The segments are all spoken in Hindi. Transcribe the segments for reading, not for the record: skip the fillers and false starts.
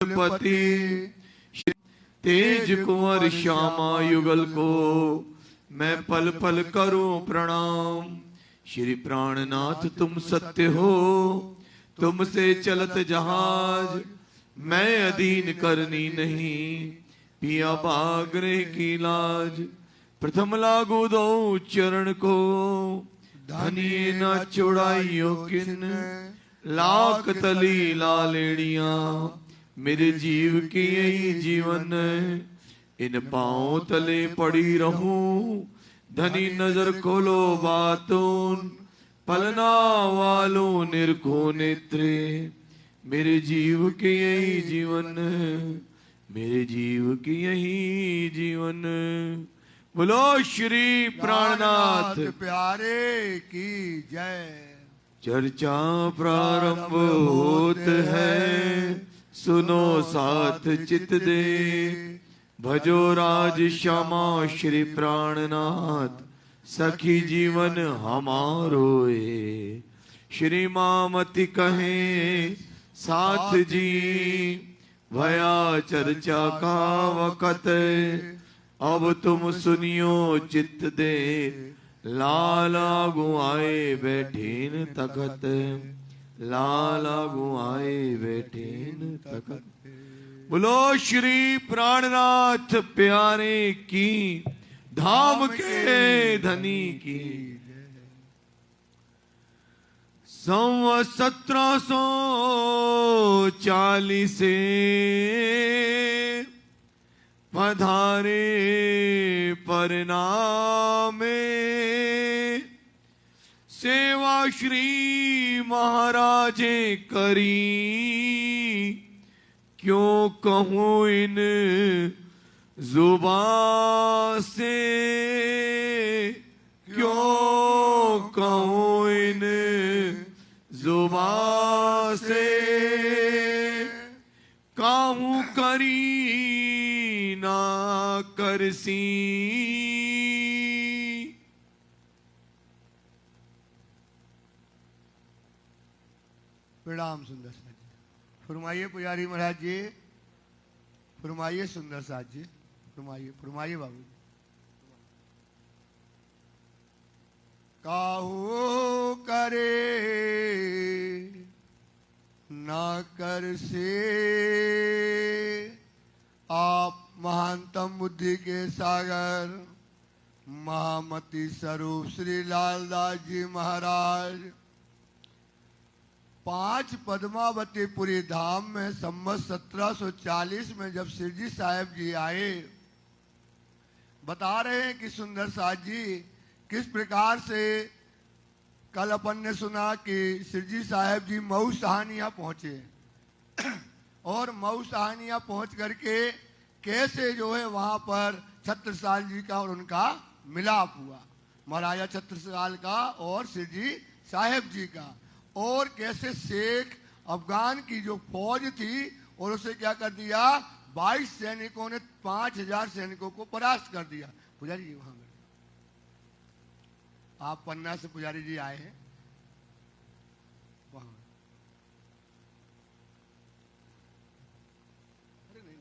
पति तेज कुंवर श्यामा युगल को मैं पल पल करूं प्रणाम। श्री प्राणनाथ तुम सत्य हो, तुमसे चलत जहाज, मैं अधीन करनी नहीं, पिया बागरे की लाज। प्रथम लागू दो चरण को, धनी न चुड़ाइयो किन, लाख तली लालेड़िया। मेरे जीव की यही जीवन, इन पांव तले पड़ी रहूं। धनी नजर खोलो बातों, पलना वालों निरखो नेत्रे। मेरे जीव के यही जीवन, मेरे जीव की यही जीवन। बोलो श्री प्राणनाथ प्यारे की जय। चर्चा प्रारंभ होत है, सुनो साथ चित दे। भजो राज श्यामा श्री प्राणनाथ, सखी जीवन हमारो ए। श्री मामति कहे साथ जी, भया चर्चा का वक़्त, अब तुम सुनियो चित्त दे। लाला गुआए बैठेन तखत, लाला गुआए बैठेन तखत। बोलो श्री प्राणनाथ प्यारे की, धाम के धनी की। 1740 पधारे परनामे, सेवा श्री महाराजे करी। क्यों कहूँ इन जुबां से, क्यों कहूँ इन जुबां से। काहू करी ना करसी। प्रणाम सुंदर साथ जी। फरमाइए पुजारी महाराज जी, फरमाइए सुंदर साथ जी, फरमाइए फरमाइए बाबू। काहू करे ना कर से, आप महानतम बुद्धि के सागर महामती स्वरूप श्री लालदास जी महाराज 5 पद्मावतीपुरी धाम में संवत 1740 में जब सिरजी साहब जी आए, बता रहे हैं कि सुंदर साथ जी किस प्रकार से कल अपन ने सुना कि सिरजी साहब जी मऊ सहानिया पहुंचे और मऊ सहानिया पहुंच करके कैसे जो है वहां पर छत्रसाल जी का और उनका मिलाप हुआ, महाराजा छत्रसाल का और सिरजी साहब जी का। और कैसे शेख अफगान की जो फौज थी और उसे क्या कर दिया, 22 सैनिकों ने 5000 सैनिकों को परास्त कर दिया। पुजारी जी वहां आप पन्ना से पुजारी जी आए हैं वहां। अरे नहीं,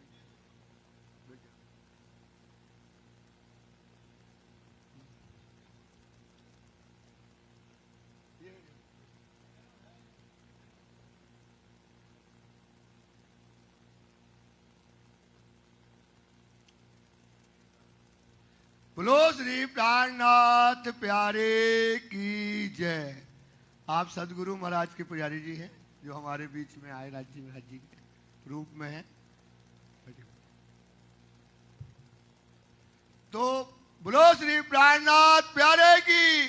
बोलो श्री प्राणनाथ प्यारे की जय। आप सदगुरु महाराज के पुजारी जी हैं जो हमारे बीच में आए राज जी महाराज जी के रूप में हैं। तो बोलो श्री प्राणनाथ प्यारे की,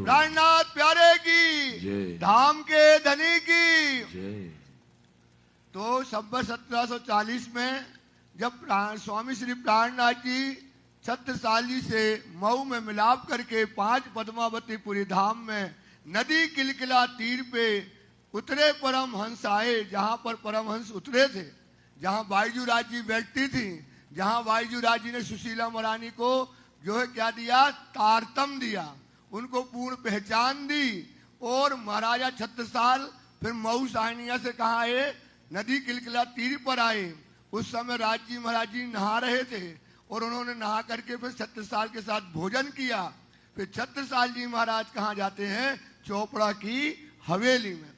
प्राणनाथ प्यारे की, धाम के धनी की। तो संवत 1740 में जब स्वामी श्री प्राणनाथ जी छत्रसाल जी से मऊ में मिलाप करके 5 पद्मावतीपुरी धाम में नदी किलकिला तीर पे उतरे परमहंस आए, जहां पर परमहंस उतरे थे, जहां बाईजू राज जी बैठती थी, जहां बाईजू राज जी ने सुशीला महारानी को जो है क्या दिया, तारतम दिया, उनको पूर्ण पहचान दी। और महाराजा छत्रसाल फिर मऊ सहानिया से कहा है नदी किलकिला तीर पर आए। उस समय राज जी महाराज जी नहा रहे थे और उन्होंने नहा करके फिर छत्रसाल के साथ भोजन किया। फिर छत्रसाल जी महाराज कहाँ जाते हैं? चोपड़ा की हवेली में।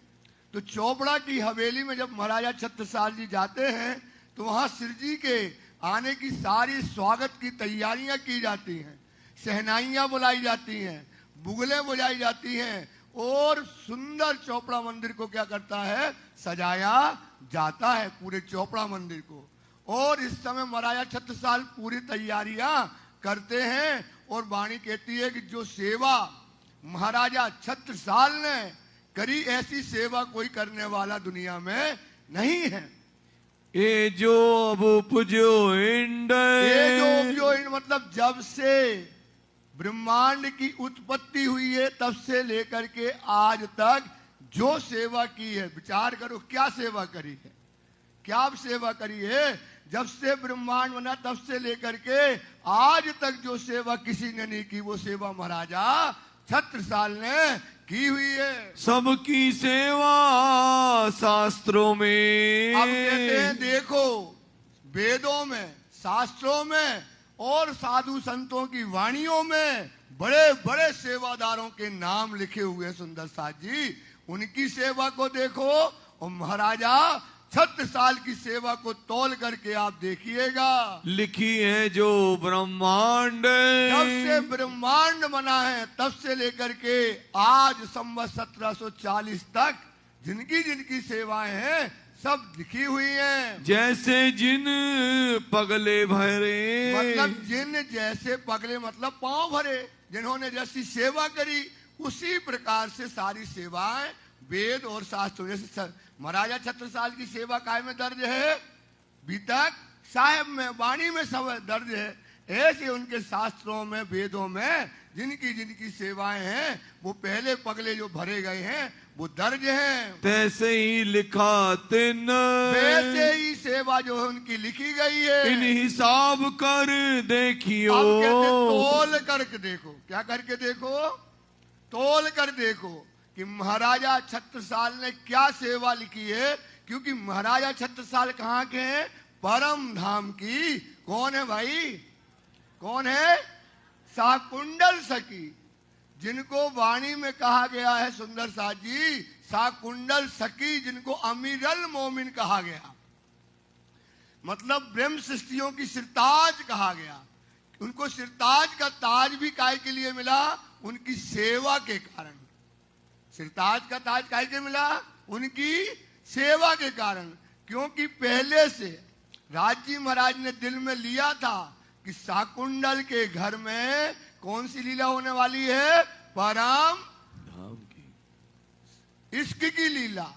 तो चोपड़ा की हवेली में जब महाराजा छत्रसाल जी जाते हैं तो वहां शिव जी के आने की सारी स्वागत की तैयारियां की जाती हैं, शहनाइयां बुलाई जाती हैं, बुगलें बुलाई जाती हैं और सुंदर चोपड़ा मंदिर को क्या करता है? सजाया जाता है, पूरे चोपड़ा मंदिर को। और इस समय महाराजा छत्रसाल पूरी तैयारियां करते हैं और वाणी कहती है कि जो सेवा महाराजा छत्रसाल ने करी ऐसी सेवा कोई करने वाला दुनिया में नहीं है। ये जो अब उपजो इंड, ये जो उपजो इंड मतलब जब से ब्रह्मांड की उत्पत्ति हुई है तब से लेकर के आज तक जो सेवा की है, विचार करो क्या सेवा करी है, क्या सेवा करी है। जब से ब्रह्मांड बना तब से लेकर के आज तक जो सेवा किसी ने नहीं की वो सेवा महाराजा छत्रसाल ने की हुई है। सबकी सेवा शास्त्रों में, अब कहते हैं देखो वेदों में, शास्त्रों में और साधु संतों की वाणियों में बड़े बड़े सेवादारों के नाम लिखे हुए हैं सुंदर साथ जी। उनकी सेवा को देखो और महाराजा छत्रसाल की सेवा को तौल करके आप देखिएगा। लिखी है जो ब्रह्मांड, जब से ब्रह्मांड बना है तब से लेकर के आज संवत 1740 तक जिनकी जिनकी सेवाएं हैं सब लिखी हुई हैं। जैसे जिन पगले भरे, मतलब जिन जैसे पगले मतलब पांव भरे, जिन्होंने जैसी सेवा करी उसी प्रकार से सारी सेवाएं वेद और शास्त्रों। जैसे महाराजा छत्रसाल की सेवा काय में दर्ज है? बीतक साहेब में, वाणी में सब दर्ज है। ऐसे उनके शास्त्रों में वेदों में जिनकी जिनकी सेवाएं हैं वो पहले पगले जो भरे गए हैं वो दर्ज हैं। तैसे ही लिखा तिन, वैसे ही सेवा जो है उनकी लिखी गई है। इन हिसाब कर देखियो। अब कहते तोल करके देखो, क्या करके देखो? तोल कर देखो कि महाराजा छत्रसाल ने क्या सेवा लिखी है। क्योंकि महाराजा छत्रसाल कहाँ के हैं? परम धाम की। कौन है भाई? कौन है? शाकुंडल सखी, जिनको वाणी में कहा गया है सुंदर साथ जी शाकुंडल सखी, जिनको अमीरल मोमिन कहा गया, मतलब ब्रह्म सृष्टियों की सिरताज कहा गया। उनको सिरताज का ताज भी काय के लिए मिला? उनकी सेवा के कारण। सिरताज का ताज काय के मिला? उनकी सेवा के कारण। क्योंकि पहले से राजी महाराज ने दिल में लिया था कि शाकुंडल के घर में कौन सी लीला होने वाली है? परम धाम की, इश्क की लीला,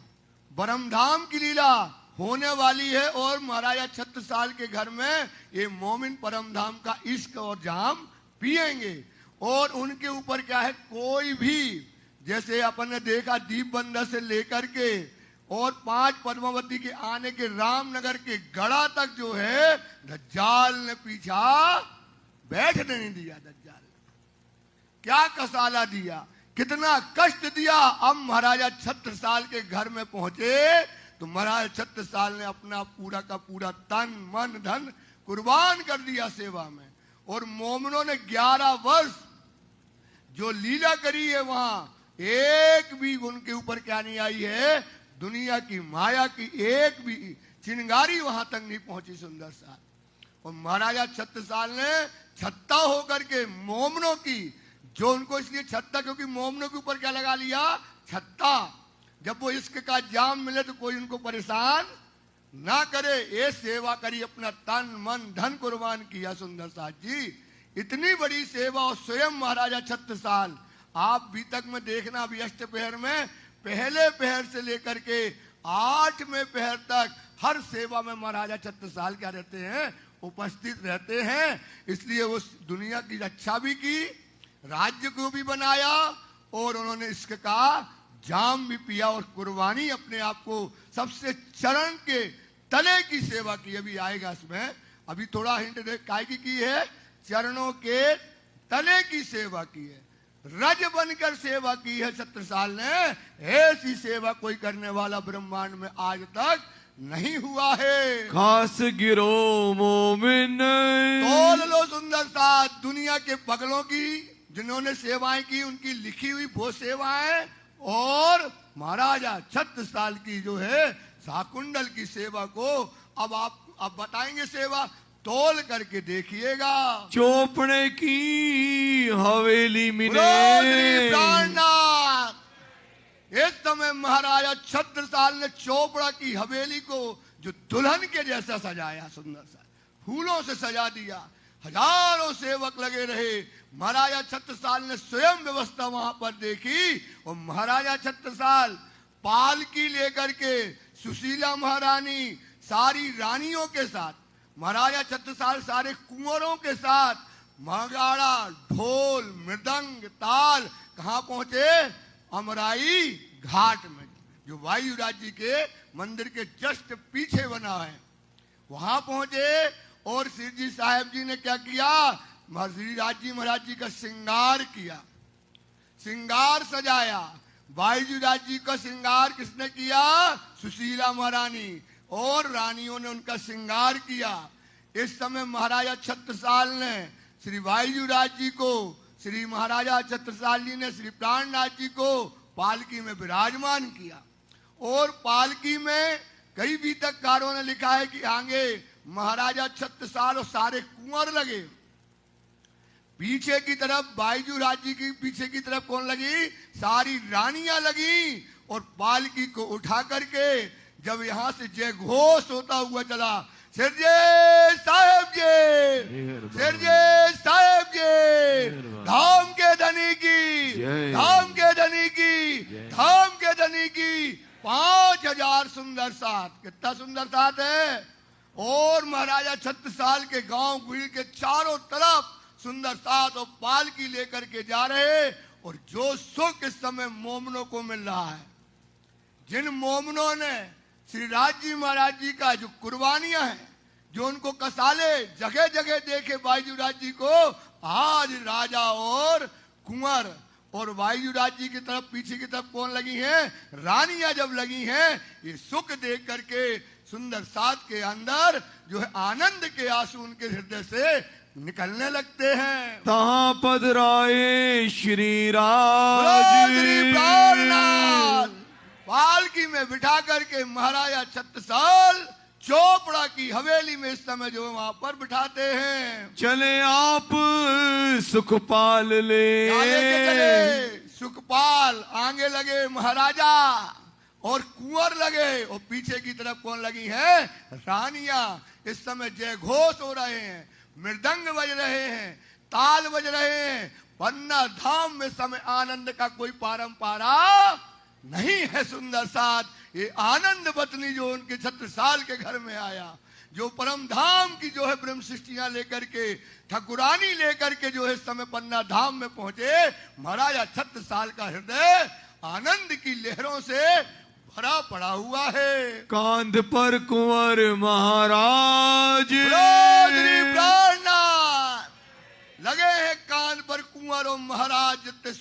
परम धाम की लीला होने वाली है। और महाराजा छत्रसाल के घर में ये मोमिन परम धाम का इश्क और जाम पिएंगे। और उनके ऊपर क्या है? कोई भी, जैसे अपन ने देखा दीप बंदर से लेकर के और 5 पद्मावती के आने के रामनगर के गढ़ा तक जो है दज्जाल ने पीछा बैठने नहीं दिया। दज्जाल क्या कसाला दिया, कितना कष्ट दिया। अब महाराजा छत्रसाल के घर में पहुंचे तो महाराजा छत्रसाल ने अपना पूरा का पूरा तन मन धन कुर्बान कर दिया सेवा में। और मोमिनों ने 11 वर्ष जो लीला करी है वहां एक भी उनके ऊपर क्या नहीं आई है? दुनिया की माया की एक भी चिंगारी वहां तक नहीं पहुंची सुंदर साल। और महाराजा छत्रसाल ने छत्ता होकर के मोमनों की, जो उनको इसलिए छत्ता क्योंकि मोमनों के ऊपर क्या लगा लिया? छत्ता। जब वो इश्क का जाम मिले तो कोई उनको परेशान ना करे। ये सेवा करी, अपना तन मन धन कुर्बान किया सुंदर साथ जी। इतनी बड़ी सेवा। और स्वयं महाराजा छत्रसाल, आप बीतक में देखना अभी अष्टपहर में पहले पहर से लेकर के 8वें पहर तक हर सेवा में महाराजा छत्रसाल क्या रहते हैं? उपस्थित रहते हैं। इसलिए उस दुनिया की रक्षा भी की, राज्य को भी बनाया और उन्होंने इसक का जाम भी पिया और कुर्बानी अपने आप को सबसे चरण के तले की सेवा की। अभी आएगा इसमें, अभी थोड़ा हिंट दे काय की है? चरणों के तले की सेवा की है, रज बनकर सेवा की है छत्रसाल ने। ऐसी सेवा कोई करने वाला ब्रह्मांड में आज तक नहीं हुआ है। खास गिरो मोमिन तोल लो सुंदर साथ दुनिया के पगलों की जिन्होंने सेवाएं की, उनकी लिखी हुई वो सेवाएं, और महाराजा छत्रसाल की जो है शाकुंडल की सेवा को अब बताएंगे सेवा, तोल करके देखिएगा। चोपड़े की हवेली में प्राणनाथ, इस समय महाराजा छत्रसाल ने चोपड़ा की हवेली को जो दुल्हन के जैसा सजाया, सुंदर सा फूलों से सजा दिया, हजारों सेवक लगे रहे। महाराजा छत्रसाल ने स्वयं व्यवस्था वहां पर देखी, और महाराजा छत्रसाल पालकी लेकर के सुशीला महारानी सारी रानियों के साथ, महाराजा छत्रसाल सारे कुंवरों के साथ, मगाड़ा ढोल मृदंग ताल कहाँ पहुंचे? अमराई घाट में, जो वायुराज जी के मंदिर के जस्ट पीछे बना है, वहां पहुंचे। और श्री जी साहेब जी ने क्या किया? श्री राज जी महाराज जी का श्रृंगार किया, श्रृंगार सजाया। वायुराज जी का श्रृंगार किसने किया? सुशीला महारानी, और रानियों ने उनका श्रृंगार किया। इस समय महाराजा छत्रसाल ने श्री वायुराज जी को, श्री महाराजा छत्रसाल जी ने श्री प्राणनाथ जी को पालकी में विराजमान किया, और पालकी में कई गीतकारों ने लिखा है कि आगे महाराजा छत्रसाल और सारे कुंवर लगे, पीछे की तरफ बाईजूराज जी की पीछे की तरफ कौन लगी? सारी रानियां लगी, और पालकी को उठा करके जब यहाँ से जय घोष होता हुआ चला, सिरजे साहेब जी, सिरजे साहेब जी, धाम के धनी की, धाम के धनी की, धाम के धनी की 5000 सुंदर साथ। कितना सुंदर साथ है? और महाराजा छत्रसाल के गांव गुड़ी के चारों तरफ सुंदर साथ और पालकी लेकर के जा रहे, और जो सुख इस समय मोमनों को मिल रहा है, जिन मोमनों ने श्री राज जी महाराज जी का जो कुर्बानियां हैं, जो उनको कसाले जगह जगह देखे बाईजूराज जी को, आज राजा और कुंवर और वायुराज जी की तरफ पीछे की तरफ कौन लगी हैं? रानियां जब लगी हैं, ये सुख देख करके सुंदर साथ के अंदर जो है आनंद के आंसू उनके हृदय से निकलने लगते हैं। तहाँ पधराए श्री राज पालकी में बिठा करके महाराजा छत्रसाल चोपड़ा की हवेली में इस समय जो वहां पर बिठाते हैं। चले आप सुखपाल ले, चले सुखपाल, आगे लगे महाराजा और कुंवर लगे, और पीछे की तरफ कौन लगी है? रानियां। इस समय जय घोष हो रहे हैं, मृदंग बज रहे हैं, ताल बज रहे हैं। पन्ना धाम में समय आनंद का कोई पारंपरा नहीं है। सुंदर साथ ये आनंद बतनी जो उनके छत्रसाल के घर में आया, जो परम धाम की जो है ब्रह्म सृष्टियां लेकर के, ठकुरानी लेकर के जो है इस समय पन्ना धाम में पहुंचे, महाराजा छत्रसाल का हृदय आनंद की लहरों से भरा पड़ा हुआ है। कांध पर कुंवर महाराज लगे हैं, कान पर कुंवर और महाराज जितने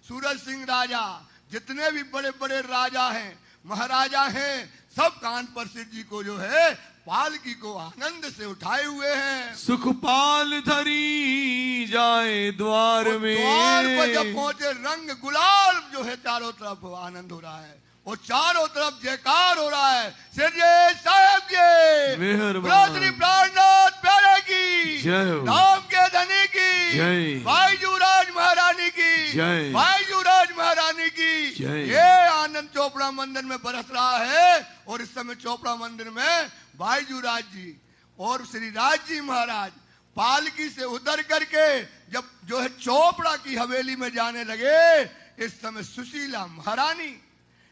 सूरज सिंह राजा, जितने भी बड़े बड़े राजा हैं, महाराजा हैं, सब कान पर शिव जी को जो है पालकी को आनंद से उठाए हुए हैं। सुखपाल धरी जाए द्वार में, द्वार पर जब पहुंचे रंग गुलाल जो है चारों तरफ आनंद हो रहा है, और चारों तरफ जयकार हो रहा है। सिरजे साहेब जी, प्राणनाथ प्यारे की जय, धाम के धनी की जय, बाईजूराज महारानी की जय, बाईजूराज महारानी की जय। ये आनंद चोपड़ा मंदिर में बरस रहा है, और इस समय चोपड़ा मंदिर में बाईजूराज जी और श्री राज जी महाराज पालकी से उतर करके जब जो है चोपड़ा की हवेली में जाने लगे, इस समय सुशीला महारानी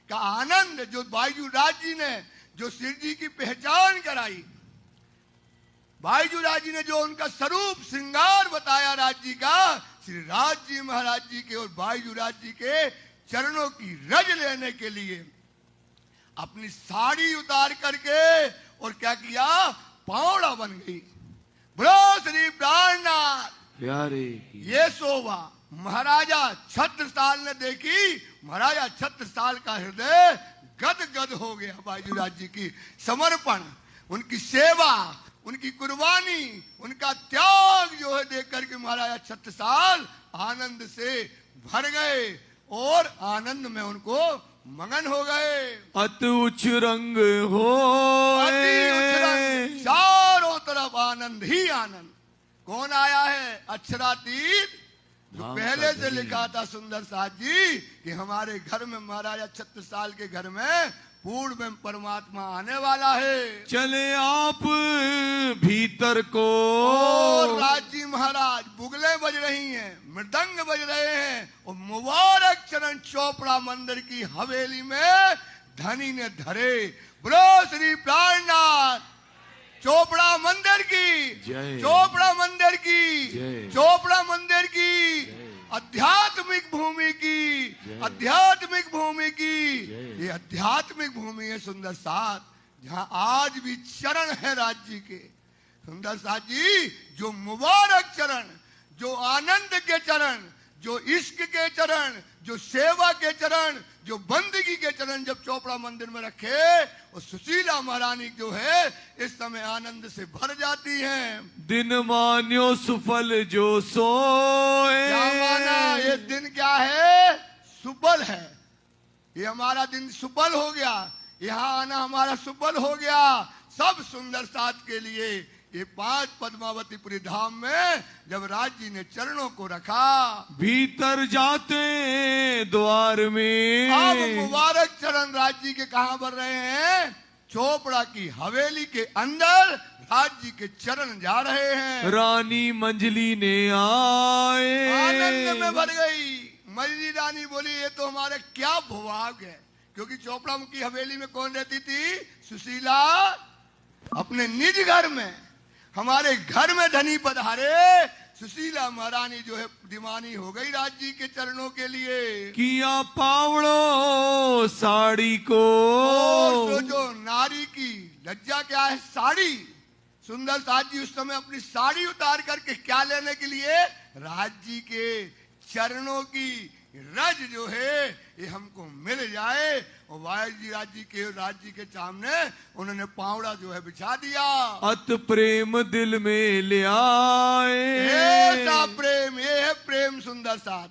का आनंद, जो बाईजूराज जी ने जो शिव जी की पहचान कराई, बाईजूराज जी ने जो उनका स्वरूप श्रृंगार बताया राज जी का, श्री राज जी महाराज जी के और बाईजूराज जी के चरणों की रज लेने के लिए अपनी साड़ी उतार करके और क्या किया? पावड़ा बन गई। बोलो श्री प्राणनाथ प्यारे। ये शोभा महाराजा छत्रसाल ने देखी, महाराजा छत्रसाल का हृदय गद गद हो गया बायजूराज जी की समर्पण, उनकी सेवा, उनकी कुर्बानी, उनका त्याग जो है देख करके महाराज छत्रसाल आनंद से भर गए और आनंद में उनको मगन हो गए। अति उच्च रंग हो, अति उच्च रंग, चारों तरफ आनंद ही आनंद। कौन आया है? अक्षरातीत, जो पहले से लिखा था सुंदर साथ जी कि हमारे घर में महाराजा छत्रसाल के घर में पूर्ण में परमात्मा आने वाला है। चले आप भीतर को, और राजी महाराज बुगले बज रही हैं, मृदंग बज रहे हैं और मुबारक चरण चोपड़ा मंदिर की हवेली में धनी ने धरे। बोलो श्री प्राणनाथ चोपड़ा मंदिर की जय, चोपड़ा मंदिर की जय, चोपड़ा मंदिर की, आध्यात्मिक भूमि की, आध्यात्मिक भूमि की। ये आध्यात्मिक भूमि है सुंदर साथ, जहाँ आज भी चरण है राज्य के। सुंदर साथ जी, जो मुबारक चरण, जो आनंद के चरण, जो इश्क के चरण, जो सेवा के चरण, जो बंदगी के चरण जब चोपड़ा मंदिर में रखे, और सुशीला महारानी जो है इस समय आनंद से भर जाती हैं। दिन मान्यो सुफल जो सोए। क्या माना? ये दिन क्या है? सुफल है। ये हमारा दिन सुफल हो गया, यहाँ आना हमारा सुफल हो गया। सब सुंदर साथ के लिए ये 5 पद्मावतीपुरी धाम में जब राज जी ने चरणों को रखा, भीतर जाते द्वार में, अब मुबारक चरण राज जी के कहाँ भर रहे हैं? चोपड़ा की हवेली के अंदर राज जी के चरण जा रहे हैं। रानी मंजली ने आए, आनंद में भर गई। मंजली रानी बोली ये तो हमारे क्या भोग है, क्योंकि चोपड़ा की हवेली में कौन रहती थी? सुशीला अपने निज घर में, हमारे घर में धनी पधारे। सुशीला महारानी जो है दीवानी हो गई राज जी के चरणों के लिए। किया पावड़ो साड़ी को, सोचो नारी की लज्जा क्या है? साड़ी। सुंदर साथ जी उस समय अपनी साड़ी उतार करके क्या लेने के लिए? राज जी के चरणों की रज जो है ये हमको मिल जाए। और वायु जी राज जी के सामने उन्होंने पावड़ा जो है बिछा दिया। अत प्रेम दिल में ले आए, ऐसा प्रेम, ये है प्रेम सुंदर साथ।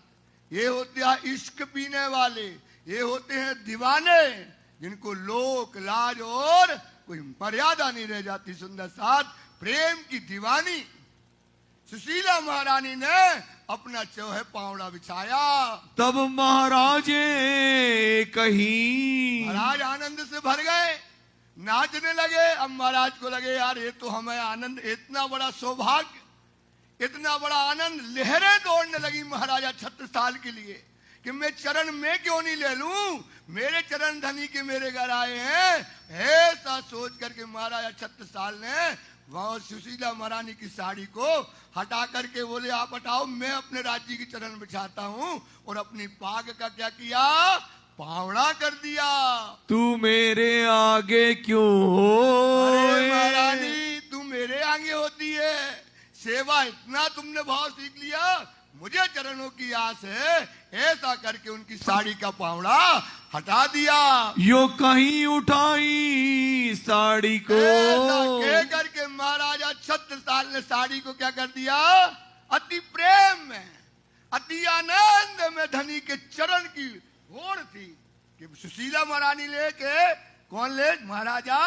ये होते हैं इश्क पीने वाले, ये होते हैं दीवाने, जिनको लोक लाज और कोई मर्यादा नहीं रह जाती। सुंदर साथ प्रेम की दीवानी सुशीला महारानी ने अपना जो है पावड़ा बिछाया। तब महाराजे कहीं, महाराज आनंद से भर गए, नाचने लगे। अब महाराज को लगे यार ये तो हमें आनंद, इतना बड़ा सौभाग्य, इतना बड़ा आनंद, लहरें दौड़ने लगी महाराजा छत्रसाल के लिए कि मैं चरण में क्यों नहीं ले लूं, मेरे चरण धनी के मेरे घर आए हैं। ऐसा सोच करके महाराजा छत्रसाल ने वह सुशीला महारानी की साड़ी को हटा करके बोले आप हटाओ, मैं अपने राज्य की चरण बिछाता हूँ। और अपनी पाग का क्या किया? पावड़ा कर दिया। तू मेरे आगे क्यों हो? अरे महारानी तू मेरे आगे होती है, सेवा इतना तुमने भाव सीख लिया, मुझे चरणों की आस है। ऐसा करके उनकी साड़ी का पावड़ा हटा दिया। यो कहीं उठाई साड़ी को, ऐसा कह करके महाराजा छत्रसाल ने साड़ी को क्या कर दिया? अति प्रेम में, अति आनंद में धनी के चरण की होड़ थी कि सुशीला महारानी लेके, कौन ले? महाराजा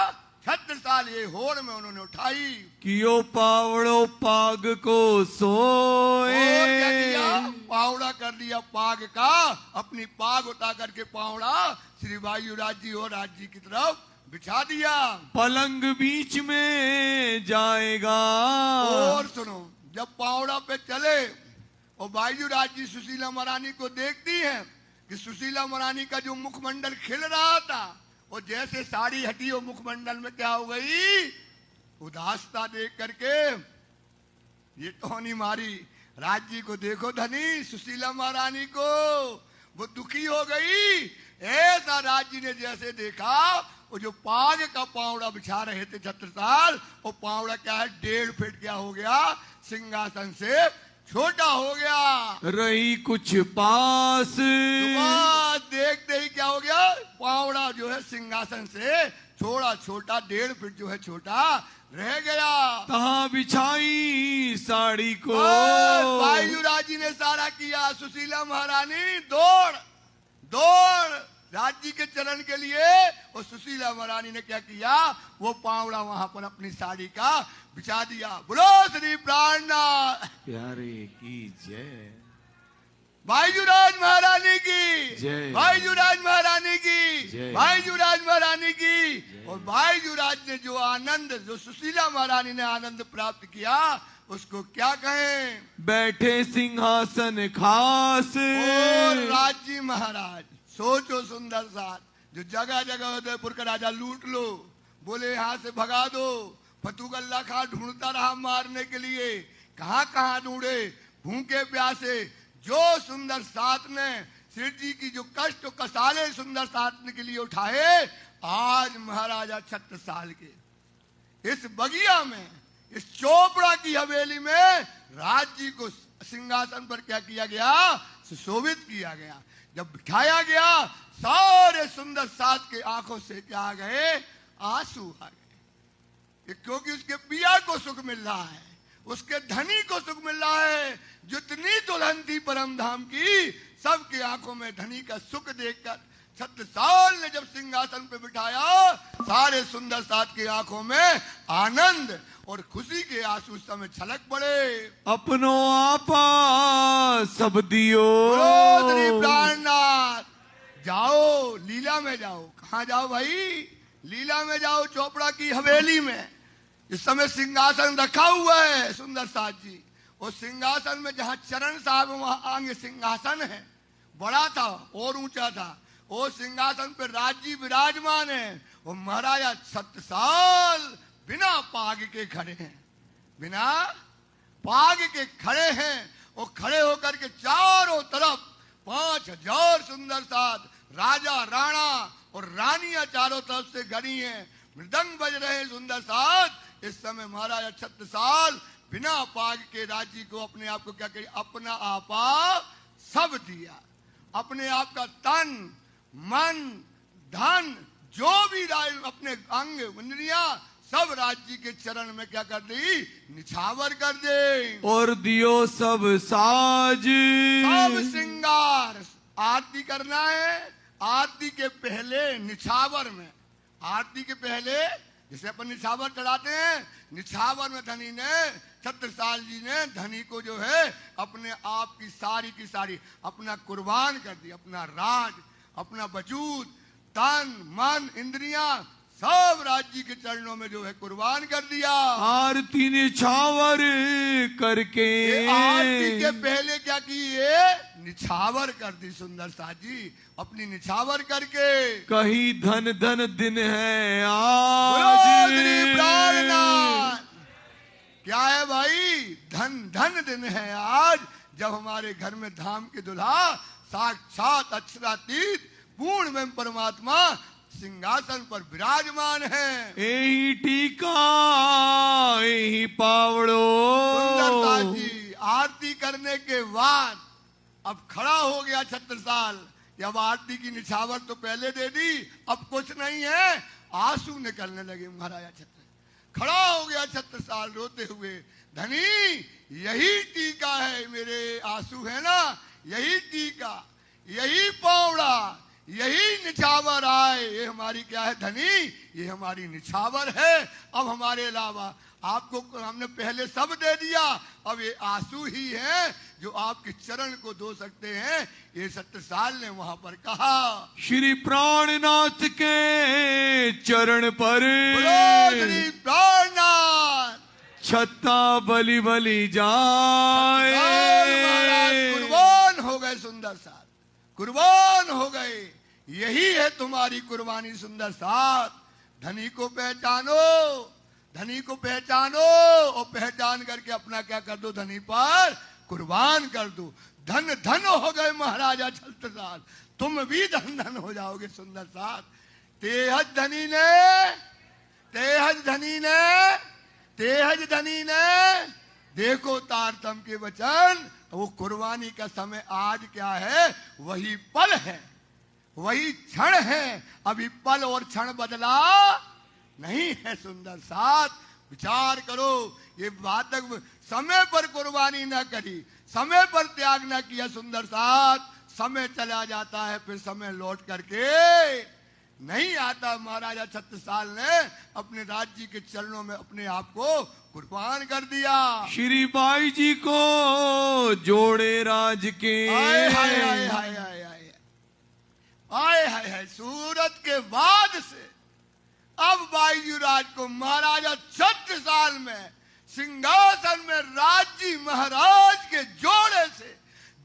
छत्रसाल। ये होड़ में उन्होंने उठाई। कियो पावड़ो पाग को सोए, और क्या किया? पावड़ा कर दिया पाग का। अपनी पाग उतार करके पावड़ा श्री वायुराज जी और राज जी की तरफ बिछा दिया। पलंग बीच में जाएगा। और सुनो, जब पावड़ा पे चले और वायुराज जी सुशीला महारानी को देखती हैं कि सुशीला महारानी का जो मुखमंडल खिल रहा था, और जैसे साड़ी हटी और मुखमंडल में क्या हो गई? उदासता देख करके ये तो नहीं मारी। राज जी को देखो धनी, सुशीला महारानी को, वो दुखी हो गई। ऐसा राज जी ने जैसे देखा, वो जो पाग का पावड़ा बिछा रहे थे छत्रसाल, वो पावड़ा क्या है? 1.5 फीट क्या हो गया? सिंहासन से छोटा हो गया, रही कुछ पास, तो देखते ही क्या हो गया, पावड़ा जो है सिंहासन से थोड़ा छोटा 1.5 फीट जो है छोटा रह गया। तहाँ बिछाई साड़ी को, भाई युवराज जी ने सारा किया। सुशीला महारानी दौड़ दौड़ राज्य के चरण के लिए, और सुशीला महारानी ने क्या किया, वो पावड़ा वहां पर अपनी साड़ी का बिछा दिया। बोलो श्री प्राणनाथ प्यारे की जय, भाई युवराज महारानी की जय, भाई युवराज महारानी की जय, भाई युवराज महारानी की। और भाई युवराज ने जो आनंद, जो सुशीला महारानी ने आनंद प्राप्त किया, उसको क्या कहें। बैठे सिंहासन खास, और राज्य महाराज सोचो सुंदर साथ, जो जगह जगह उदयपुर का राजा लूट लो, बोले यहाँ से भगा दो, फतू गल्ला खा ढूंढता रहा मारने के लिए, कहाँ कहाँ ढूंढे, भूखे प्यासे। जो सुंदर साथ ने सिर जी की जो कष्ट कसाले सुंदर साथ के लिए उठाए, आज महाराजा छत्रसाल के इस बगिया में, इस चोपड़ा की हवेली में राज्य को सिंहासन पर क्या किया गया, सुशोभित किया गया। जब बिठाया गया, सारे सुंदर साथ के आंखों से क्या आ गए, आंसू आ गए, क्योंकि उसके पिया को सुख मिल रहा है, उसके धनी को सुख मिल रहा है। जितनी दुल्हन थी परम धाम की, सबके आंखों में धनी का सुख देखकर छत्रसाल ने जब सिंहासन पे बिठाया, सारे सुंदर साथ की आंखों में आनंद और खुशी के आंसू समय छलक पड़े। अपनो आपा सब दियो, श्री प्राणनाथ जाओ लीला में जाओ। कहाँ जाओ भाई, लीला में जाओ, चोपड़ा की हवेली में। इस समय सिंहासन रखा हुआ है सुंदर साथ जी, उस सिंहासन में जहाँ चरण साहब वहां आगे सिंहासन है, बड़ा था और ऊंचा था, वो सिंहासन पर राज्य विराजमान है। वो महाराजा छत्रसाल बिना पाग के खड़े हैं, बिना पाग के खड़े हैं। वो खड़े होकर के चारों तरफ 5000 सुंदर साथ राजा राणा और रानियां चारों तरफ से घड़ी हैं, मृदंग बज रहे हैं सुंदर साथ। इस समय महाराजा छत्रसाल बिना पाग के राज्य को, अपने आप को क्या कही, अपना आपा सब दिया। अपने आप का तन मन धन जो भी अपने अंग इंद्रियां सब राज्य के चरण में क्या कर दी, निछावर कर दे। और दियो सब साज, सब श्रृंगार। आरती करना है, आरती के पहले निछावर में, आरती के पहले जैसे अपन निछावर चढ़ाते हैं, निछावर में धनी ने, छत्रसाल जी ने धनी को जो है अपने आप की सारी अपना कुर्बान कर दी। अपना राज, अपना वजूद, तन मन इंद्रियां सब राज्य के चरणों में जो है कुर्बान कर दिया। आरती निछावर करके, आरती के पहले क्या की, ये निछावर कर दी सुंदर साथ जी, अपनी निछावर करके। कही धन धन दिन है आज, क्या है भाई, धन धन दिन है आज, जब हमारे घर में धाम के दुल्हा साक्षात अक्षरातीत पूर्ण में परमात्मा सिंहासन पर विराजमान है। यही टीका यही पावड़ो। सुंदरता जी आरती करने के बाद अब खड़ा हो गया छत्रसाल। जब आरती की निछावर तो पहले दे दी, अब कुछ नहीं है, आंसू निकलने लगे महाराजा छत्र। खड़ा हो गया छत्रसाल रोते हुए, धनी यही टीका है, मेरे आंसू है ना, यही टीका, यही पावड़ा, यही निछावर आए, ये हमारी क्या है धनी, ये हमारी निछावर है। अब हमारे अलावा आपको हमने पहले सब दे दिया, अब ये आंसू ही है जो आपके चरण को धो सकते हैं। ये छत्रसाल ने वहां पर कहा। श्री प्राणनाथ के चरण पर, श्री प्राणनाथ छत्ता बलि बलि जाए। कुर्बान हो गए सुंदर साथ, कुर्बान हो गए। यही है तुम्हारी कुर्बानी सुंदर साथ। धनी को पहचानो, धनी को पहचानो, और पहचान करके अपना क्या कर दो, धनी पर कुर्बान कर दो। धन धन हो गए महाराजा छत्रसाल, तुम भी धन धन हो जाओगे सुंदर साथ। तेहज धनी ने, तेहज धनी ने, तेहज धनी ने देखो तारतम के वचन, वो कुर्बानी का समय आज क्या है, वही पल है, वही क्षण है। अभी पल और क्षण बदला नहीं है। सुंदर साथ विचार करो, ये बात समय पर कुर्बानी न करी, समय पर त्याग न किया सुंदर साथ, समय चला जाता है, फिर समय लौट करके नहीं आता। महाराजा छत्रसाल ने अपने राज्य के चरणों में अपने आप को कुर्बान कर दिया। श्री बाई जी को जोड़े राज के आए हाय हाय हाय हाय हाय आए हाय हाय। सूरत के बाद से अब बाईजी राज को महाराजा छत्रसाल में सिंहासन में राज्य महाराज के जोड़े से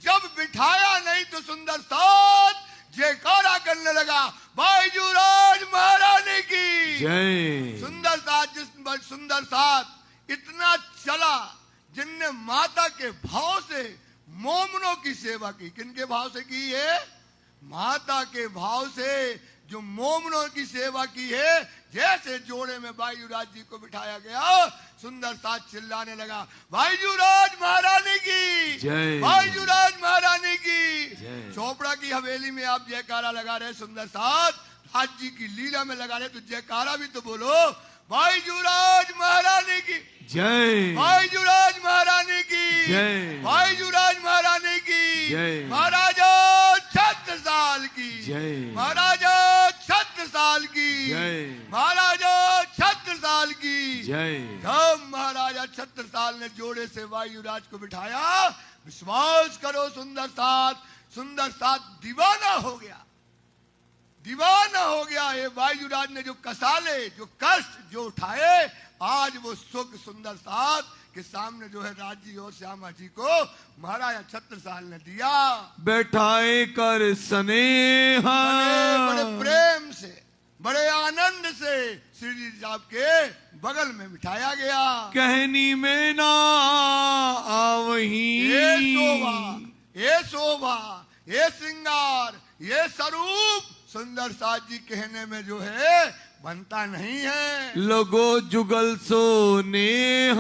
जब बिठाया, नहीं तो सुंदर साथ जयकारा करने लगा, बाईजी राज महारानी की जय। सुंदर साथ इतना चला, जिनने माता के भाव से मोमनों की सेवा की। किनके भाव से की है? माता के भाव से जो मोमनों की सेवा की है। जैसे जोड़े में बाईजुराज जी को बिठाया गया, सुंदर साथ चिल्लाने लगा, बाईजुराज महारानी की जय, बाईजुराज महारानी की जय। चोपड़ा की हवेली में आप जयकारा लगा रहे सुंदर साथ, राज्य की लीला में लगा रहे, तो जयकारा भी तो बोलो, बाईजुराज महारानी की जय, बाईजुराज महारानी की जय, बाईजुराज महारानी की जय, महाराजा छत्रसाल की जय, महाराजा छत्रसाल की जय, महाराजा छत्रसाल की जय। जब महाराजा छत्रसाल ने जोड़े से वायुराज को बिठाया, विश्वास करो सुंदर साथ दीवाना हो गया, दीवाना हो गया। ये वायुराज ने जो कसाले, जो कष्ट जो उठाए, आज वो सुख सुंदर साथ के सामने जो है राज्य और श्यामा जी को महाराजा छत्रसाल ने दिया। बैठाए कर स्नेहा, बड़े प्रेम से, बड़े आनंद से श्री जी साहब के बगल में बिठाया गया। कहनी में ना आवही, ये शोभा, ये शोभा, ये श्रृंगार, ये स्वरूप सुंदर साथ जी कहने में जो है बनता नहीं है। लगो जुगल सोने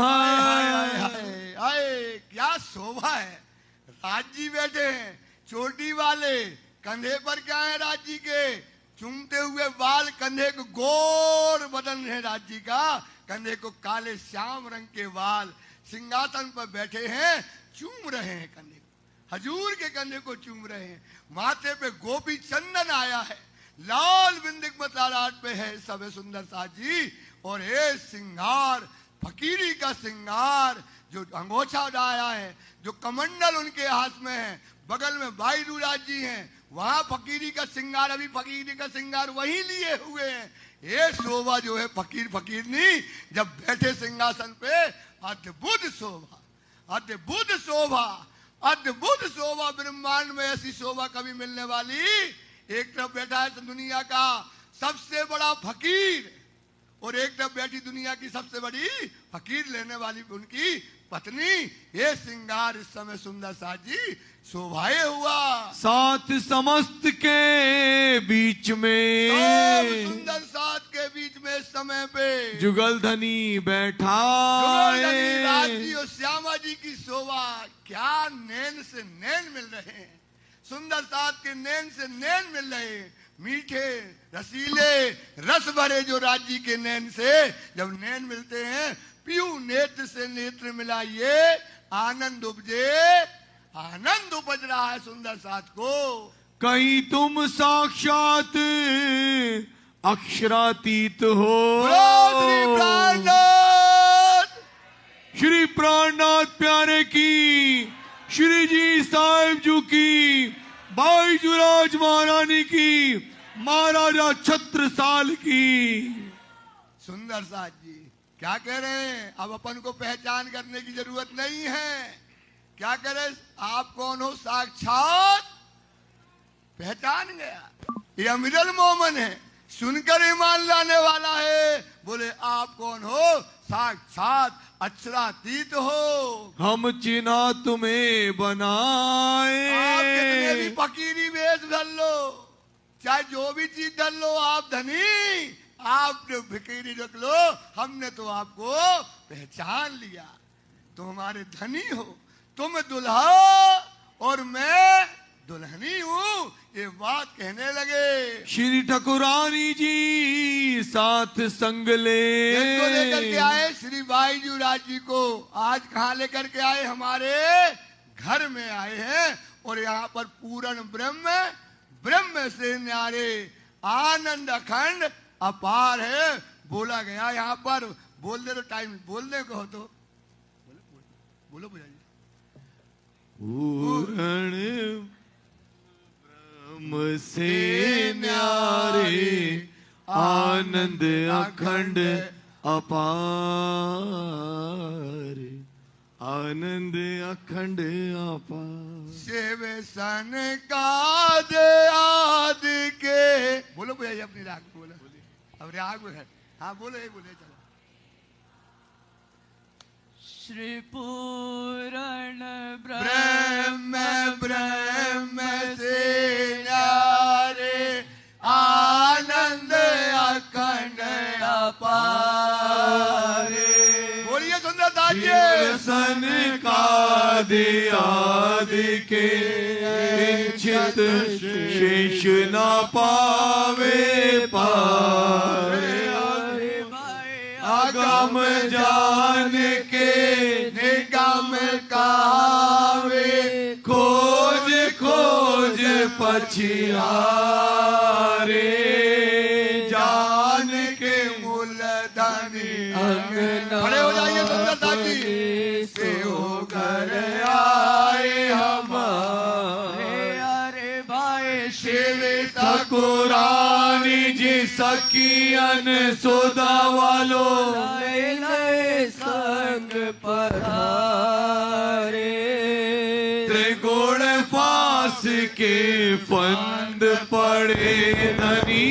आए, क्या शोभा है। राजी बैठे हैं, चोटी वाले, कंधे पर क्या है राजी के, चूमते हुए बाल, कंधे को गोर बदन है राजी का, कंधे को काले श्याम रंग के बाल, सिंहासन पर बैठे हैं, चूम रहे हैं कंधे को, हजूर के कंधे को चूम रहे हैं। माथे पे गोपी चंदन आया है, लाल बिंदिक मतलाट पे है सब सुंदर साथ जी। और ये सिंगार, फकीरी का सिंगार, जो अंगोछा उड़ाया है, जो कमंडल उनके हाथ में है, बगल में बाईजुराज जी हैं, वहां फकीरी का सिंगार, अभी फकीरी का सिंगार वही लिए हुए हैं। ये शोभा जो है फकीर नहीं, जब बैठे सिंहासन पे, अद्भुत शोभा, अद्भुत शोभा, अद्भुत शोभा। ब्रह्मांड में ऐसी शोभा कभी मिलने वाली। एक तरफ बैठा है तो दुनिया का सबसे बड़ा फकीर, और एक तरफ बैठी दुनिया की सबसे बड़ी फकीर लेने वाली उनकी पत्नी। ये श्रृंगार इस समय सुंदर साथ जी शोभाए हुआ। सात समस्त के बीच में, सुंदर साथ के बीच में इस समय पे जुगल धनी बैठा, राजी और श्यामा जी की शोभा। क्या नैन से नैन मिल रहे हैं, सुंदर साथ के नैन से नैन मिल रहे, मीठे रसीले रस भरे जो राज्य के नैन से जब नैन मिलते हैं, पीयू नेत्र से नेत्र मिलाइए, आनंद उपजे, आनंद उपज रहा है सुंदर साथ को। कहीं तुम साक्षात अक्षरातीत हो, श्री प्राणनाथ प्यारे की, श्री जी साहिब जी की, बाईजुराज महारानी की, महाराजा छत्रसाल की। सुंदर साथ जी क्या कह रहे हैं, अब अपन को पहचान करने की जरूरत नहीं है। क्या करें, आप कौन हो, साक्षात पहचान गया। ये अमीरुल मोमिन है, सुनकर ईमान लाने वाला है। बोले आप कौन हो, साक्षात अक्षरातीत हो, हम चिन्हा तुम्हें बनाए। आप कितने भी फकीरी वेश धर लो, चाहे जो भी चीज धर लो, आप धनी, आप जो फकीरी रख लो, हमने तो आपको पहचान लिया। तुम हमारे धनी हो, तुम दुल्हा और मैं दुल्हनी हूँ, ये बात कहने लगे। श्री ठाकुरानी जी साथ संग इनको लेकर के ले आए श्री बाईजू राज जी को। आज कहाँ लेकर के आए? हमारे घर में आए हैं। और यहाँ पर पूर्ण ब्रह्म, ब्रह्म से न्यारे, आनंद अखंड अपार है बोला गया। यहाँ पर बोल दे तो टाइम बोलने को हो तो बोलो भैया जी। पूर्ण ब्रह्म से न्यारे, आनंद अखंड अपार, आनंद अखंड अपार। शिव सन का दे आदि के, बोलो भैया जी अपनी राग बोलो। अब राग में है, हाँ बोलो, एक बोले चलो। श्री पूर्ण ब्रह्म ब्रह्म से न्यारे, आनंद अखंड अपार। बोलिए सुंदरदास जी। सन का दे आदि के, चित शेष न पावे पार। अगम जान के निगम कावे, खोज खोज पछियारे। जान के मूलधनी खड़े हो जाइए सुंदरदास जी। से होकर आए हमारे, अरे भाई शिव ठाकुरानी जी सखियन सुधा वालो, नए संग पधारे। त्रिगुण फास के फंद पड़े धनी,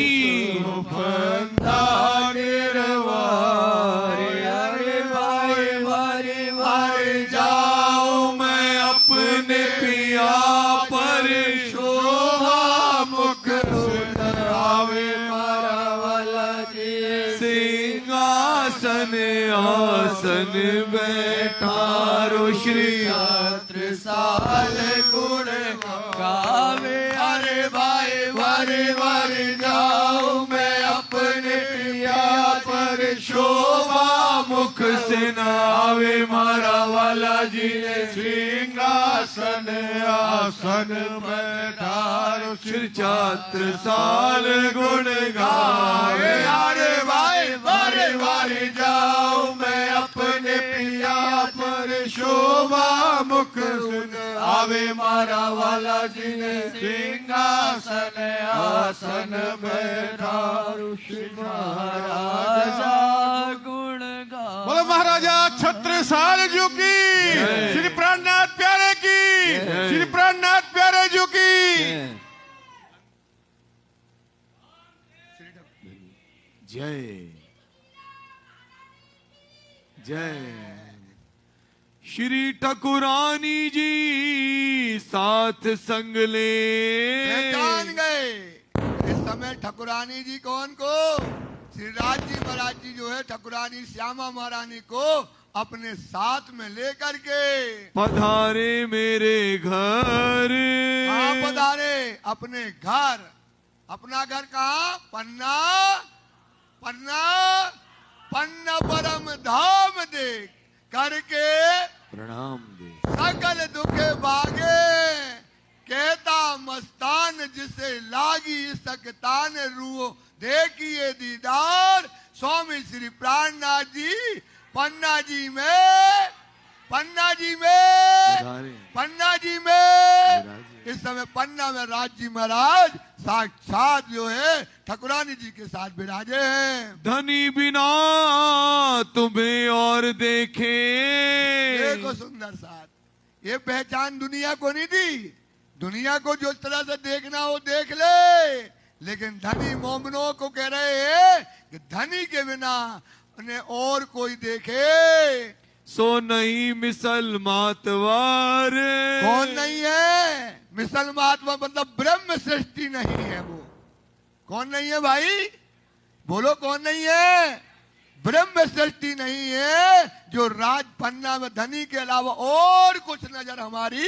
फंदा निर्वारे। अरे भाई वारे हर जाओ मैं अपने पिया पर, शोभा मुख सुनावे मारा वाला जी। सिंहासन आसन बैठारो, श्री छात्र साल गुण गावे। अरे भाई वारे वारे जाओ मैं अपने पिया पर, शोभा मुख से नावे मारा वाला जी ने। सिंहासन आसन बैठारो, श्री छात्र साल गुण गावे। अरे भाई वारे वारे जाओ मैं अपने पिया पर, शोभा मुख सुन आवे मारा वाला जी ने। सिंहासन आसन बैठारो, श्री राजा गुण गा। बोलो महाराजा छत्रसाल जी की, श्री प्राणनाथ प्यारे की, श्री प्राणनाथ प्यारे जी की। जय जय। श्री ठाकुरानी जी साथ संग ले पहचान गए इस समय ठाकुरानी जी कौन को? श्री राज जी महाराज जी जो है ठाकुरानी श्यामा महारानी को अपने साथ में लेकर के पधारे मेरे घर। कहाँ पधारे? अपने घर। अपना घर कहाँ? पन्ना। पन्ना पन्ना परम धाम देख करके प्रणाम दे। सकल दुखे भागे, कहता मस्तान जिसे लागी सकतान रूह देखिए दीदार। स्वामी श्री प्राणनाथ जी पन्ना जी में, पन्ना जी में, पन्ना जी में। इस समय पन्ना में राज जी महाराज साक्षात जो है ठाकुरानी जी के साथ विराजे हैं। धनी बिना तुम्हें और देखे। देखो सुंदर साथ, ये पहचान दुनिया को नहीं दी। दुनिया को जो तरह से देखना हो देख ले, लेकिन धनी मोमनों को कह रहे हैं कि धनी के बिना उन्हें और कोई देखे सो नहीं मिसल मातवार। कौन नहीं है? मिसल महात्मा मतलब ब्रह्म सृष्टि नहीं है वो। कौन नहीं है भाई? बोलो कौन नहीं है? ब्रह्म सृष्टि नहीं है जो राज पन्ना में धनी के अलावा और कुछ नजर हमारी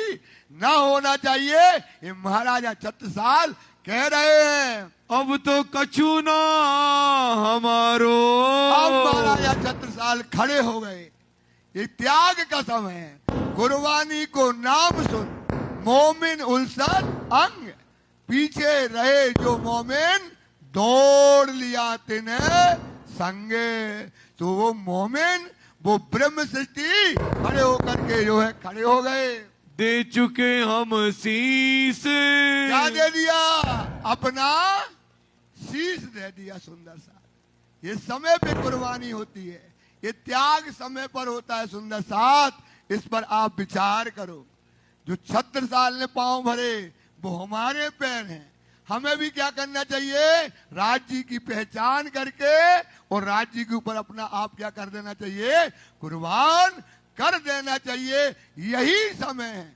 ना होना चाहिए, ये महाराजा छत्रसाल कह रहे हैं। अब तो कछु ना हमारो। अब महाराजा छत्रसाल खड़े हो गए। ये त्याग का समय है। कुर्बानी को नाम सुन, मोमिन उलसन अंग, पीछे रहे जो मोमिन दौड़ लिया तिने संगे। तो वो मोमिन, वो ब्रह्म सृष्टि खड़े होकर के जो है खड़े हो गए। दे चुके हम शीस। क्या दे दिया? अपना शीश दे दिया। सुंदर सा ये समय पे कुर्बानी होती है, ये त्याग समय पर होता है। सुंदर साथ इस पर आप विचार करो। जो छत्रसाल ने पांव भरे वो हमारे पैर हैं। हमें भी क्या करना चाहिए? राज्य की पहचान करके और राज्य के ऊपर अपना आप क्या कर देना चाहिए? कुर्बान कर देना चाहिए। यही समय है।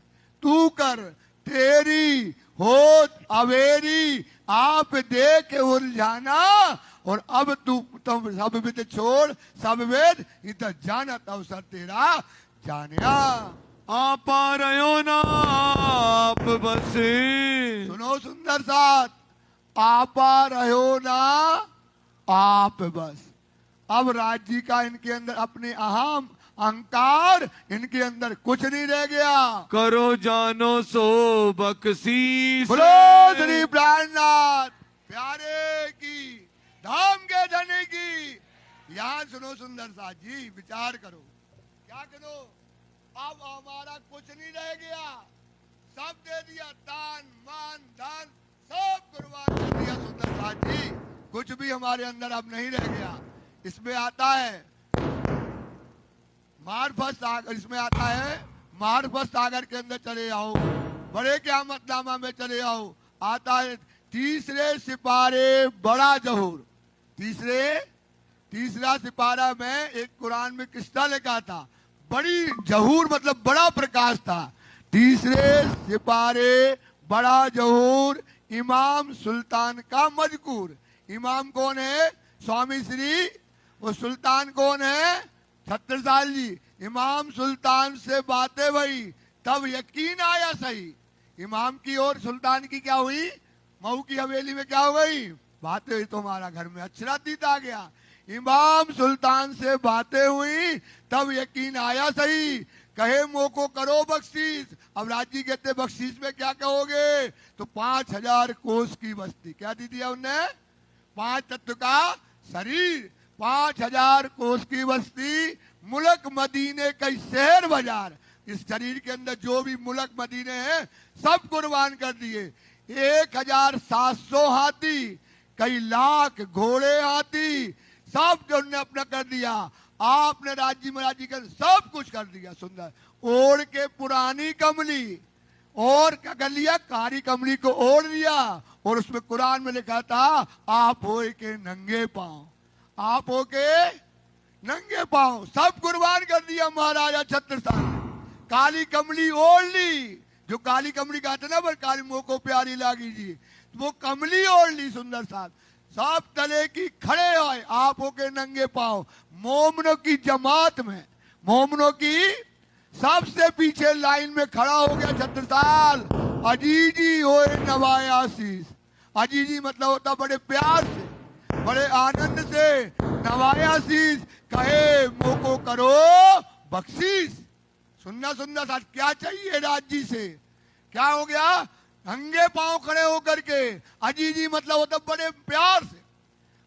तू कर तेरी होत अवेरी, आप देख उलझाना, और अब तू तुम सब विद छोड़ सब वेद, इधर जानत अवसर तेरा जानिया। आप रहो ना आप बस। सुनो सुंदर साथ, आपा रहो ना आप बस। अब राज्य का इनके अंदर अपने अहम अहंकार, इनके अंदर कुछ नहीं रह गया। करो जानो सो बख्शीश। बोलो श्री प्राणनाथ प्यारे की, धाम के धनी की। यहाँ सुनो सुंदर साथ जी, विचार करो। क्या करो? अब हमारा कुछ नहीं रह गया, सब दे दिया। दान मान धन सब कुर्बान कर दिया। सुंदर साथ जी, कुछ भी हमारे अंदर अब नहीं रह गया। इसमें आता है मार्फत सागर, इसमें आता है मार्फत सागर के अंदर चले आओ, बड़े क़यामतनामा में चले आओ। आता है तीसरे सिपारे बड़ा जहूर। तीसरा सिपारा में एक कुरान में किस्सा लिखा था, बड़ी जहूर मतलब बड़ा प्रकाश था। तीसरे सिपारे बड़ा जहूर, इमाम सुल्तान का मजकूर। इमाम कौन है? स्वामी श्री। वो सुल्तान कौन है? छत्रसाल जी। इमाम सुल्तान से बातें हुई तब यकीन आया सही। इमाम की और सुल्तान की क्या हुई? मऊ की हवेली में क्या हो गई? बातें हुई तो हमारा घर में अक्षरातीत आ गया। इमाम सुल्तान से बातें हुई तब यकीन आया सही, कहे मो को करो बख्शीश। अब राजी कहते बख्शीश में क्या कहोगे? तो 5000 कोस की बस्ती। क्या दी दिया उनने? 5 तत्व का शरीर, 5000 कोस की बस्ती, मुल्क मदीने कई शहर बाजार। इस शरीर के अंदर जो भी मुल्क मदीने हैं सब कुर्बान कर दिए। 1700 हाथी, कई लाख घोड़े हाथी, सब जो उन्होंने अपना कर दिया। आपने राज्य में राज्य कर सब कुछ कर दिया। सुंदर ओढ़ के पुरानी कमली, और क्या कर लिया? कारी कमली को ओढ़ लिया, और उसमें कुरान में लिखा था आप हो के नंगे पांव, आप हो के नंगे पांव, सब कुर्बान कर दिया महाराजा छत्रसाल। काली कमली ओढ़ ली, जो काली कमली कहते ना, पर काली मुंह को प्यारी लागी जी, वो कमली ओढ़ ली। सुंदर साथ सब तले की खड़े आए, आप होके नंगे पांव, मोमनों की जमात में, मोमनों की सबसे पीछे लाइन में खड़ा हो गया छत्रसाल। अजीजी होए नवाए आशीष। अजीजी मतलब होता बड़े प्यार से, बड़े आनंद से, नवाए आशीष, कहे मोको करो बख्शीश। सुनना सुनना साथ, क्या चाहिए राज्य से? क्या हो गया? नंगे पांव खड़े होकर के। अजीजी मतलब होता बड़े प्यार से,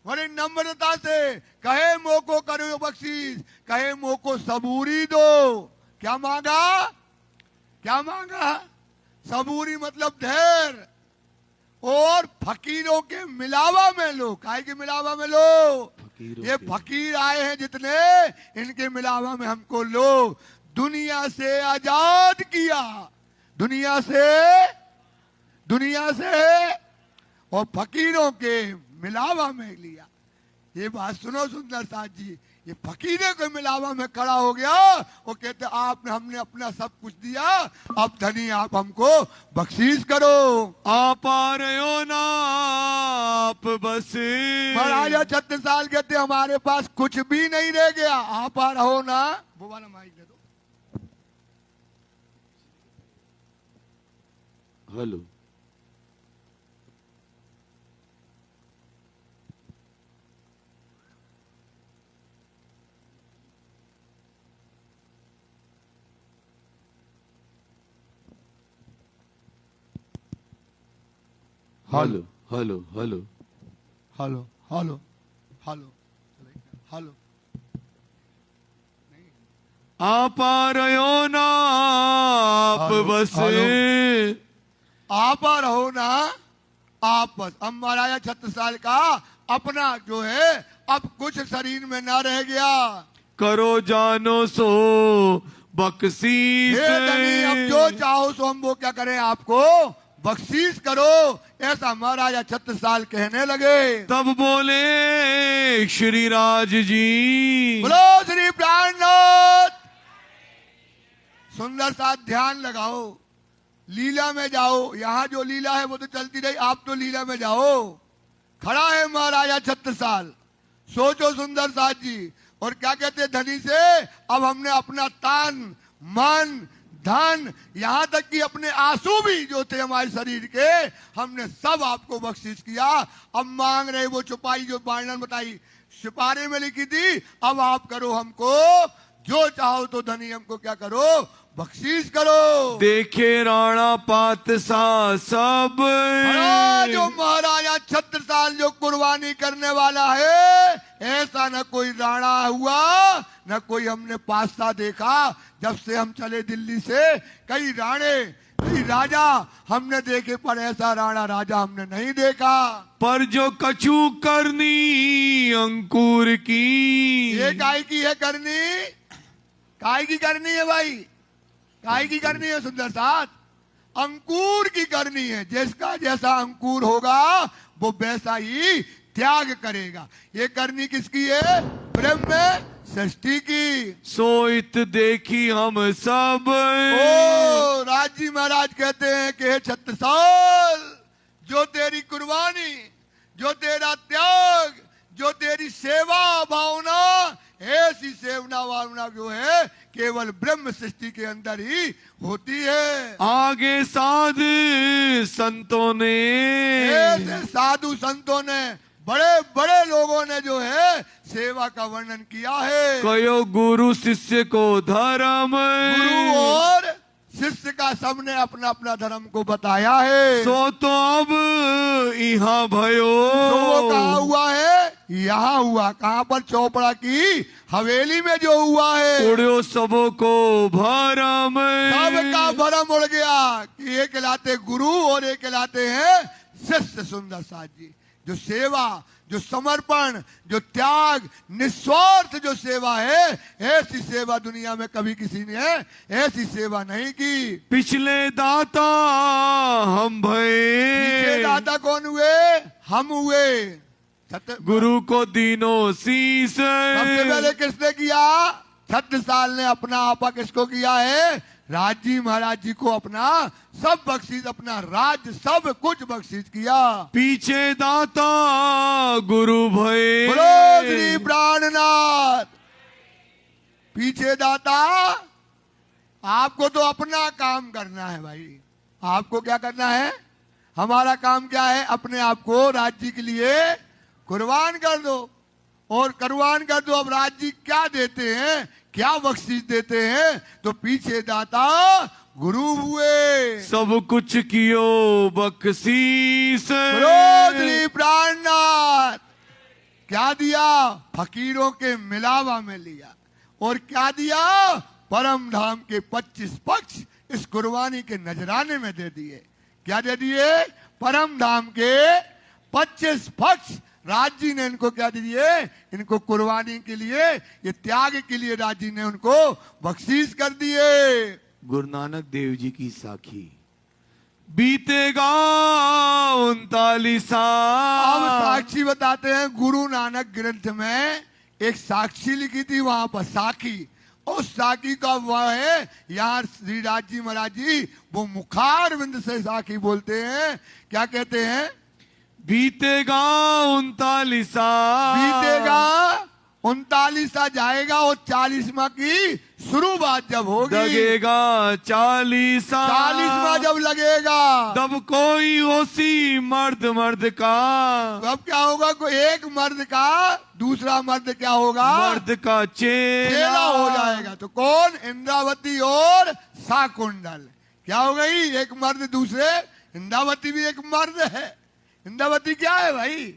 बड़े नम्रता से, कहे मोको करो बख्शीश, कहे मोको सबूरी दो। क्या मांगा? क्या मांगा? सबूरी मतलब धैर्य, और फकीरों के मिलावा में लो। काहे के मिलावा में लो? ये फकीर आए हैं जितने, इनके मिलावा में हमको लो। दुनिया से आजाद किया, दुनिया से और फकीरों के मिलावा में लिया। ये बात सुनो सुंदर साथ जी, ये फकीरे के मिलावा में खड़ा हो गया। वो कहते आपने हमने अपना सब कुछ दिया, अब धनी आप हमको बख्शीश करो। आप आ रहे हो ना आप बस। महाराजा छत्रसाल कहते हमारे पास कुछ भी नहीं रह गया, आप आ रहो ना। वो वाला माइक दे दो। Hello, hello hello hello hello hello hello hello. आप आ रहे हो ना आप हेलो, बस। आप आ रहो ना आप बस। अब महाराजा छत्रसाल का अपना जो है अब कुछ शरीर में ना रह गया। करो जानो सो बख्शीश। हे धनी अब जो चाहो सो हम वो क्या करें आपको बख्शीश करो, ऐसा महाराजा छत्रसाल कहने लगे। तब बोले श्री राज जी, बोलो श्री प्राणनाथ। सुंदर सा ध्यान लगाओ, लीला में जाओ। यहाँ जो लीला है वो तो चलती रही, आप तो लीला में जाओ। खड़ा है महाराजा छत्रसाल, सोचो सुंदर साथ जी। और क्या कहते धनी से, अब हमने अपना तन मन धन यहाँ तक कि अपने आंसू भी जो थे हमारे शरीर के हमने सब आपको बख्शीश किया। अब मांग रहे वो छुपाई जो वर्णन बताई सिपारे में लिखी थी, अब आप करो हमको जो चाहो तो धनी हमको क्या करो बख्शीश करो। देखे राणा पातसा सब। जो महाराजा छत्रसाल जो कुर्बानी करने वाला है, ऐसा न कोई राणा हुआ न कोई हमने पास्ता देखा। जब से हम चले दिल्ली से कई राणे कई राजा हमने देखे, पर ऐसा राणा राजा हमने नहीं देखा। पर जो कछु करनी अंकुर की। ये काय की है करनी, काय की करनी है भाई, काय की करनी है सुंदर साथ, अंकुर की करनी है। जिसका जैसा अंकुर होगा वो वैसा ही त्याग करेगा। ये करनी किसकी है, ब्रह्म सृष्टि की। सोइत देखी हम सब। ओ राजी महाराज कहते हैं कि हे छत्रसाल, जो तेरी कुर्बानी, जो तेरा त्याग, जो तेरी सेवा भावना, ऐसी सेवना भावना जो है केवल ब्रह्म सृष्टि के अंदर ही होती है। आगे साधु संतों ने, ऐसे साधु संतों ने, बड़े बड़े लोगों ने जो है सेवा का वर्णन किया है। कयो गुरु शिष्य को धर्म। गुरु और शिष्य का सबने अपना अपना धर्म को बताया है। सो तो अब यहाँ भयो। तो वो कहाँ हुआ है, यहाँ हुआ। कहाँ पर, चौपड़ा की हवेली में जो हुआ है। उड़ो सबों को भरम। सबका भरम उड़ गया कि एक कहलाते गुरु और एक कहलाते हैं शिष्य। सुंदर साथ जी, जो सेवा, जो समर्पण, जो त्याग, निस्वार्थ जो सेवा है, ऐसी सेवा दुनिया में कभी किसी ने ऐसी सेवा नहीं की। पिछले दाता हम भये। दाता कौन हुए, हम हुए। गुरु को दीनों शीस। सबसे पहले किसने किया, छत्रसाल ने अपना आपा किसको किया है, राजी महाराज जी को अपना सब बख्शीश, अपना राज सब कुछ बख्शीश किया। पीछे दाता गुरु भये। बोलो श्री प्राणनाथ। पीछे दाता, आपको तो अपना काम करना है भाई। आपको क्या करना है, हमारा काम क्या है, अपने आप को राज्य के लिए कुर्बान कर दो और कुर्बान कर दो। अब राज्य क्या देते हैं, क्या बख्शीश देते हैं, तो पीछे दाता गुरु हुए। सब कुछ कियो बख्शीश। बोलो श्री प्राणनाथ। क्या दिया, फकीरों के मिलावा में लिया। और क्या दिया, परम धाम के 25 पक्ष इस कुर्बानी के नजराने में दे दिए। क्या दे दिए, परम धाम के 25 पक्ष राजी ने इनको क्या दिए, इनको कुर्बानी के लिए, ये त्याग के लिए राजी ने उनको बख्शीश कर दिए। गुरु नानक देव जी की साखी। बीतेगा 39 अब साल। साक्षी बताते हैं गुरु नानक ग्रंथ में एक साक्षी लिखी थी वहां पर, साखी। उस साखी का वह है, यहाँ श्री राज जी महाराज जी वो मुखार बिंद से साखी बोलते हैं। क्या कहते हैं? बीतेगा 39 बीतेगा 39 जाएगा और 40वां की शुरुआत जब होगी, लगेगा 40 40वां जब लगेगा तब कोई होसी मर्द मर्द का, अब क्या होगा? कोई एक मर्द का दूसरा मर्द क्या होगा? मर्द का चेला हो जाएगा। तो कौन? इंद्रावती और शाकुंडल। क्या हो गई? एक मर्द दूसरे, इंद्रावती भी एक मर्द है। इंद्रावती क्या है भाई?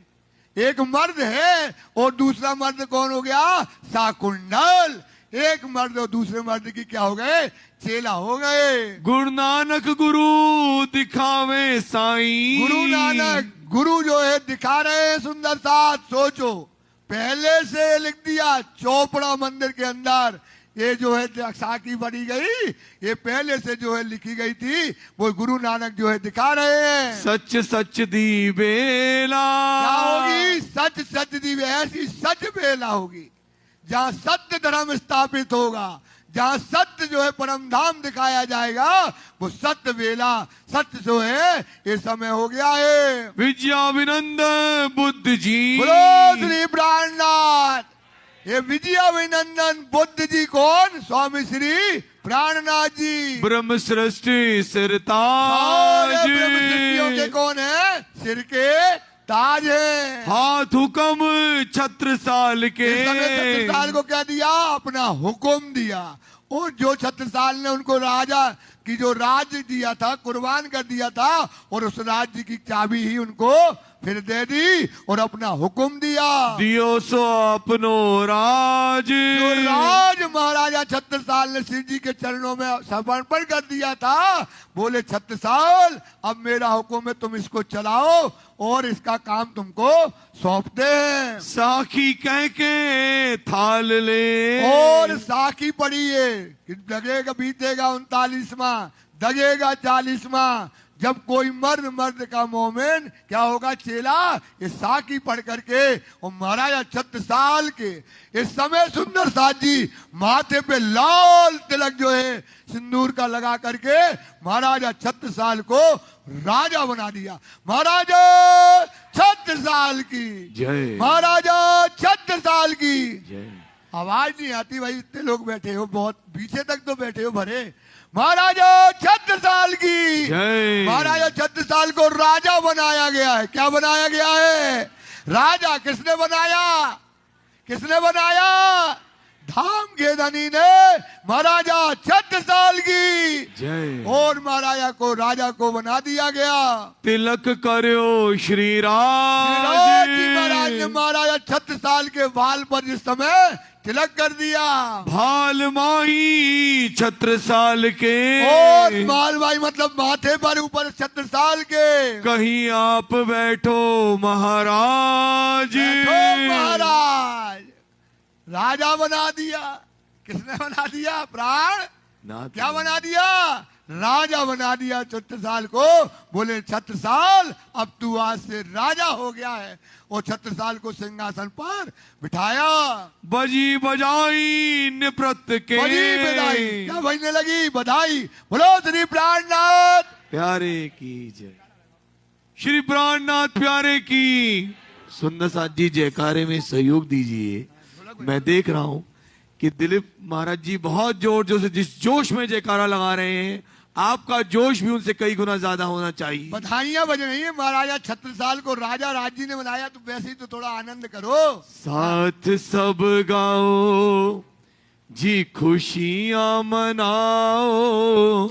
एक मर्द है। और दूसरा मर्द कौन हो गया? शाकुंडल। एक मर्द और दूसरे मर्द की क्या हो गए? चेला हो गए। गुरु नानक गुरु दिखावे साईं, गुरु नानक गुरु जो है दिखा रहे हैं सुंदर साथ। सोचो, पहले से लिख दिया चौपड़ा मंदिर के अंदर, ये जो है साखी बनी गई, ये पहले से जो है लिखी गई थी, वो गुरु नानक जो है दिखा रहे हैं। सच सच दी बेला क्या होगी? सच सच दी, ऐसी सच बेला होगी जहाँ सत्य धर्म स्थापित होगा, जहाँ सत्य जो है परम धाम दिखाया जाएगा, वो सत्य बेला, सत्य जो है ये समय हो गया है। विजयाभिनंदन बुद्ध जी, बोलो श्री प्राणनाथ। ये विजयाभिनंदन बुद्ध जी कौन? स्वामी श्री प्राणनाथ जी। ब्रह्म सृष्टि और सिरताज, ब्रह्म सृष्टियों के कौन है? सिर के ताज है। हाथ हुक्म छत्रसाल के, इस समय छत्रसाल को क्या दिया? अपना हुक्म दिया। और जो छत्रसाल ने उनको राजा की जो राज्य दिया था, कुर्बान कर दिया था, और उस राज्य की चाबी ही उनको फिर दे दी और अपना हुक्म दिया। दियो सो अपनो राज, जो राज महाराजा छत्रसाल ने शिव जी के चरणों में समर्पण कर दिया था, बोले छत्रसाल अब मेरा हुक्म है, तुम इसको चलाओ और इसका काम तुमको सौंपते हैं। साखी कह के थाल ले, और साखी पड़ी है कि लगेगा बीतेगा 39वां, दगेगा 40वां, जब कोई मर्द का मोमेन क्या होगा? चेला। ये साखी पढ़ करके और महाराजा छत्रसाल के इस समय सुंदर साथ जी माथे पे लाल तिलक जो है सिंदूर का लगा करके महाराजा छत्रसाल को राजा बना दिया। महाराजा छत्रसाल की जय, महाराजा छत्रसाल की जय। आवाज नहीं आती भाई, इतने लोग बैठे हो, बहुत पीछे तक तो बैठे हो भरे। महाराजा छत्रसाल की जय। महाराजा छत्रसाल को राजा बनाया गया है। क्या बनाया गया है? राजा। किसने बनाया? किसने बनाया? धाम के धनी ने महाराजा छत्रसाल की जय। और महाराजा को राजा को बना दिया गया। तिलक करो श्री महाराज राज, ने महाराजा छत्रसाल के बाल पर जिस समय तिलक कर दिया, भाल माही छत्रसाल के, और माल भाई मतलब माथे पर ऊपर छत्रसाल के, कहीं आप बैठो महाराज, बैठो महाराज। राजा बना दिया। किसने बना दिया? प्राण। क्या बना दिया? राजा बना दिया छत्रसाल को। बोले छत्रसाल अब तू आज से राजा हो गया है, और छत्रसाल को सिंहासन पर बिठाया। बजी बजाई निपृत के, बजी बधाई। क्या बजने लगी? बधाई। बोलो श्री प्राणनाथ प्यारे की जय, श्री प्राणनाथ प्यारे की। सुंदर साथ जी जयकारे में सहयोग दीजिए। मैं देख रहा हूं कि दिलीप महाराज जी बहुत जोर से जिस जोश में जयकारा लगा रहे हैं, आपका जोश भी उनसे कई गुना ज्यादा होना चाहिए। बधाइयां बज रही है। महाराजा छत्रसाल को राजा राज जी ने बनाया, तो वैसे ही तो थोड़ा आनंद करो। साथ सब गाओ जी खुशियां मनाओ,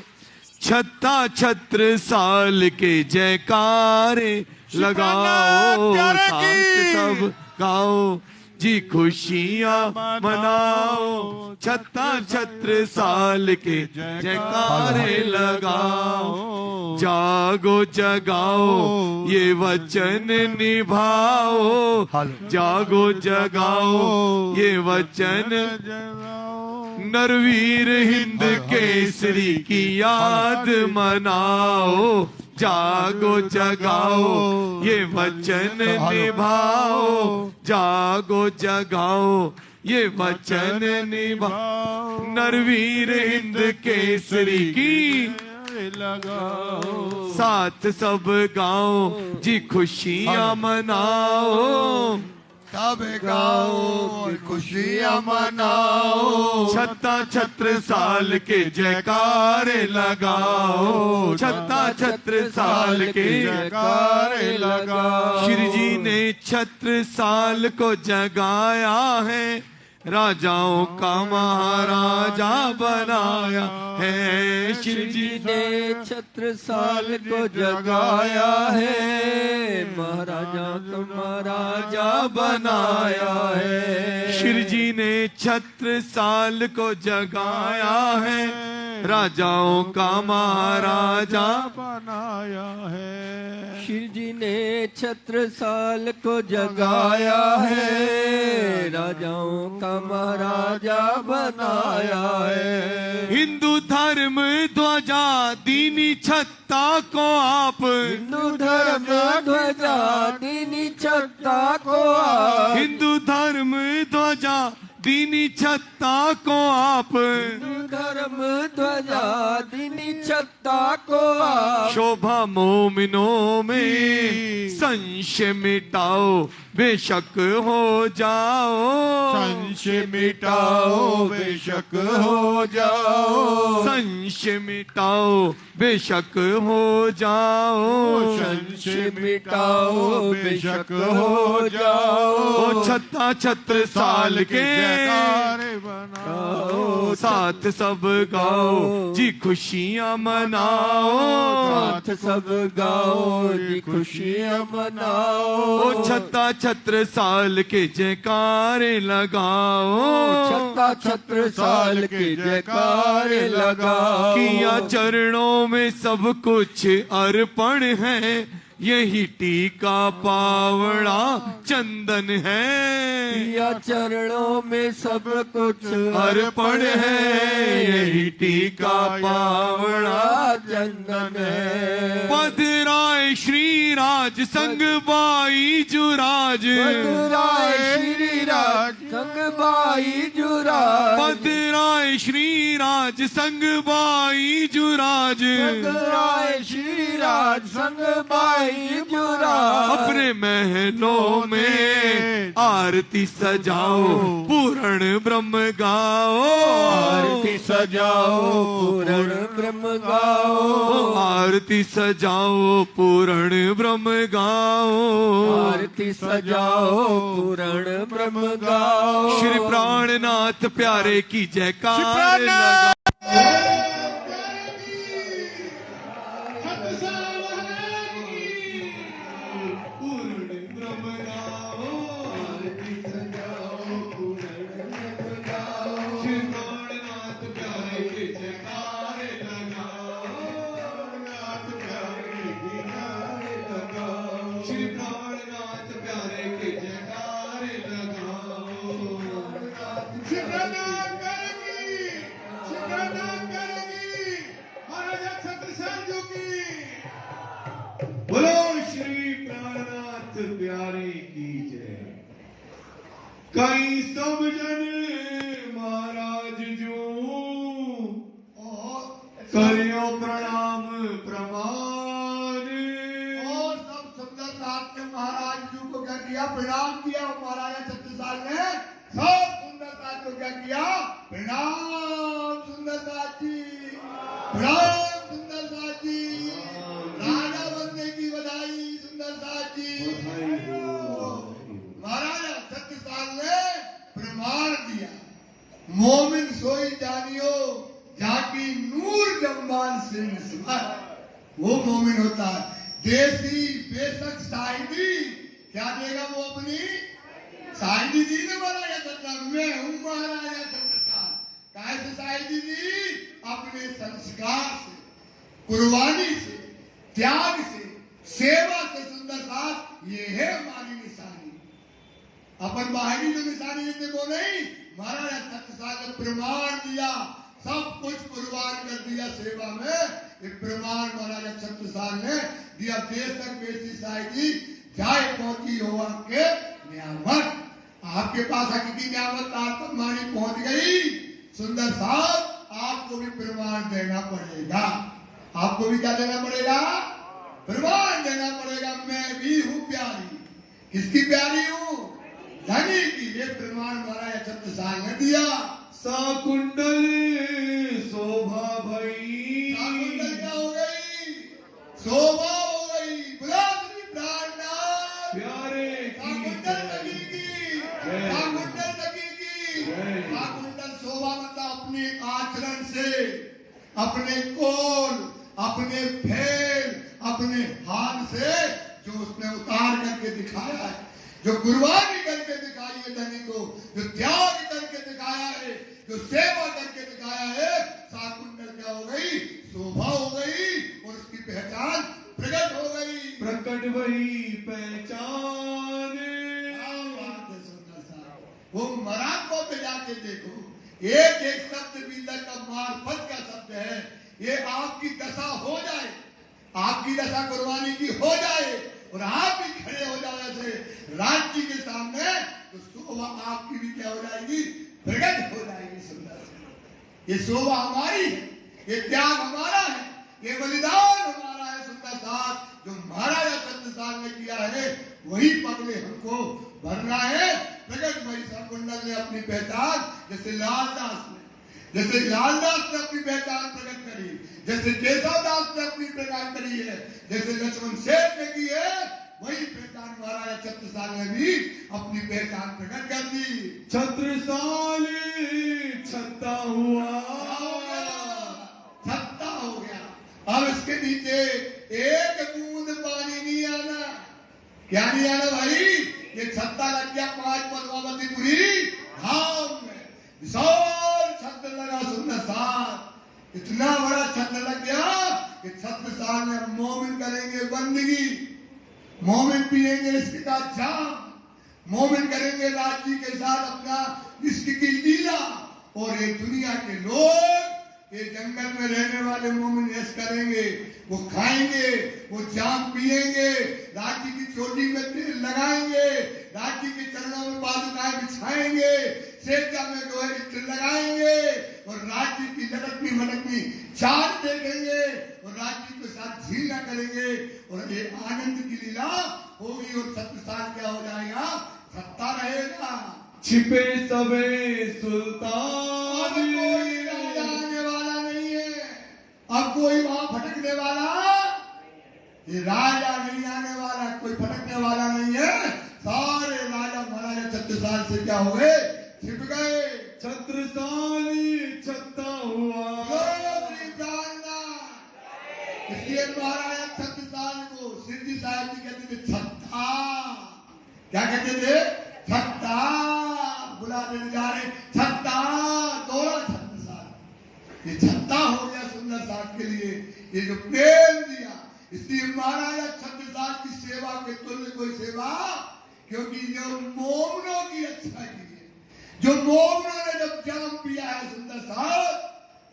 छत्रसाल के जयकारे लगाओ। साथ सब गाओ जी खुशियां मनाओ, छत्रसाल के जयकारे लगाओ। जागो जगाओ ये वचन निभाओ, जागो जगाओ ये वचन, नरवीर हिंद केसरी की याद मनाओ, जागो जगाओ ये वचन निभाओ, जागो जगाओ ये वचन निभाओ, नरवीर हिंद केसरी की लगाओ, साथ सब गाओ जी खुशियां मनाओ, सब गाओ खुशियां मनाओ, छत्ता छत्र साल के जयकारे लगाओ, छत्ता छत्र साल के जयकारे लगाओ। श्री जी ने छत्र साल को जगाया है, राजाओं का महाराजा बनाया है। श्री जी ने छत्र साल को जगाया है, महाराजा का महाराजा बनाया है। श्री जी ने छत्र साल को जगाया है, राजाओं का महाराजा बनाया है। श्री जी ने छत्र साल को जगाया है, राजाओं का महाराजा बनाया है। हिंदू धर्म ध्वजा दीनी छत्ता को आप, हिंदू धर्म ध्वजा दीनी छत्ता को आप, हिंदू धर्म ध्वजा दीनी छत्ता को आप, हिंदू धर्म ध्वजा दीनी छत्ता को आप, शोभा मोमिनों में संशय मिटाओ बेशक हो जाओ, संशय मिटाओ बेशक हो जाओ, संशय मिटाओ बेशक हो जाओ, संशय मिटाओ बेशक हो जाओ। ओ छत्ता छत्र साल के जयकारे बनाओ, साथ सब गाओ जी खुशियां मनाओ, साथ सब गाओ जी खुशियां मनाओ। ओ छत्ता छत्र साल के जयकारे लगाओ, छत्ता छत्र साल के जयकारे लगाओ। किया चरणों में सब कुछ अर्पण है, यही टीका पावड़ा चंदन है। या चरणों में सब कुछ अर्पण है, यही टीका पावड़ा चंदन है। पधराए श्री राज संग बाई जुराज, पधराए श्री राज संग बाई जुराज, पधराए श्री राज संग बाई जुराज, पधराए श्री राज संग बाई जुराज। अपने महलों में आरती सजाओ पूर्ण ब्रह्म गाओ, आरती सजाओ पूर्ण ब्रह्म गाओ, आरती सजाओ पूर्ण ब्रह्म गाओ, आरती सजाओ पूर्ण ब्रह्म गाओ। श्री प्राणनाथ प्यारे की जयकार लगा। बोलो श्री प्राणनाथ प्यारे की जय। कई सब जन महाराज जो करियो प्रणाम प्रमाण, और सब सुंदरनाथ ने महाराज जी को क्या किया? प्रणाम किया। महाराजा छत्रसाल ने सब सुंदरनाथ को क्या किया? प्रणाम सुंदरनाथ जी, प्रणाम सुंदरनाथ जी, राजा बनने की बधाई सुंदरनाथ जी। महाराजा छत्रसाल ने प्रमाण दिया, मोमिन सोई जानियो जाकी नूर जम्बान से निस्बत, वो मोमिन होता है। देसी बेशक शाहिदी क्या देगा वो अपनी शाहिदी दी ने महाराजा छत्रसाल, मैं हूं महाराजा छत्रसाल। कैसे शाहिदी दी? अपने संस्कार से, कुर्बानी से, त्याग से, सेवा से। सुंदरनाथ ये है हमारी निशानी। अपन बाहरी जो निशानी देते वो नहीं, महाराजा छत्रसाल ने प्रमाण दिया, सब कुछ कुर्बान कर दिया सेवा में। ये प्रमाण महाराजा छत्रसाल ने दिया। देश तक बेटी साहिबी जाए पहुंची हो आपके नियामत। आपके पास हकीकी नियामत आत्मानी पहुंच गई। सुंदर साहब आपको भी प्रमाण देना पड़ेगा। आपको भी क्या देना पड़ेगा? प्रमाण देना पड़ेगा। मैं भी हूँ प्यारी। किसकी प्यारी हूँ? धनी की। ये प्रमाण महाराजा छत्रसाल ने दिया। साकुंडल शोभा भई। साकुंडल क्या हो गई? शोभा हो गई। बुलावली प्राणनाथ प्यारे साकुंडल लगी की। साकुंडल लगी की। साकुंडल शोभा मतलब अपने आचरण से, अपने कोल, अपने फेल, अपने हाल से जो उसने उतार करके दिखाया है, जो कुर्बानी करके दिखाई है धनी को, जो त्याग करके दिखाया है, जो सेवा करके दिखाया है, साकुंडल क्या हो गई? शोभा हो गई और उसकी पहचान प्रकट हो गई। प्रकट वही पहचान। वो मराठों पे जाके देखो, एक एक शब्द बीता का मार्फत का शब्द है। ये आपकी दशा हो जाए, आपकी दशा कुर्बानी की हो जाए और आप भी खड़े हो जाओ ऐसे राज्य के सामने, तो शोभा आपकी भी क्या हो जाएगी? प्रकट हो जाएगी। सुंदर ये शोभा हमारी है, ये त्याग हमारा है, ये बलिदान हमारा है। सुंदर साथ जो महाराजा छत्रसाल ने किया है वही पगले हमको भरना है। प्रकट भाई साकुंडल ने अपनी पहचान, जैसे लालदास ने अपनी पहचान प्रकट करी, जैसे केशवदास ने अपनी पहचान करी है, जैसे लक्ष्मण सेठ ने की है, वही पहचान महाराजा छत्रसाल ने भी अपनी पहचान प्रकट कर दी। छत्रसाल छत्ता हुआ। छत्ता हो गया। अब इसके नीचे एक बूंद पानी नहीं आना। क्या नहीं आना भाई? ये छत्ता लग गया 5 पद्मावतीपुरी धाम में। विशाल छत्र लगा। सुंदर साथ इतना बड़ा छत्र लग गया कि छत्रसाल ने मोमिन करेंगे बंदगी, मोमिन पिएंगे इसके का जाम, मोमिन करेंगे राज्य के साथ अपना इश्क की लीला, और ये दुनिया के लोग, ये जंगल में रहने वाले मोमिन ऐश करेंगे। वो खाएंगे, वो जाम पिएंगे, राज्य की चोटी में तेल लगाएंगे, राज्य के चरणों में पादुकाएं बिछाएंगे, सेजा में गोहे इत्र लगाएंगे और राज्य की लटकनी मटकनी चाल देखेंगे और राज्य के साथ झीला करेंगे और ये आनंद की लीला होगी। और छत्रसाल क्या हो जाएगा? छत्ता रहेगा। छिपे सबे सुल्तान। कोई राजा आने वाला नहीं है। अब कोई वहां भटकने वाला, ये राजा नहीं आने वाला, कोई भटकने वाला नहीं है। सारे राजा महाराजा छत्रसाल से क्या हो गए? छिप गए। छत्रसाल छत्ता हुआ। इसलिए महाराजा छत्रसाल को सिद्धि साहब जी कहते थे छत्ता। क्या कहते थे? छत्ता। बुलाने जा रहे छत्ता, दौड़ा छत्रसाल। ये छत्ता हो गया सुंदर साहब के लिए, ये जो प्रेम दिया। इसलिए महाराजा छत्रसाल की सेवा के तुल्य कोई सेवा, क्योंकि जो मोमनों की रक्षा की है, जो मोमनों ने जब जाम पिया है सुंदर साहब,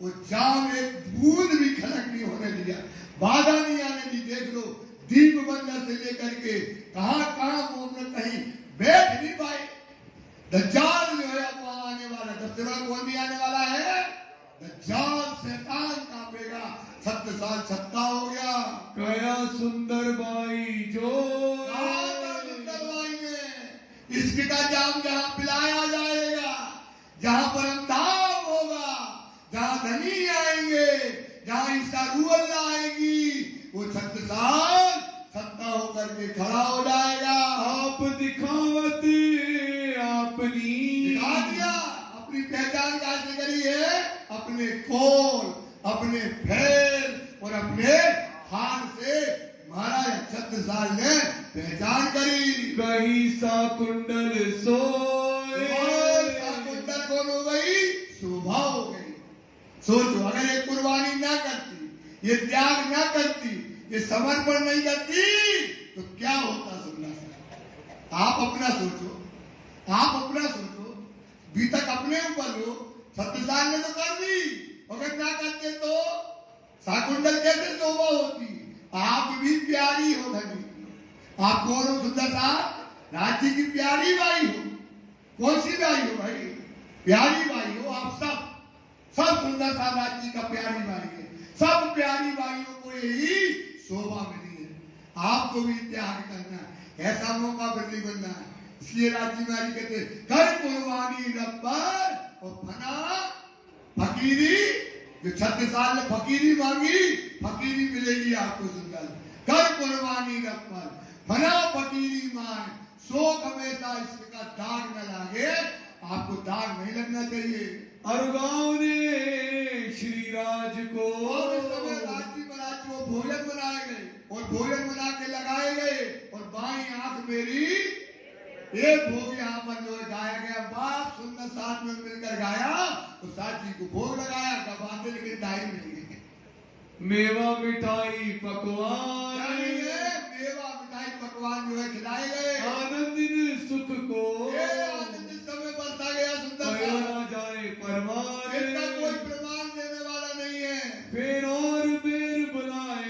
वो जाम एक बूंद भी खलक नहीं होने दिया, बाधा नहीं आने दी। देख लो दीप बंदर से लेकर के कहां मोमन कहीं बैठ नहीं पाए। दज्जाल जो है अब आने वाला, सबसे बड़ा कौन भी आने वाला है? दज्जाल शैतान कांपेगा। छत्रसाल छत्ता हो गया। गया सुंदर बाई जो सुंदर बाई ने इश्क का जाम जहां पिलाया जाएगा, जहां परम धाम होगा, जहां धनी आएंगे, जहां ईसा रूअल्ला आएगी, वो छत्रसाल छत्ता होकर के खड़ा हो जाएगा। आप दिखावत आपनी दिखा दिया। अपनी पहचान कैसे करी है? अपने कोल, अपने फैल और अपने हाथ से महाराज छत्रसाल ने पहचान करी। कहीं साकुंडल सोए। साकुंडल कौन हो गई? शोभा हो गई। सोचो अगर ये कुर्बानी ना करती, ये त्याग ना करती, ये समर्पण नहीं करती, तो क्या होता? सुनना आप अपना सोचो, आप अपना सोचो, भी तक अपने ऊपर लो। छत्रसाल ने तो कर दी, अगर ना करते तो शाकुंतल कैसे शोभा होती, आप भी प्यारी हो धनी। आप कौन हो सुंदर साहब? राज्य की प्यारी बाई हो। कौन सी बाई हो भाई? प्यारी बाई हो आप सब। सब सुंदर साहब राज्य का प्यारी बाई है। सब प्यारी बाइयों को यही शोभा मिली है। आपको भी त्याग करना है, ऐसा मौका बदली बनना है। इसलिए राज्य में कहते कर कुर्बानी रब्बर और फना फकीरी। जो 36 साल में फकीरी मांगी, फकीरी मिलेगी आपको सुंदर। कर कुर्बानी रब्बर फना फकीरी मांग, शोक हमेशा इसका दाग न लागे। आपको दाग नहीं लगना चाहिए। अरुगांव ने श्री राज को और इस समय राज्य महाराज को भोजन बनाए गए और भोजन बना के लगाए गए और बाई आंख मेरी एक भोग यहाँ पर जो गाया गया, बाप सुंदर साथ में मिलकर गाया तो साथी को भोग लगाया। गवाते लेकिन टाइम नहीं है। मेवा मिठाई पकवान, मेवा मिठाई पकवान जो है खिलाए गए। आनंदिन सुख को आनंद समय बरसा गया सुंदर ना जाए परवान। इसका कोई प्रमाण देने वाला नहीं है। फिर और बेर बुलाए,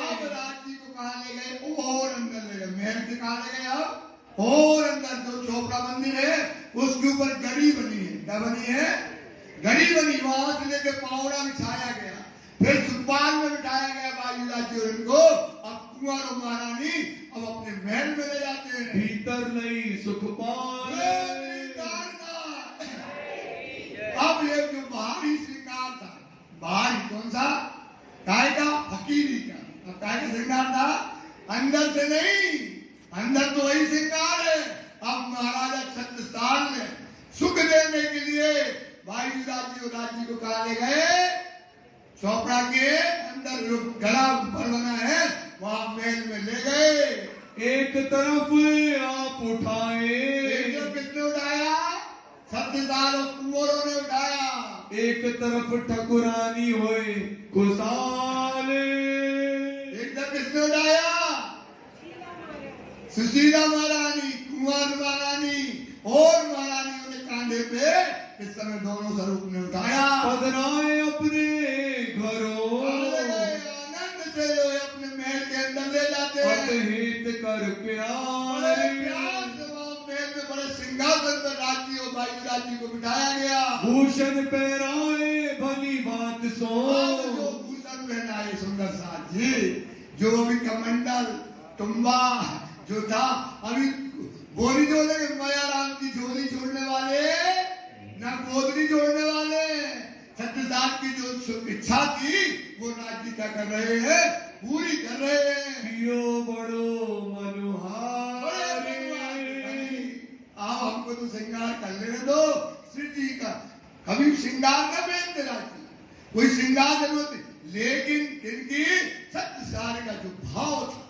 अब राज्य को कहा ले गए और अंदर ले गए। महल के कहा ले गए अब और अंदर जो चोपड़ा मंदिर है उसके ऊपर गड़ी बनी है। क्या बनी है? गड़ी बनी। वहां से लेकर पावड़ा बिछाया गया, फिर सुखपाल में बिठाया गया बाजूराजी और इनको। अब कुंवर और महारानी अब अपने महल में ले जाते हैं। भीतर नहीं सुखपाल। अब ये जो बाहरी श्रृंगार था, बाहरी कौन सा? काय का? फकीरी का। अब काय का श्रृंगार था? अंदर से नहीं, अंदर तो वही श्रृंगार है। अब महाराजा छत्रसाल ने सुख देने के लिए बाजूराजी और राज्य को कहा ले गए चौपड़ा के अंदर जो गला ऊपर बना है वहां महल में ले गए। एक तरफ आप उठाए, एक तरफ किसने उठाया? छत्रसाल और कुंवरों ने उठाया। एक तरफ ठकुरानी होए खुशाले। एक तरफ किसने उठाया? सुशीला महारानी, कुंवर महारानी और महारानियों ने कांधे पे इस समय दोनों स्वरूप ने उठाया। पधराए अपने घरों, आनंद से जो है अपने महल के अंदर ले जाते हैं। हित कर प्यार, प्यार से वहाँ महल में बड़े सिंहासन पर राज्य और बाजूराजी को बिठाया गया। भूषण पहराए भली बात सो, जो भूषण पहनाए सुंदर साथ जी, जो अभी कमंडल तुम्बा जो था, अभी बोली जोड़ने माया राम की झोली छोड़ने वाले ना गोदरी जोड़ने वाले। छत्रसाल की जो इच्छा थी वो राज्य क्या कर रहे हैं? पूरी कर रहे हैं। यो बड़ो मनोहार, आओ हमको तो श्रृंगार कर लेने दो। श्री जी का कभी श्रृंगार न पहनते राज्य, कोई श्रृंगार जरूरत नहीं। लेकिन इनकी छत्रसाल का जो भाव था,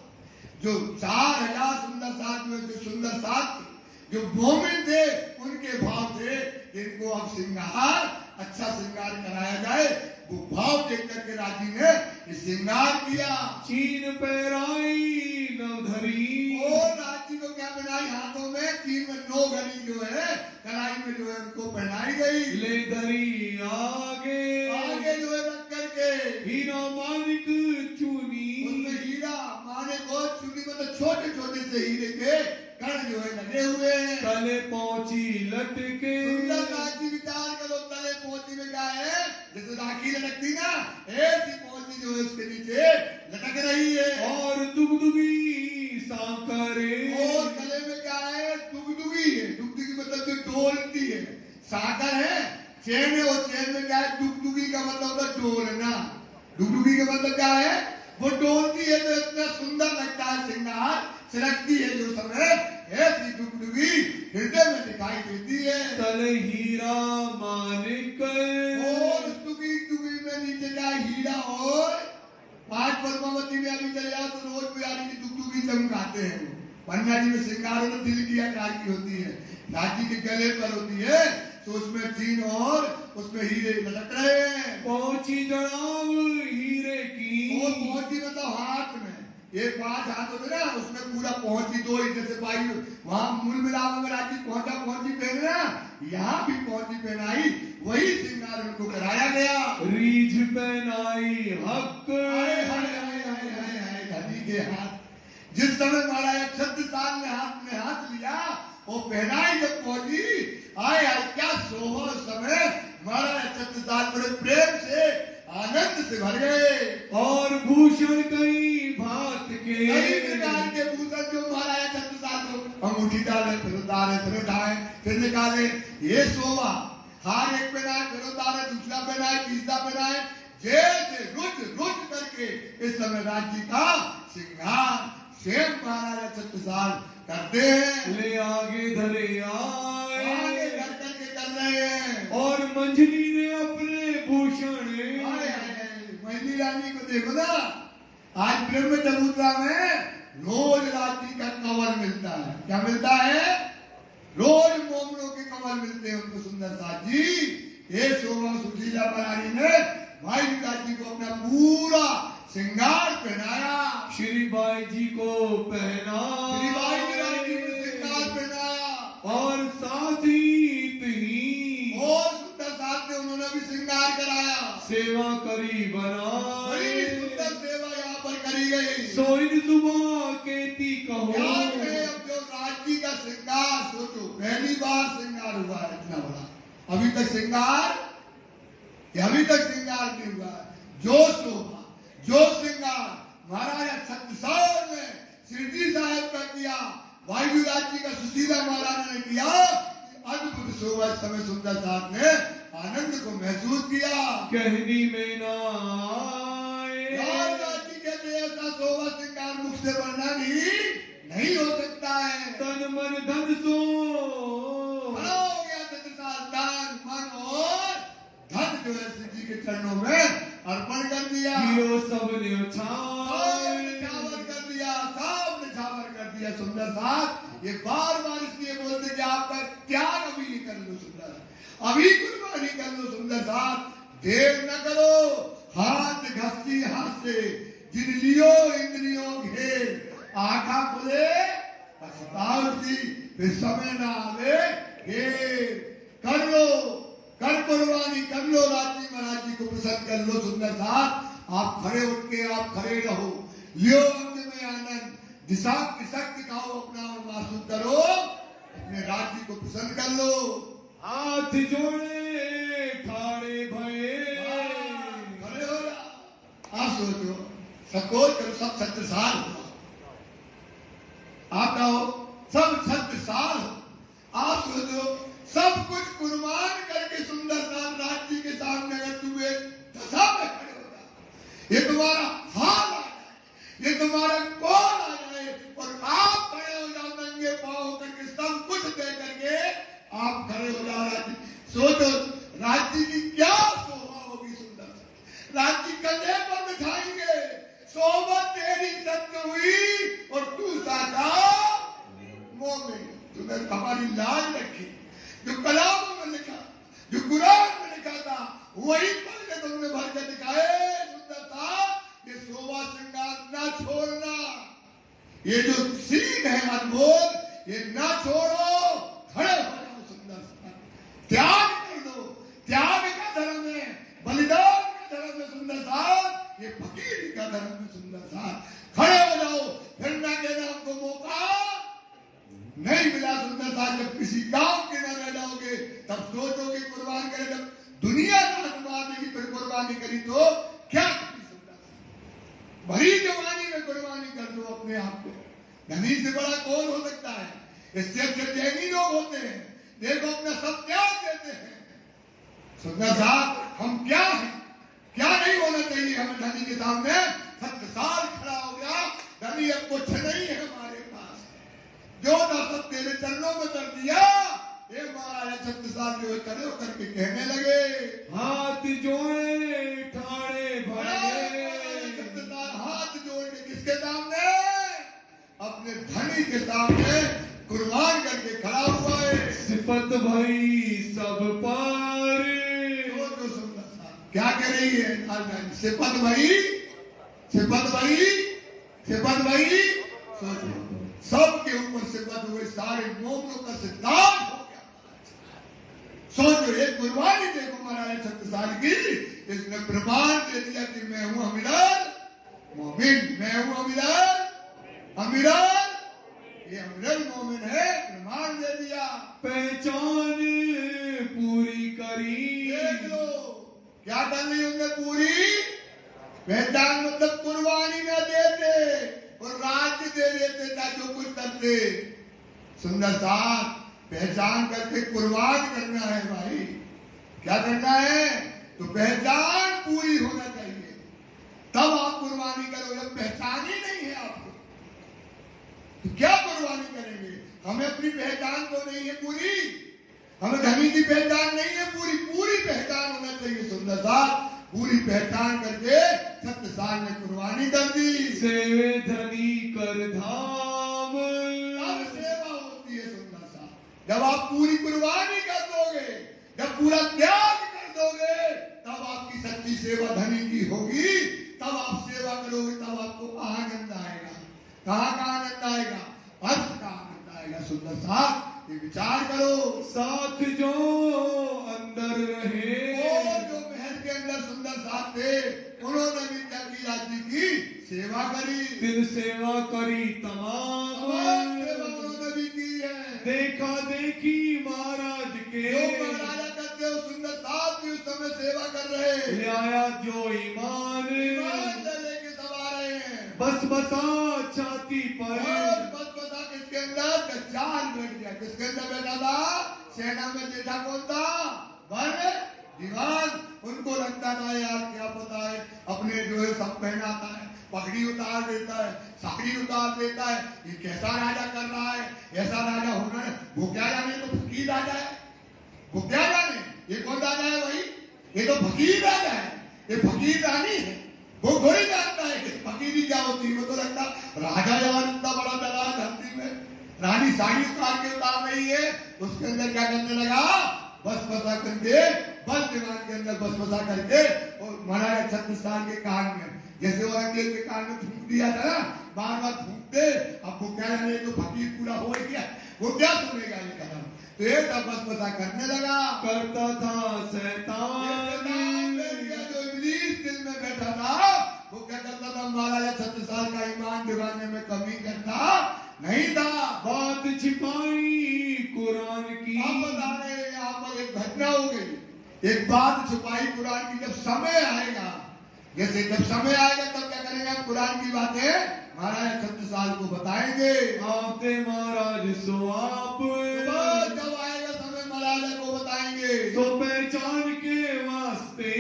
जो 4000 सुंदर साथ में जो सुंदर साथ थे, जो मोमिन थे, उनके भाव थे इनको अब श्रृंगार, अच्छा श्रृंगार कराया जाए। वो भाव देख करके राजी ने श्रृंगार किया। चीन पैराई नवधरी, और राजी को क्या पहनाई? हाथों में चीन में 9 घड़ी जो है कलाई में जो है उनको पहनाई गई। ले धरी आगे, आगे जो है रख करके हीरा मानिक चूनी, उसमें हीरा माने को चुनी मतलब छोटे छोटे से हीरे के कण जो है लगे हुए हैं। तले पहुंची लटके, सुंदर राजी विचार करो। तले पहुंची में क्या है? जैसे राखी लटकती ना, ऐसी पहुंची जो है उसके नीचे लटक रही है। और दुगदुगी साकरे, और गले में क्या है? दुगदुगी है। दुगदुगी मतलब जो डोलती है। साकर है, चैन है, और चैन में क्या है? दुगदुगी का मतलब होता है डोलना। दुगदुगी का मतलब क्या है? वो डोलती है तो इतना सुंदर लगता है श्रृंगार, सिलकती है जो समय, ऐसी दुगदुगी हृदय में दिखाई देती है। तले हीरा मानिक, और दुगी दुगी में नीचे क्या? हीरा। और 5 पद्मावती में अभी चले जाओ तो रोज पुजारी की दुगदुगी चमकाते हैं। पंजा जी में श्रृंगार में तिल की आकार की होती है, राजी के गले पर होती है, तो उसमें चीन और उसमें हीरे लटक रहे हैं। पहुंची जड़ाव हीरे की, और पहुंची मतलब हाथ में ये 5 हाथ होते ना, उसमें पूरा पहुंची 2 जैसे बाई वहां मूल मिलाप में राजी पहुंची पहन रहा, यहाँ भी पहुंची पहनाई वही श्रृंगार उनको कराया गया। रीझ पहनाई हक हाय हाय हाय हाय हाय हाय धनी के हाथ। जिस समय महाराज अक्षत साल में हाथ लिया वो पहनाई जब पहुंची, आए आए क्या शोभा समय। महाराज अक्षत साल बड़े प्रेम से आनंद से भर गए। और भूषण कई भात के, कई प्रकार के भूषण जो महाराज अक्षत साल को अंगूठी डाले, फिर उतारे, फिर उठाए, फिर निकाले। ये शोभा हार एक पहनाए, फिर उतारे, दूसरा पहनाए, तीसरा पहनाए, जैसे रुच करके इस समय राज्य का श्रृंगार स्वयं महाराज छत्रसाल करते हैं। ले आगे धरे आए धर करके कर रहे हैं। और मंजली ने अपने भूषण, मंजली रानी को देखो ना, आज ब्रह्म चबूतरा में रोज राज्य का कवर मिलता है। क्या मिलता है? रोज मोमड़ों के कवर मिलते हैं उनको। सुंदर साथ जी ये शोभा सुशीला परानी ने भाई जी को अपना पूरा श्रृंगार पहनाया। श्री बाई जी को पहना, श्री बाई जी को श्रृंगार पहनाया। और साथ ही और सुंदर साथ में उन्होंने भी श्रृंगार कराया। सेवा करी बना, बड़ी सुंदर सेवा यहाँ पर करी गई। सोइन सुबह केती कहो। अब जो राज्य का श्रृंगार सोचो, पहली बार श्रृंगार हुआ है इतना बड़ा। अभी तक श्रृंगार नहीं हुआ है। जो शोभा, जो श्रृंगार महाराजा छत्रसाल ने शिरडी साहब का किया, वायुराज जी का सुशीला महाराज ने किया, अद्भुत शोभा। समय सुंदर साहब ने आनंद को महसूस किया। कहनी में ना जी कहते ऐसा शोभा श्रृंगार मुख से वर्णन नहीं हो सकता है। तन मन धन सो खड़ा हो गया छत्रसाल, तन मन और धन जो है श्री जी के चरणों में अर्पण कर दिया। सबने न्यौछावर कर दिया, सब न्यौछावर कर दिया। सुंदर साहब ये बार इसलिए बोलते कि आपका त्याग अभी नहीं कर लो सुंदर, अभी कुर्बानी कर लो सुंदर साहब, देर न करो। हाथ घसती हाथ से जिन लियो इंद्रियों घेर, आँखा खुले पछताओ-सी, फिर समय ना आवे घेर। कर लो, कर कुर्बानी कर लो, राजी महाराज जी को प्रसन्न कर लो। सुंदर साहब आप खड़े उठ के आप खड़े रहो, लियो अंग में आनंद, दिशा की शक्ति खाओ अपना और महसूस करो, अपने राज्य को प्रसन्न कर लो। हाथ जोड़े ठाड़े भये, खड़े हो जा। आप सोचो, सकोच करो, सब छत्रसाल हो। आप कहो सब छत्रसाल हो। आप सोचो सब कुछ कुर्बान करके सुंदर साल राज्य के सामने अगर तुम एक दशा में खड़े हो जाओ, ये तुम्हारा हाल आ जाए, ये तुम्हारा कौन आ जाए और आप खड़े हो जाओ नंगे पांव करके, सब कुछ दे करके आप खड़े हो जाओ राज्य। सोचो राज्य की क्या शोभा होगी सुंदर। राज्य कंधे पर बिठाएंगे, शोभा तेरी सत्य हुई और तू साचा मोमिन। तुम्हें हमारी लाज रखी, जो कलामों में लिखा, जो कुरान में लिखा था, वही पढ़ के तुमने भर के दिखाए। सुंदर था ये शोभा श्रृंगार ना छोड़ना, ये जो सीन है अनमोल, ये ना छोड़ो, खड़े हो जाओ सुंदर सा, त्याग कर दो। त्याग का धर्म है, बलिदान का धर्म है सुंदर साहब, ये फकीर का धर्म है सुंदर साहब। खड़े हो जाओ, फिर ना कहना हमको मौका नहीं मिला सुंदर साहब। जब किसी काम के न रह जाओगे तब सोचोगे कुर्बान करें, जब दुनिया का कुर्बानी फिर कुर्बानी करी तो क्या करी सुंदर साहब। भरी जवानी में कुर्बानी कर दो अपने आप को, धनी से बड़ा कौन हो सकता है। इससे अच्छे जैनी लोग होते हैं, देखो अपना सब त्याग देते हैं। सुंदर साहब हम क्या है, क्या नहीं होना चाहिए हमें धनी के सामने। छत्रसाल खड़ा हो गया, धनी अब कुछ नहीं है हमारे पास, जो दर्शक तेरे चरणों में कर दिया। ये महाराज छत्रसाल जो है खड़े होकर के कहने लगे, हाथ जोड़े ठाड़े भये। छत्रसाल हाथ जोड़ के किसके सामने? अपने धनी के सामने कुर्बान करके खड़ा हुआ है। सिफत भई सब पार, जो सुंदर साहब क्या कह रही है? सिफत भई, सिफत भई, सिफत भई। सोचो सबके ऊपर सिफत हुए, सारे मोमनों का सिद्धांत हो गया। सोचो एक कुर्बानी देखो महाराज छत्रसाल की, इसने प्रमाण दे दिया कि मैं हूं अमीरान मोमिन, मैं हूं अमीरान ये अमीरल मोमिन है, प्रमाण दे दिया। पहचान पूरी करी, देख लो क्या कर रही होंगे पूरी पहचान, मतलब कुर्बानी न देते और राज्य दे देते था जो कुछ करते। सुंदर साहब पहचान करके कुर्बान करना है भाई, क्या करना है? तो पहचान पूरी होना चाहिए तब आप कुर्बानी करो। जब पहचान ही नहीं है आपको तो क्या कुर्बानी करेंगे? हमें अपनी पहचान तो नहीं है पूरी, हमें धनी की पहचान नहीं है पूरी, पूरी पहचान होना चाहिए। सुंदर साहब पूरी पहचान करके छत्रसाल ने कुर्बानी कर दी। सेवे धनी कर धाम, अब सेवा होती है सुंदर साहब जब आप पूरी कुर्बानी कर दोगे, जब पूरा त्याग कर दोगे, तब आपकी सच्ची सेवा धनी की होगी, तब आप सेवा करोगे, तब आपको आनंद आएगा। कहाँ का आनंद आएगा? अर्थ का आनंद आएगा। सुंदर साहब ये विचार करो, साथ जो अंदर रहे, और जो महल के अंदर सुंदर साहब थे उन्होंने भी जंगीलाल जी की सेवा करी, दिल सेवा करी तमाम, सेवा उन्होंने भी की है। देखा देखी महाराज के, जो महाराजा करते हो सुंदर साहब भी उस समय सेवा कर रहे, ले आया जो ईमान, लेके सब आ रहे हैं। बस बसा छाती पर, और बस बता किसके अंदर? दज्जाल बैठ गया। किसके अंदर बैठा था? सेना में बैठा कौन था? वर्ण दीवान। उनको लगता था यार क्या पता है, अपने जो है सब पहनाता है, पगड़ी उतार देता है, साड़ी उतार देता है, ये कैसा राजा कर रहा है, ऐसा राजा होना है। वो क्या जाने तो फकीर राजा है, वो क्या जाने ये कौन राजा है भाई? ये तो फकीर राजा है, ये फकीर रानी है। वो थोड़ी जानता है कि फकीरी क्या होती है। वो तो लगता राजा यार इतना बड़ा दलाल धरती में, रानी साड़ी उतार के उतार रही है, उसके अंदर क्या करने लगा? बस बसा करके, बस दीवान के अंदर बस बसा करके, और महाराज छत्रसाल के कान में, जैसे औरंगजेब के कान में फूंक दिया था ना, बार बार फूंकते। अब वो क्या जाने तो फकीर पूरा हो गया, वो क्या सुनेगा ये कदम? तो ये सब बस बसा करने लगा। करता था शैतान, जो इब्लीस दिल में बैठा था वो क्या करता था? महाराजा छत्रसाल का ईमान दिवाने में कमी करता नहीं था। बात छिपाई कुरान की, आप बता रहे हैं यहाँ पर एक घटना हो गई, एक बात छुपाई कुरान की। जब समय आएगा, जैसे जब समय आएगा तब क्या करेंगे? हम कुरान की बातें महाराज छत्रसाल को बताएंगे। आपने महाराज सो आप, जब आएगा समय महाराजा को बताएंगे। तो पहचान के वास्ते,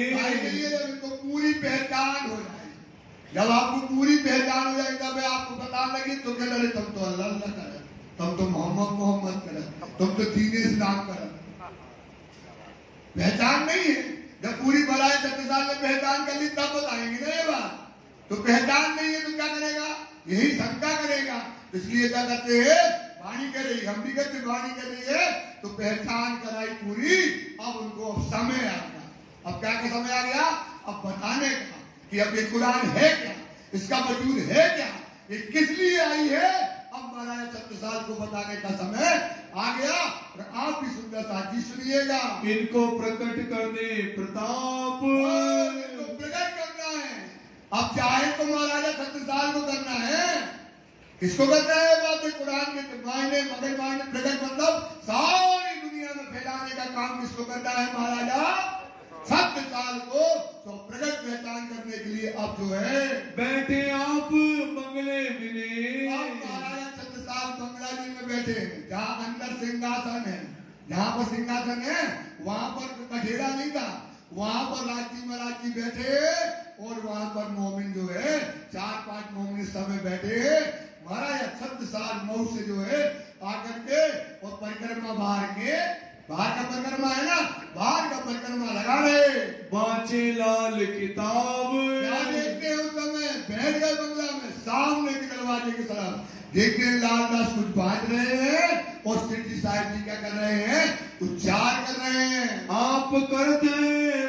जब इनको पूरी पहचान हो जाए, जब आपको पूरी पहचान हो जाएगी तब आपको पता लगे तो कह रहे तुम तो अल्लाह अल्लाह कर, तुम तो मोहम्मद कर, तुम तो दीन इस्लाम कर। पहचान नहीं है। जब पूरी बलाई छत्रसाल ने पहचान कर ली तब बताएंगे ना ये बात। तो पहचान नहीं है तो क्या करेगा? यही शंका करेगा। इसलिए क्या करते हैं? वाणी कर रही, हम भी करते वाणी कर रही है तो पहचान कराई पूरी। अब उनको अब समय आ गया। अब क्या का समय आ गया? अब बताने का कि अब ये कुरान है क्या, इसका वजूद है क्या, ये किस लिए आई है। अब महाराज छत्रसाल को बताने का समय आ गया। और आप भी सुंदर साथी सुनिएगा। इनको प्रकट कर दे प्रताप, इनको प्रकट करना है। अब चाहे तो महाराजा छत्रसाल को करना है। किसको करना है? बात कुरान के मायने मगर मायने प्रकट मतलब सारी दुनिया में फैलाने का काम किसको करना है? महाराजा छत्रसाल को। तो प्रकट पहचान करने के लिए अब जो है बैठे आप बंगले मिले। अब महाराजा छत्रसाल बंगला जी में बैठे हैं, जहाँ अंदर सिंहासन है, जहाँ पर सिंहासन है वहां पर कठेरा नहीं था, वहां पर राजी महाराज जी बैठे और वहां पर मोमिन जो है 4-5 मोमिन इस समय बैठे हैं। महाराजा छत्रसाल मऊ से जो है आकर के और परिक्रमा बाहर का परिक्रमा है ना, बाहर का परिक्रमा लगा रहे। बाचे लाल किताब, क्या देखते हैं? उस समय बैठ गए बंगला में, सामने के दरवाजे की तरफ देखते हैं लालदास कुछ बांट रहे हैं और सिद्धि साहब जी क्या कर रहे हैं? उच्चार कर रहे हैं। आप करते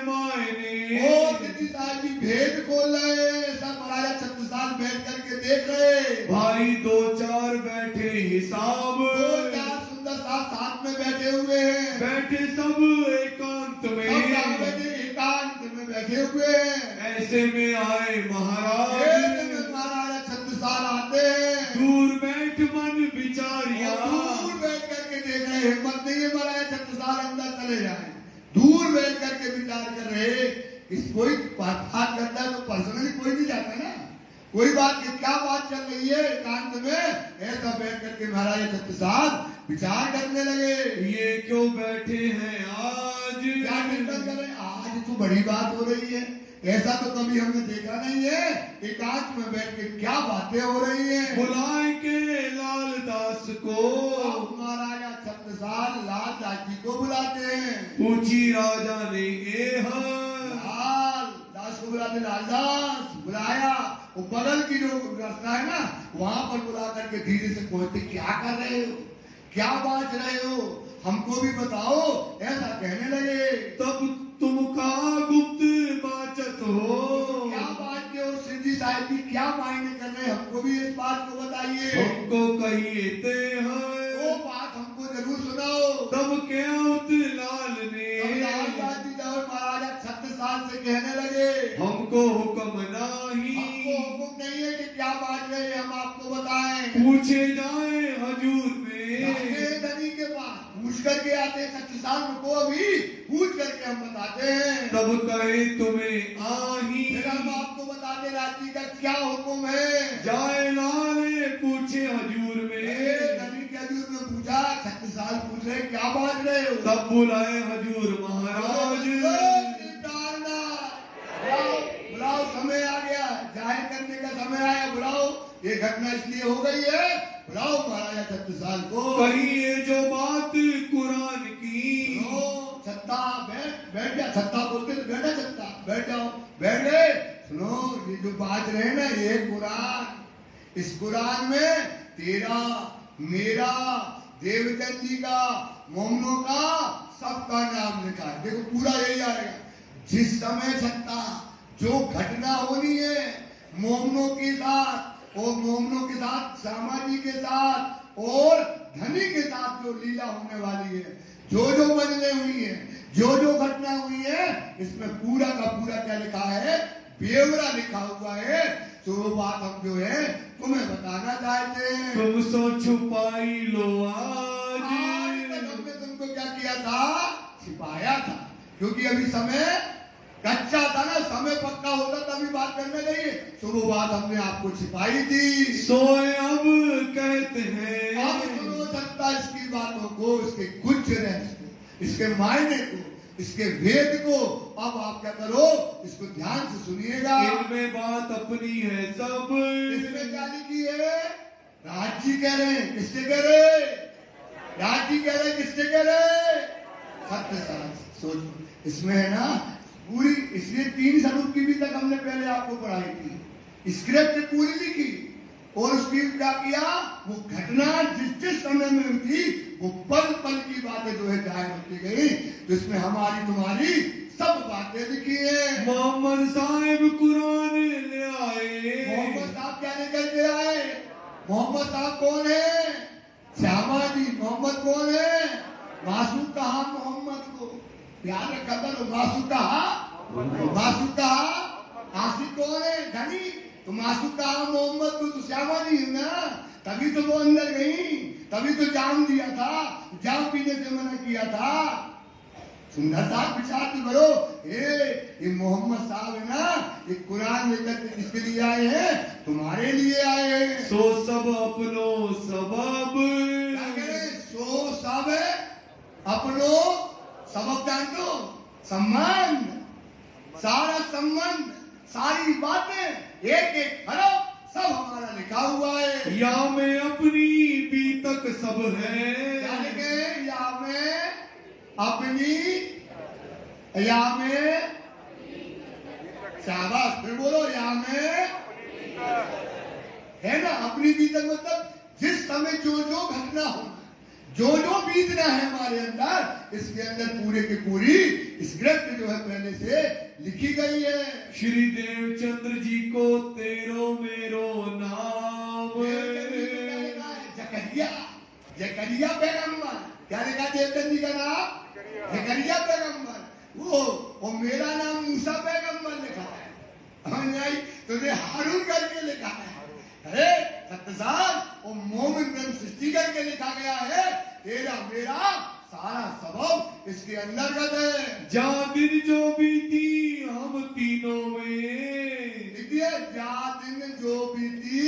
मायने, और सिद्धि साहब जी भेद खोल रहे हैं। सब महाराजा छत्रसाल बैठ करके देख रहे। भाई 2-4 बैठे हिसाब, 2-4 सुंदर साथ साथ में बैठे हुए हैं, बैठे सब एकांत सब में, बैठे एकांत में बैठे हुए हैं। ऐसे में आए महाराज, ऐसे में महाराजा छत्रसाल आते हैं। दूर बैठ मन विचारिया, दूर बैठ करके देख रहे, हिम्मत नहीं है महाराजा छत्रसाल अंदर चले जाए, दूर बैठ करके विचार कर रहे। इस कोई बात करता है तो पर्सनली कोई नहीं जाता ना, कोई बात क्या बात चल रही है एकांत में, ऐसा बैठ करके महाराजा छत्रसाल विचार करने लगे। ये क्यों बैठे हैं आज, क्या चिंतन करें, आज तो बड़ी बात हो रही है, ऐसा तो कभी हमने देखा नहीं है। एकांत में बैठ के क्या बातें हो रही हैं। बुलाए के लाल दास को, महाराजा छत्रसाल लाल दास जी को बुलाते हैं। पूछी राजा ने लाल दास को बुलाते, लाल दास बुलाया, वो बगल की जो रास्ता है ना वहां पर बुला करके धीरे से पहुंचते, क्या कर रहे हो, क्या बात रहे हो, हमको भी बताओ, ऐसा कहने लगे। तब तुम का गुप्त बाचत हो, क्या बात के और सिद्धि साहिब की क्या मायने कर रहे, हमको भी इस बात को बताइए, हमको कहिए ते हैं, वो बात हमको जरूर सुनाओ। तब क्या उत लाल ने, महाराजा छत्रसाल से कहने लगे, हमको हुक्म नाही, हमको हुक्म नहीं है कि क्या बात है हम आपको बताएं, पूछे जाए हजूर में, धनी के पास पूछ करके आते हैं। छत्रसाल को अभी पूछ करके हम बताते हैं, तब कहे तुम्हें आही, फिर हम आपको बताते राज्य का क्या हुक्म है। जाए लाले पूछे हजूर में, धनी के हजूर में पूछा, छत्रसाल पूछ रहे क्या बात रहे हो। तब बुलाए हजूर महाराज, बुलाओ, समय आ गया, जाहिर करने का समय आया, बुलाओ, ये घटना इसलिए हो गई है, बुलाओ महाराजा छत्रसाल को। कहिए जो बात कुरान की, छत्ता बैठ जा, छत्ता बोलते तो बैठा, छत्ता बैठ जाओ, बैठ गए। सुनो, ये जो बात रहे ना, ये कुरान, इस कुरान में तेरा, मेरा, देवचंद जी का, मोमनों का, सबका नाम लिखा है। देखो पूरा यही आएगा, जिस समय छत्ता जो घटना होनी है मोमनों के साथ, और मोमनों के साथ, श्यामा जी के साथ और धनी के साथ जो लीला होने वाली है, जो बदले हुई है, जो घटना हुई है, इसमें पूरा का पूरा क्या लिखा है, ब्यौरा लिखा हुआ है। तो वो बात हम जो है तुम्हें बताना चाहते हैं। तुम सो छुपाई लो आज हमने तुमको क्या किया था, छिपाया था, क्योंकि अभी समय कच्चा था ना, समय पक्का होता तभी बात करने लगी, तो वो बात हमने आपको छिपाई थी। सोए अब कहते हैं, अब सुनो सकता इसकी बातों को, इसके कुछ रहस्य, इसके मायने को, इसके वेद को, अब आप क्या करो, इसको ध्यान से सुनिएगा। इनमें बात अपनी है सब, इसमें क्या लिखी है, राज जी कह रहे हैं, किससे कह रहे, राज जी कह रहे, किससे कह रहे, छत्रसाल। सोचो इसमें है ना पूरी, इसलिए 3 स्वरूप की भी तक हमने पहले आपको पढ़ाई थी, स्क्रिप्ट पूरी लिखी, और उसकी क्या किया, वो घटना जिस समय में हुई वो पल पल की बातें जो है जाहिर होती गई, तो इसमें हमारी तुम्हारी सब बातें लिखी है। मोहम्मद साहब कुरान ले आए, मोहम्मद साहब क्या लेकर के आए, मोहम्मद साहब कौन है, श्यामा जी। मोहम्मद कौन है, मासूम कहा मोहम्मद को, प्यार रखा करो, मासूम कहा, मासूम कहा, आशिक कौन है, धनी, तो मासूम कहा मोहम्मद को, तो श्यामा जी है ना, तभी तो वो अंदर गई, तभी तो जाम दिया था, जाम पीने से मना किया था। सुंदर साहब विचार तो करो, ये मोहम्मद साहब है ना, ये कुरान लेकर के किसके लिए आए हैं, तुम्हारे लिए आए हैं। सो सब अपनो सबब, क्या करें, सो सब अपनो सबब, जान दो, संबंध, सारा संबंध, सारी बातें, एक एक हरफ सब हमारा लिखा हुआ है। या में अपनी बीतक सब है, क्या लिखे, या में अपनी, या में, शाबाश, फिर बोलो, या में है ना, अपनी बीतक मतलब जिस समय जो घटना होना, जो बीतना है हमारे अंदर, इसके अंदर पूरे की पूरी स्क्रिप्ट जो है पहले से लिखी गई है। श्री देवचंद्र जी को तेरो मेरो नाम, जकरिया, जकरिया पैगंबर, क्या लिखा देवचंद जी का नाम? जकरिया पैगंबर। वो मेरा नाम मूसा पैगंबर लिखा है, नहीं तुझे हारून करके लिखा है। अरे सत्तसाल वो मोमिन ब्रह्म सृष्टि करके लिखा गया है। तेरा मेरा सारा सबब इसके अंतर्गत है। जा दिन जो बीती हम तीनों में, देखिए जा दिन जो बीती,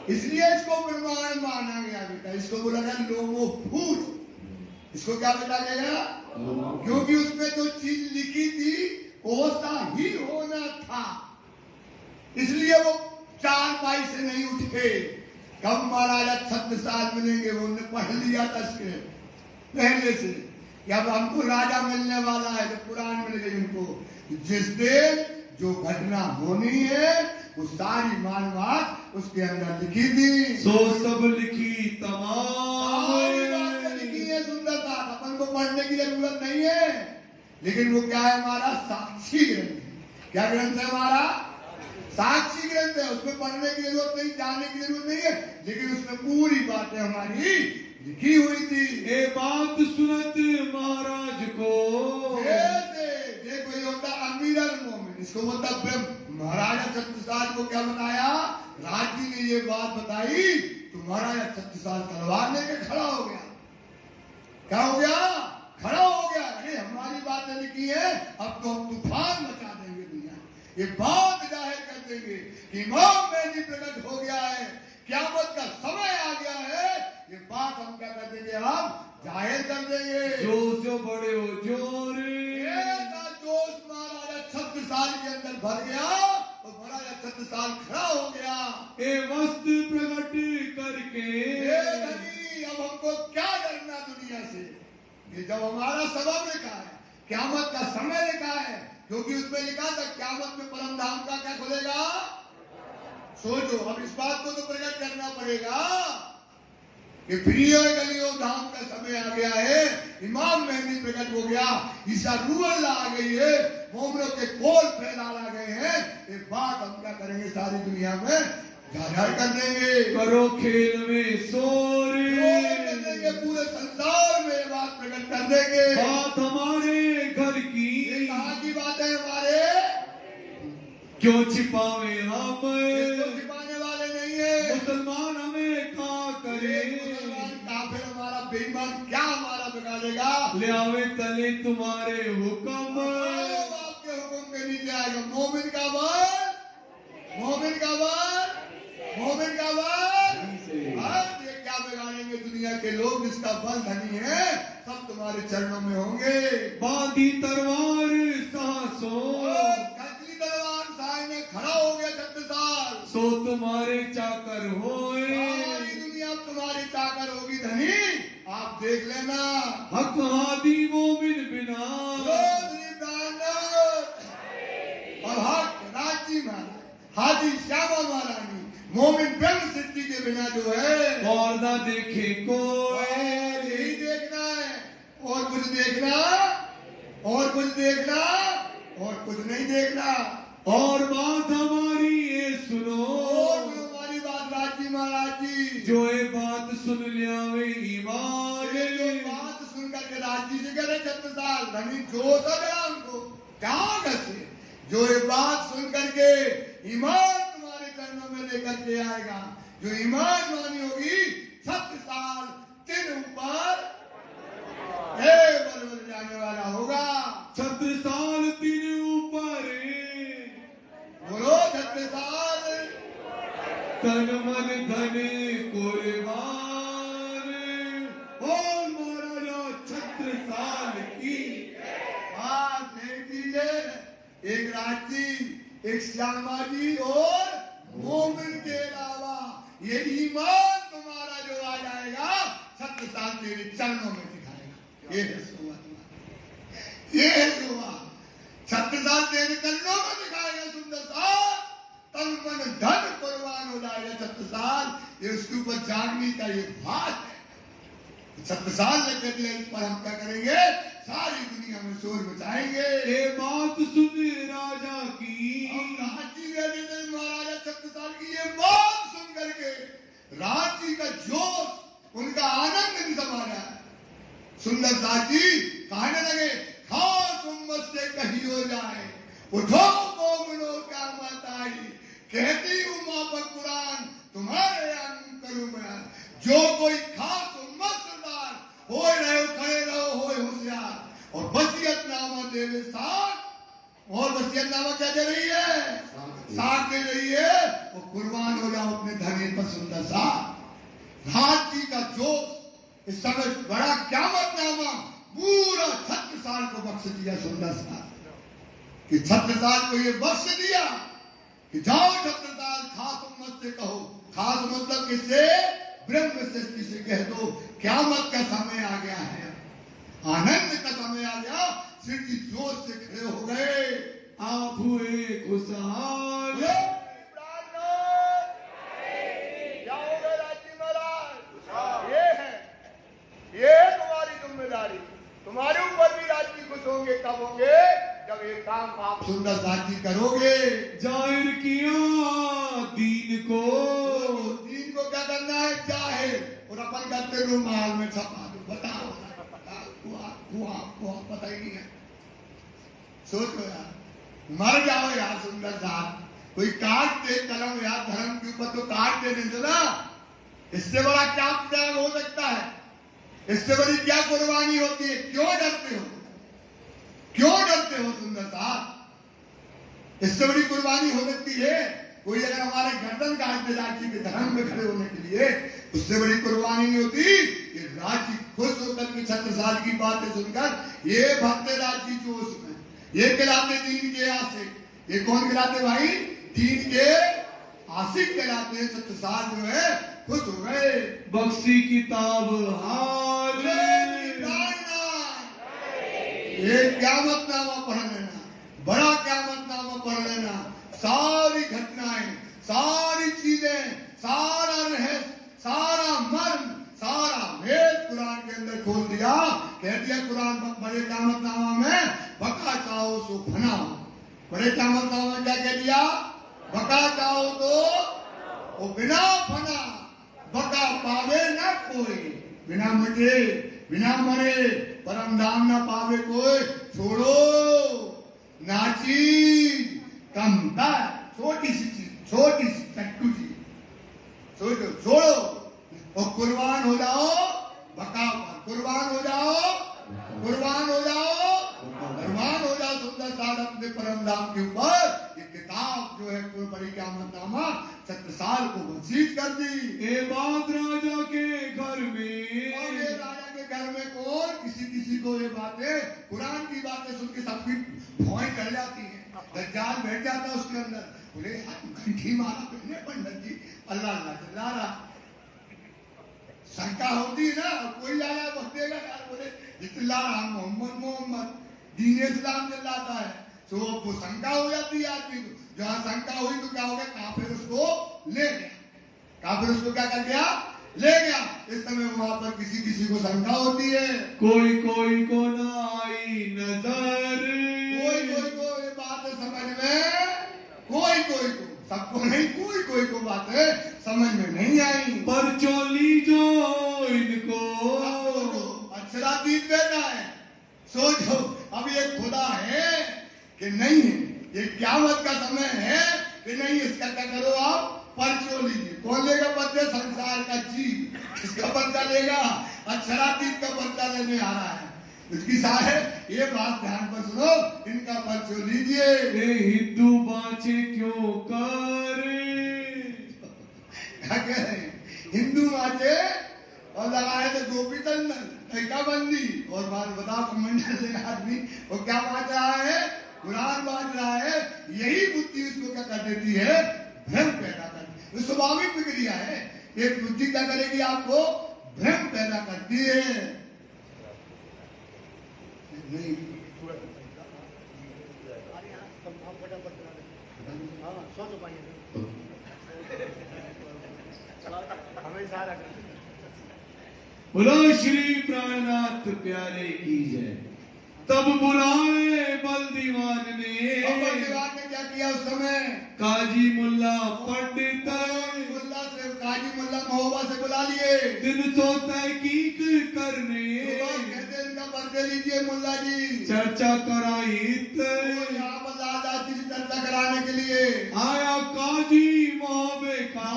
इसलिए इसको प्रमाण माना गया बेटा। इसको बोला गया लोमो फूट। इसको क्या बेटा गया? क्योंकि उसमें जो चीज लिखी थी वैसा ही होना था, इसलिए वो चारपाई से नहीं उठे। कब महाराजा 36 साल मिलेंगे, वो उन्होंने पढ़ लिया था इसके पहले से कि अब हमको राजा मिलने वाला है। तो पुराण मिल गई उनको। जिस दिन जो घटना होनी है वो सारी मालूमात उसके अंदर लिखी थी। सो सब लिखी तमाम लिखी है सुंदर बात, अपन को पढ़ने की जरूरत नहीं है। लेकिन वो क्या है हमारा? साक्षी ग्रंथ है। क्या ग्रंथ है हमारा? साक्षी ग्रंथ है। उसमें पढ़ने की जरूरत नहीं, जानने की जरूरत नहीं है, लेकिन उसमें पूरी बातें हमारी लिखी हुई थी। ये बात सुनत महाराज को, देखो ये होता अमीर अल मोमिन। इसको मतलब महाराजा 36 साल को क्या बताया? राज जी ने ये बात बताई तो महाराजा 36 साल तलवार लेके खड़ा हो गया। क्या हो गया? खड़ा हो गया। अरे हमारी बातें लिखी है, अब तो हम तूफान मचा देंगे दुनिया। ये बात जाहिर कर देंगे कि इमाम मेहदी प्रकट हो गया है, क़यामत का समय आ गया है। ये बात हम क्या कर देंगे? हम जाहिर कर देंगे। जो बड़े हो जोर, जोश महाराजा 36 साल के अंदर भर गया और महाराजा 36 साल खड़ा हो गया। ए वस्तु प्रकट करके, अब हमको क्या डरना दुनिया से? ये जब हमारा सबब लिखा है, क़यामत का समय लिखा है, क्योंकि उसमें लिखा था क़यामत में परम धाम का क्या खुलेगा। सोचो, अब इस बात को तो प्रकट करना पड़ेगा कि प्रिय गलियों धाम का समय आ गया है। इमाम मेहदी प्रकट हो गया, ईसा रूह अल्लाह आ गई है, मोमिनों के कोल फैला गए हैं। ये बात हम क्या करेंगे? सारी दुनिया में जाहिर कर देंगे। करो खेल में शोर कर देंगे, पूरे संसार में ये बात प्रकट कर देंगे। बात हमारे घर की, कहाँ की बात है? हमारे क्यों छिपावे हम? इसको छिपाने वाले नहीं है। मुसलमान हमें क्या करे? मुसलमान काफिर हमारा बेईमान क्या हमारा बिगाड़ेगा? ले आवे तले तुम्हारे हुक्म, आपके हुक्म के नीचे आएगा। मोमिन का बल, मोमिन का बल, मोमिन का बल। ये क्या बिगाड़ेंगे दुनिया के लोग? जिसका बल धनी है सब तुम्हारे चरणों में होंगे। बांधी तलवार सासों, कतली तलवार साय में खड़ा हो गया 36 साल। सो तुम्हारे चाकर होए, सारी दुनिया तुम्हारी चाकर होगी धनी। आप देख लेना। हक हादी मोमिन बिना, और हक राजी महाराज, हाजी श्यामा महारानी, मोमिन ब्रह्म सृष्टि के बिना जो है और ना देखे कोई। यही देखना है, और कुछ देखना, और कुछ देखना, और कुछ नहीं देखना। और बात हमारी ये सुनो, और हमारी बात राजी महाराज जी, जो ये बात सुन लिया वे ईमान। ये जो बात सुनकर के राजी से करे 36 साल धनी जो सजा उनको क्या से, जो ये बात सुन करके ईमान तुम्हारे चरणों में लेकर के आएगा, जो ईमान वाली होगी 36 साल तेरे ऊपर बल जाने वाला होगा। 36 साल तेरे ऊपर, बोलो 36 साल तन मन धन कुर्बान। और महाराजा 36 साल की बात नहीं कीजिए। एक राजी, एक श्यामा जी और मोमिन के अलावा ये ईमान तुम्हारा जो आ जाएगा 36 साल तेरे चरणों में दिखाएगा। ये है सुबह तुम्हारा, ये है सुबह 36 साल तेरे चरणों में दिखाएगा। सुंदर साल तन मन धन कुर्बान हो जाएगा 36 साल। ये उसके ऊपर जागने का ये बात है। 36 साल लग गए, इस पर हम क्या करेंगे? सारी दुनिया में शोर मचाएंगे। ये बात सुन राजा की, महाराजा 36 साल की ये बात सुन करके राजी का जोश, उनका आनंद नहीं समा रहा है। सुंदर साथ जी कहने लगे, खास उम्मत से कही हो जाए, उठो मोमिनो क्या मत आई, कहती हूँ माँ पर कुरान तुम्हारे आंगन करूँ मैं। जो कोई खास उम्मत सरदार हो रहे खड़े रहो हो होशियार, और वसीयतनामा देवे साथ, और वसीयतनामा क्या दे रही है? साथ दे रही है, वो कुर्बान हो जाओ अपने धनी पर। सुंदर साथ राज जी का जोश इस समय बड़ा क़यामतनामा पूरा 36 साल को बख्श दिया। सुंदर साथ कि 36 साल को ये बख्श दिया कि जाओ 36 साल खास उम्मत से कहो। खास मतलब किससे? ब्रह्म सृष्टि से कह दो, क़यामत का समय आ गया है, आनंद का समय आ गया। श्री जी जोश से खड़े हो गए, आप हुए खुशहाल। क्या हो गए राजी महाराज? ये है तुम्हारी जिम्मेदारी, तुम्हारे ऊपर भी राजी खुश होंगे। कब होंगे? जब ये काम आप सुंदर साथी करोगे। जाहिर किया दीन को, दीन को क्या करना है? जाहिर, और अपन करते रुमाल में छपा दो। बताओ आपको पता ही नहीं है। सोचो यार, मर जाओ यार सुंदर साथ, कोई काट दे कलम यार धर्म के ऊपर, तो काट दे दो ना। इससे बड़ा क्या त्याग हो सकता है? इससे बड़ी क्या कुर्बानी होती है? क्यों डरते हो? क्यों डरते हो सुंदर साथ? इससे बड़ी कुर्बानी हो सकती है? कोई अगर हमारे गर्दन काट दे राज्य के धर्म में खड़े होने के लिए, उससे बड़ी कुर्बानी नहीं होती कि राज्य खुश होकर के 36 साल की बातें सुनकर ये भक्ते राज्य जोश में, ये कहलाते दीन के आशिक। ये कौन कहलाते भाई? दीन के आशिक कहलाते हैं। 36 साल जो है खुश हो गए। बख्शी किताब हाल, ये क़यामतनामा पढ़ लेना, बड़ा क़यामतनामा पढ़ लेना। सारी घटनाएं, सारी चीजें, सारा रहस्य, सारा मर्म, सारा भेद कुरान के अंदर खोल दिया। कह दिया कुरान बड़े क़यामतनामा में, बका चाहो सो फनाओ। बड़े क़यामतनामा में क्या कह दिया? बका चाहो तो वो बिना फना, बका पावे न कोई, बिना मिटे बिना मरे परम धाम न पावे कोई। छोड़ो नाची कमता, छोटी सी चीज, छोटी सी चट्टू चीज, सोचो, छोड़ो और कुर्बान हो जाओ बका पर। कुर्बान हो जाओ, कुर्बान हो जाओ, कुर्बान हो जाओ सुंदर साथ अपने परम धाम के ऊपर। ये किताब जो है कोई बड़ी क़यामतनामा 36 साल को बख्शीश कर दी। ए बात राजा के घर में, और ये राजा के घर में कौन? किसी को ये बातें, कुरान की बातें सुन के सबकी भौएं कर जाती हैं। दज्जाल बैठ जाता है उसके अंदर, बोले घंटी मारा पहने पंडित जी, अल्लाह अल्लाह चिल्ला रहा। शंका होती है ना, कोई आया बखेगा यार, बोले चिल्ला रहा मोहम्मद मोहम्मद, दीन इस्लाम चिल्लाता है। तो वो शंका हो जाती है आदमी को। जहाँ शंका हुई तो क्या हो गया? काफिर उसको ले गया, काफिर उसको क्या कर गया? ले गया। इस समय वहां पर किसी को शंका होती है, कोई को ना आई नजर, कोई को ये बात समझ में, कोई को, सबको नहीं, कोई को बातें समझ में नहीं आई। पर चोली जो इनको, अक्षरातीत बैठा है। सोचो अब ये खुदा है कि नहीं है? ये क़यामत का समय है कि नहीं? इसका क्या करो आप? पर्चो लीजिए। कौन लेगा पर्चे? संसार का जीव, किसका पर्चा लेगा? अक्षरातीत का पर्चा लेने आ रहा है। इसकी साहब ये बात ध्यान पर सुनो, इनका पर्चो लीजिए। हिंदू बाँचे क्यों कर, क्या कह रहे हैं? हिंदू बाँचे और लगाए थे गोपी तंदन ठेका बंदी, और बात बताओ कमेंटर से आदमी वो क्या बांट रहा है? कुरान बांट रहा है। यही बुद्धि उसको क्या कर देती है? भ्रम पैदा करती है। स्वाभाविक प्रक्रिया है। ये बुद्धि क्या करेगी? आपको भ्रम पैदा करती है। नहीं बोलो श्री प्राणनाथ प्यारे की जय। तब बुलाए बल्दीवान ने, बल्दीवान ने क्या किया उस समय? काजी मुल्ला पंडित मुल्ला से, काजी मुल्ला महोबा से बुला लिए। 300 तहकीक करने, कहते इनका पर्चे लीजिए मुल्ला जी। चर्चा कराई यहाँ पर लाला जी की चर्चा कराने के लिए आया काजी मोहबे का।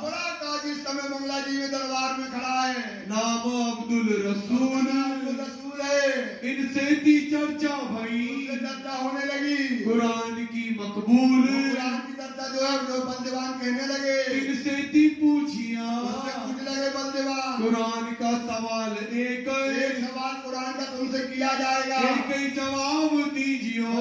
बड़ा काजी इस समय मंगला जी में दरबार में खड़ा है। नाम अब्दुल रसूल है। इनसे थी चर्चा भई, चर्चा होने लगी कुरान की मकबूल। कुरान की चर्चा जो है जो बल्दीवान कहने लगे। इनसे थी पूछिया, पूछ लगे बल्दीवान कुरान का सवाल एक सवाल कुरान का तुमसे किया जाएगा, एक ही जवाब दीजियो।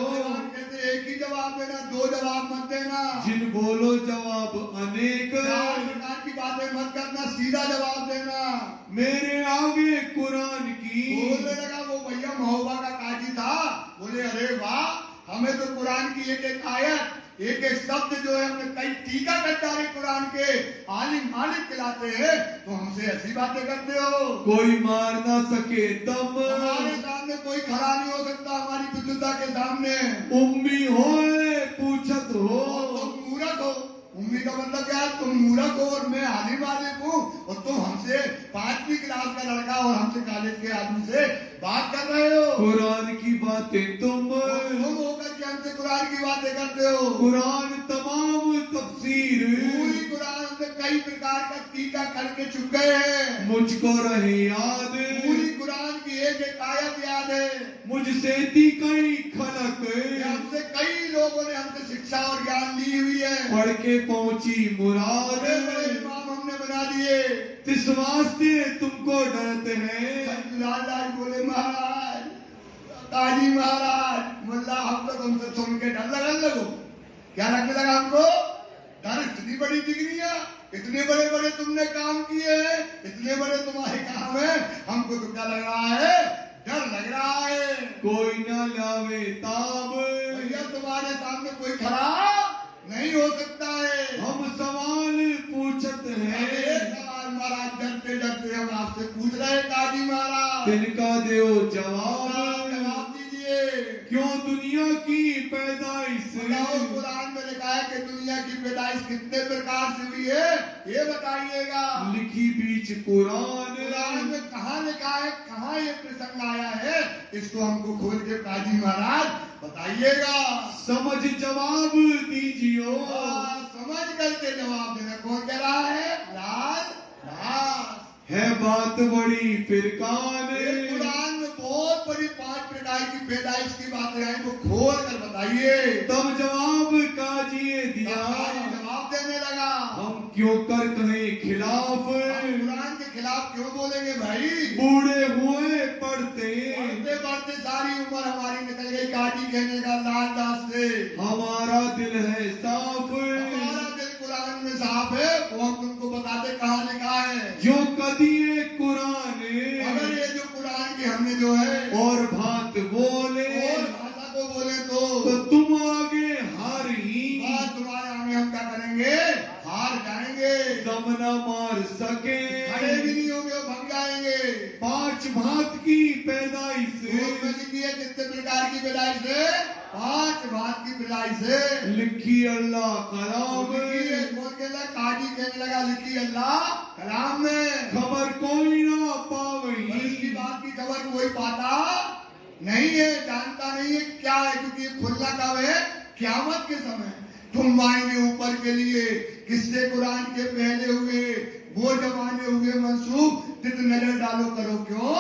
कहते एक ही जवाब देना, 2 जवाब मत देना। जिन बोलो जवाब अनेक, प्रकार की बातें मत करना, सीधा जवाब देना। मेरे आगे कुरान की। बोलने लगा वो भैया महोबा का काजी था। बोले अरे वाह, हमें तो कुरान की एक एक आयत, एक एक शब्द जो है हमें कई टीका करदारी कुरान के आलिम मालिक खिलाते हैं, तो हमसे ऐसी बातें करते हो। कोई मार ना सके दम, हमारे सामने कोई खड़ा नहीं हो सकता हमारी विद्युता के सामने। उम्मी होए पूछत हो, तुम मूर्ख हो। उम्मी का मतलब क्या है? तुम मूर्ख हो और मैं आलिम मालिक हूँ, और तुम हमसे 5वीं क्लास का लड़का और हमसे कॉलेज के आदमी से बात कर रहे हो। कुरान की बातें तुम होकर के हमसे कुरान की बातें करते हो। कुरान तमाम तफसीर, पूरी कुरान में कई प्रकार का टीका करके चुके हैं। मुझको रहे याद, पूरी कुरान की एक एक आयत याद है। मुझसे थी कई खलक, हमसे कई लोगों ने हमसे शिक्षा और ज्ञान ली हुई है। पढ़ के पहुंची मुराद, बड़े बड़े इमाम हमने बना दिए। इस वास्ते तुमको डरते हैं। लाला बोले महाराज, काजी महाराज, मुल्ला हम तो तुमसे सुन के डर लगने लगो। क्या लगने लगा हमको? डर। इतनी बड़ी डिग्रियां, इतने बड़े बड़े तुमने काम किए हैं, इतने बड़े तुम्हारे काम है, हमको तो क्या लग रहा है? डर लग रहा है। कोई ना लावे ताब, भैया तुम्हारे सामने कोई खड़ा नहीं हो सकता है। हम सवाल पूछत हैं। सवाल महाराज डरते डरते हम आपसे पूछ रहे हैं काजी महाराज। तिनका दो जवाब, जवाब दीजिए। क्यों दुनिया की पैदाइश, कुरान में लिखा है कि दुनिया की पैदाइश कितने प्रकार से हुई है, ये बताइएगा। लिखी बीच कुरान, कुरान में कहाँ लिखा है, कहाँ ये प्रसंग आया है, इसको हमको खोल के काजी महाराज बताइएगा। समझ जवाब दीजियो। समझ करके जवाब देना। कौन कह रहा है? लाल दास। है बात बड़ी फिरकान, कुरान में बहुत बड़ी 5 प्रकार की पैदाइश की बातें आई, वो खोल कर बताइए। तब जवाब काजिए दिया, जवाब देने लगा। हम क्यों कर कहें खिलाफ, कुरान के खिलाफ क्यों बोलेंगे भाई? बूढ़े हुए पढ़ते पढ़ते पढ़ते सारी उम्र हमारी निकल गई काजी कहने का लाल दास से। हमारा दिल है साफ, हमारा दिल कुरान में साफ है, वो हम तुमको बताते कहाँ लिखा है। जो कदिए कुरान, अगर ये जो कुरान की हमने जो है और भात बोले, और भाषा को बोले तो तुम आगे हार ही, तुम्हारे आगे हम क्या करेंगे? हार जाएंगे। दम न मार सके, खड़े भी नहीं होंगे, भग जाएंगे। 5 भात की पैदाइश, लिखिए कितने प्रकार की पैदाइश है? 5 भात की पैदाइश है। लिखी अल्लाह कलाम, कौन कहला? काजी कहने लगा लिखी अल्लाह कलाम में। खबर कोई ना पावही, इसकी बात की खबर कोई पाता नहीं है, जानता नहीं है क्या है, क्योंकि खुलना कब है? क़यामत के समय। तुम आएंगे ऊपर के लिए, किससे कुरान के पहले हुए वो जमाने हुए मंसूब, तित नजर डालो करो क्यों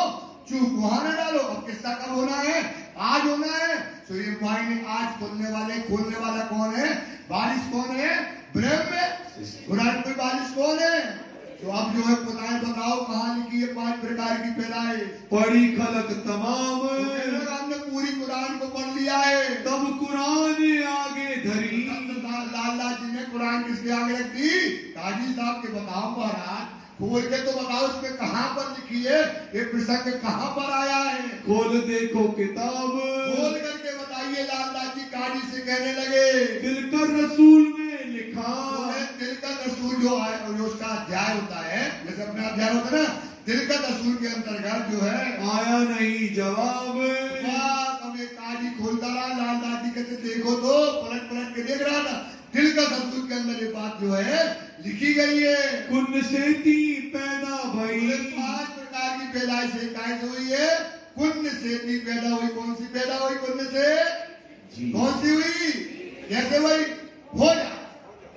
चूक, वहां न डालो। अब किस्सा कब होना है? आज होना है। तो ये भाई ने आज खोलने वाला कौन है? बारिश कौन है? ब्रह्म में। कुरान कोई बारिश कौन है? तो अब जो है खुदाएं बताओ कहाँ लिखी है 5 प्रकार की पैदाइश? पढ़ी खलक तमाम, हमने पूरी कुरान को पढ़ लिया है। तब कुरान आगे धरी, लाला जी ने कुरान किसके आगे रख दी? काजी साहब के बताओ महाराज, खोल के तो बताओ इसमें कहाँ पर लिखी है, ये प्रसंग कहाँ पर आया है? खोल देखो किताब, खोल करके बताइए। लाला जी काजी से कहने लगे दिलकर रसूल में लिखा, दिलकर रसूल जो है, जो उसका अध्याय होता है, जैसे अपना अध्याय होता है ना, दिलकत असूल के अंतर्गत जो है आया नहीं जवाब। अब एक काजी खोलता रहा, लाल दादी कहते देखो तो पलट पलट के देख रहा था, दिलकत असूल के अंदर ये बात जो है लिखी गई है। कुन से ती पैदा भई, 5 प्रकार की पैदाइश कैसे हुई है? कुन से ती पैदा हुई। कौन सी पैदा हुई? कुन से। कौन सी हुई? कैसे हुई? हो जा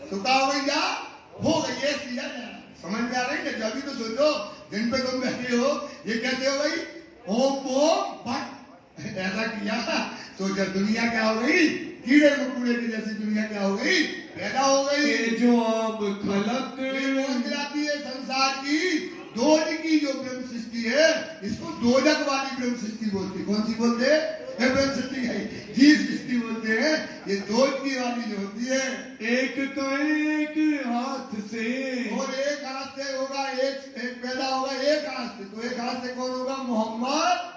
तो क्या हो गई? जा हो गई। ये किया समझ में आ रही है? जब भी तो सोचो दिन पे तुम बैठे हो, ये कैसे हो गई? ओम ओम भट ऐसा किया, सोचा दुनिया क्या हो गई? कीड़े मकोड़े की जैसी दुनिया क्या हो गई? पैदा हो गई। जो आम खलक जाती है संसार की दोज की जो ब्रह्म सृष्टि है, इसको दोजक वाली ब्रह्म सृष्टि बोलते। कौन सी बोलते हैं? ब्रह्म सृष्टि है, जी सृष्टि बोलते हैं। ये दोज की वाली जो होती है, एक तो एक हाथ से, और एक हाथ से होगा, एक पैदा होगा एक हाथ से। तो एक हाथ से कौन होगा? मोहम्मद।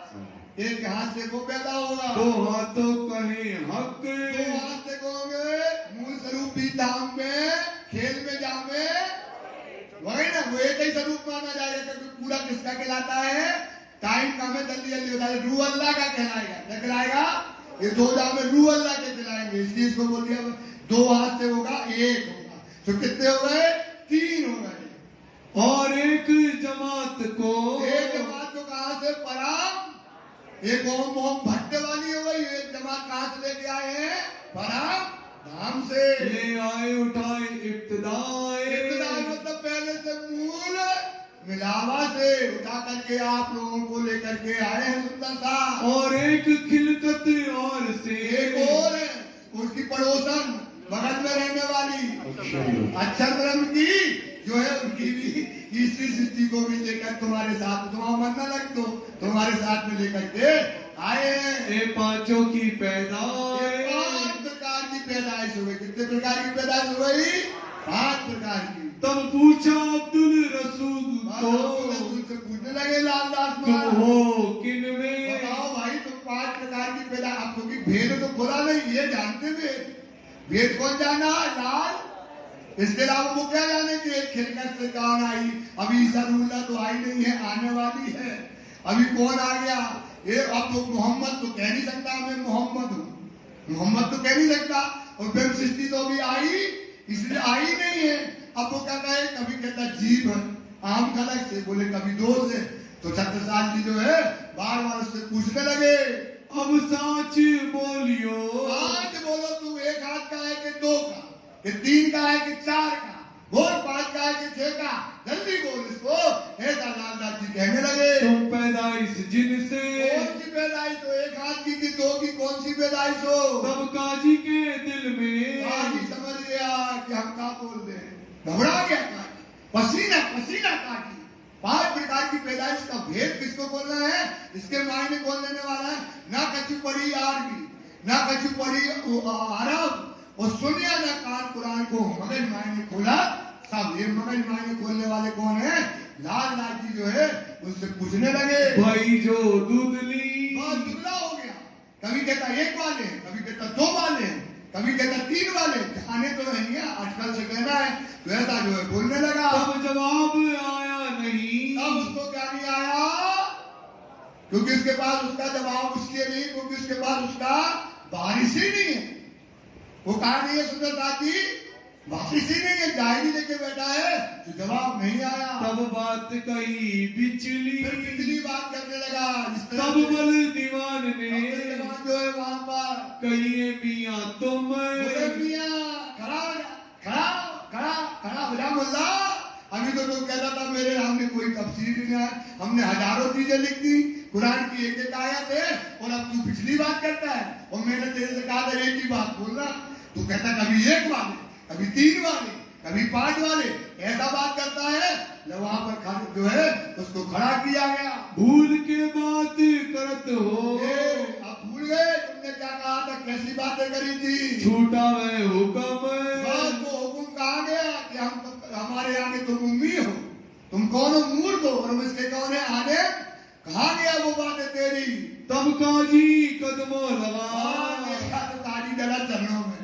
एक हाथ से वो पैदा होगा। 2 हाथों कहे हक, 2 हाथ से कहोगे मूल स्वरूपी धाम में खेल में जामे वही ना, वो एक ही स्वरूप माना जाएगा। क्योंकि पूरा किसका कहलाता है? टाइम का में जल्दी जल्दी बता दे, रूह अल्लाह का कहलाएगा। क्या कहलाएगा? ये 2 जाम में रूह अल्लाह के कहलाएंगे। इसलिए इसको बोल दिया 2 हाथ से होगा, एक होगा। तो कितने हो गए? 3 हो गए। और एक जमात को, एक जमात को कहा से? पराम। एक ओम ओम भट्ट वाली हो गई। एक जमात कहां से लेके आए हैं? पराम धाम से ले आए उठाए इब्तिदाए, इब्तिदाई मतलब पहले से मूल मिलावा से उठा करके आप लोगों को लेकर के आए हैं सुंदर सा। और एक खिलकत और से, एक और है उसकी पड़ोसन बगल में रहने वाली अक्षर ब्रह्म की जो है, उनकी भी तीसरी सृष्टि को भी लेकर तुम्हारे साथ, तुम्हारा मन न लग तो तुम्हारे साथ में लेकर के आए हैं। ये 5 की पैदाइश, 5 प्रकार की पैदाइश हो गई। कितने प्रकार की पैदाइश हो गई? 5 प्रकार की। तब पूछा अब्दुल रसूल को, से पूछने लगे लालदास तुम महाराज, हो किन में? बताओ भाई तुम 5 प्रकार की पैदा। अब क्योंकि भेद तो खुला नहीं, ये जानते थे। भेद कौन जाना? लाल। इसके अलावा वो क्या जाने कि एक खिलकत से कौन आई? अभी ईसा तो आई नहीं है, आने वाली है। अभी कौन आ गया? ये अब तो मोहम्मद तो कह नहीं सकता मैं मोहम्मद हूँ, मोहम्मद तो कह नहीं सकता। और ब्रह्म सृष्टि तो अभी आई, इसलिए आई नहीं है। अब वो क्या कहे? कभी कहता जीव है, आम खलक से, बोले कभी 2 से। तो छत्रसाल जी जो है बार बार उससे पूछने लगे, अब साच बोलियो, आज बोलो तुम एक हाथ का है कि 2 का, कि 3 का है कि 4 का, बोल 5 का है कि 6 का, जल्दी बोल इसको। ऐसा लालदास जी कहने लगे। तुम पैदाइश जिनसे, कौन सी पैदाइश हो? एक हाथ की कि 2 की? कौन सी पैदाइश हो? तब काजी के दिल में, काजी समझ गया कि हम क्या बोल रहे हैं, घबरा गया काजी, पसीना पसीना काजी। 5 प्रकार की पैदाइश का भेद किसको बोलना है? इसके मायने कौन लेने वाला है? ना कछु पढ़ी आरबी, ना कछु पढ़ी अरब, और सुनिया ना कान कुरान को, मगज मायने खोला सब। ये मगज मायने खोलने वाले कौन है? लालदास जी जो है उससे पूछने लगे। भाई जो दूधली, बहुत दुबला हो गया। कभी कहता 1 वाले, कभी कहता 2 वाले, कभी कहता 3 वाले। खाने तो नहीं है, आजकल से कहना है। तो ऐसा जो है बोलने लगा। तब जवाब आया नहीं, तब उसको क्या नहीं आया? क्योंकि उसके पास उसका जवाब उसके नहीं, क्योंकि उसके पास उसका बारिश ही नहीं है। वो कहा नहीं है सुंदर साथी, बारिश ही नहीं है, डायरी लेके बैठा है, तो जवाब नहीं आया। तब बात कही बिचली, फिर बिजली बात करने लगा। तब बल दीवान ने जो है वहां पर कहिए मियाँ तुम, खड़ा खड़ा खड़ा खड़ा हो जा मुल्ला। अभी तो लोग कहता था मेरे हमने कोई तफसीर नहीं है, हमने हजारों चीजें लिख दी, कुरान की एक आयत है, और अब तू पिछली बात करता है। और मैंने तेरे से कहा था एक ही बात बोलना, तू कहता कभी 1 वाले, कभी 3 वाले, कभी 5 वाले, ऐसा बात करता है। वहां पर जो है उसको खड़ा किया गया। भूल के बात करत हो, अब भूल गए तुमने क्या कहा था, कैसी बातें करी थी? छूटा वह हुक्म, वो हुक्म कहा गया कि हमारे आगे तुम उम्मी हो, तुम कौन हो? मूर्ख हो। और इसके कौन है? आने कहा गया वो बात है तेरी। तब काजी कदमों लगा, देखा तो काजी डला चरणों में।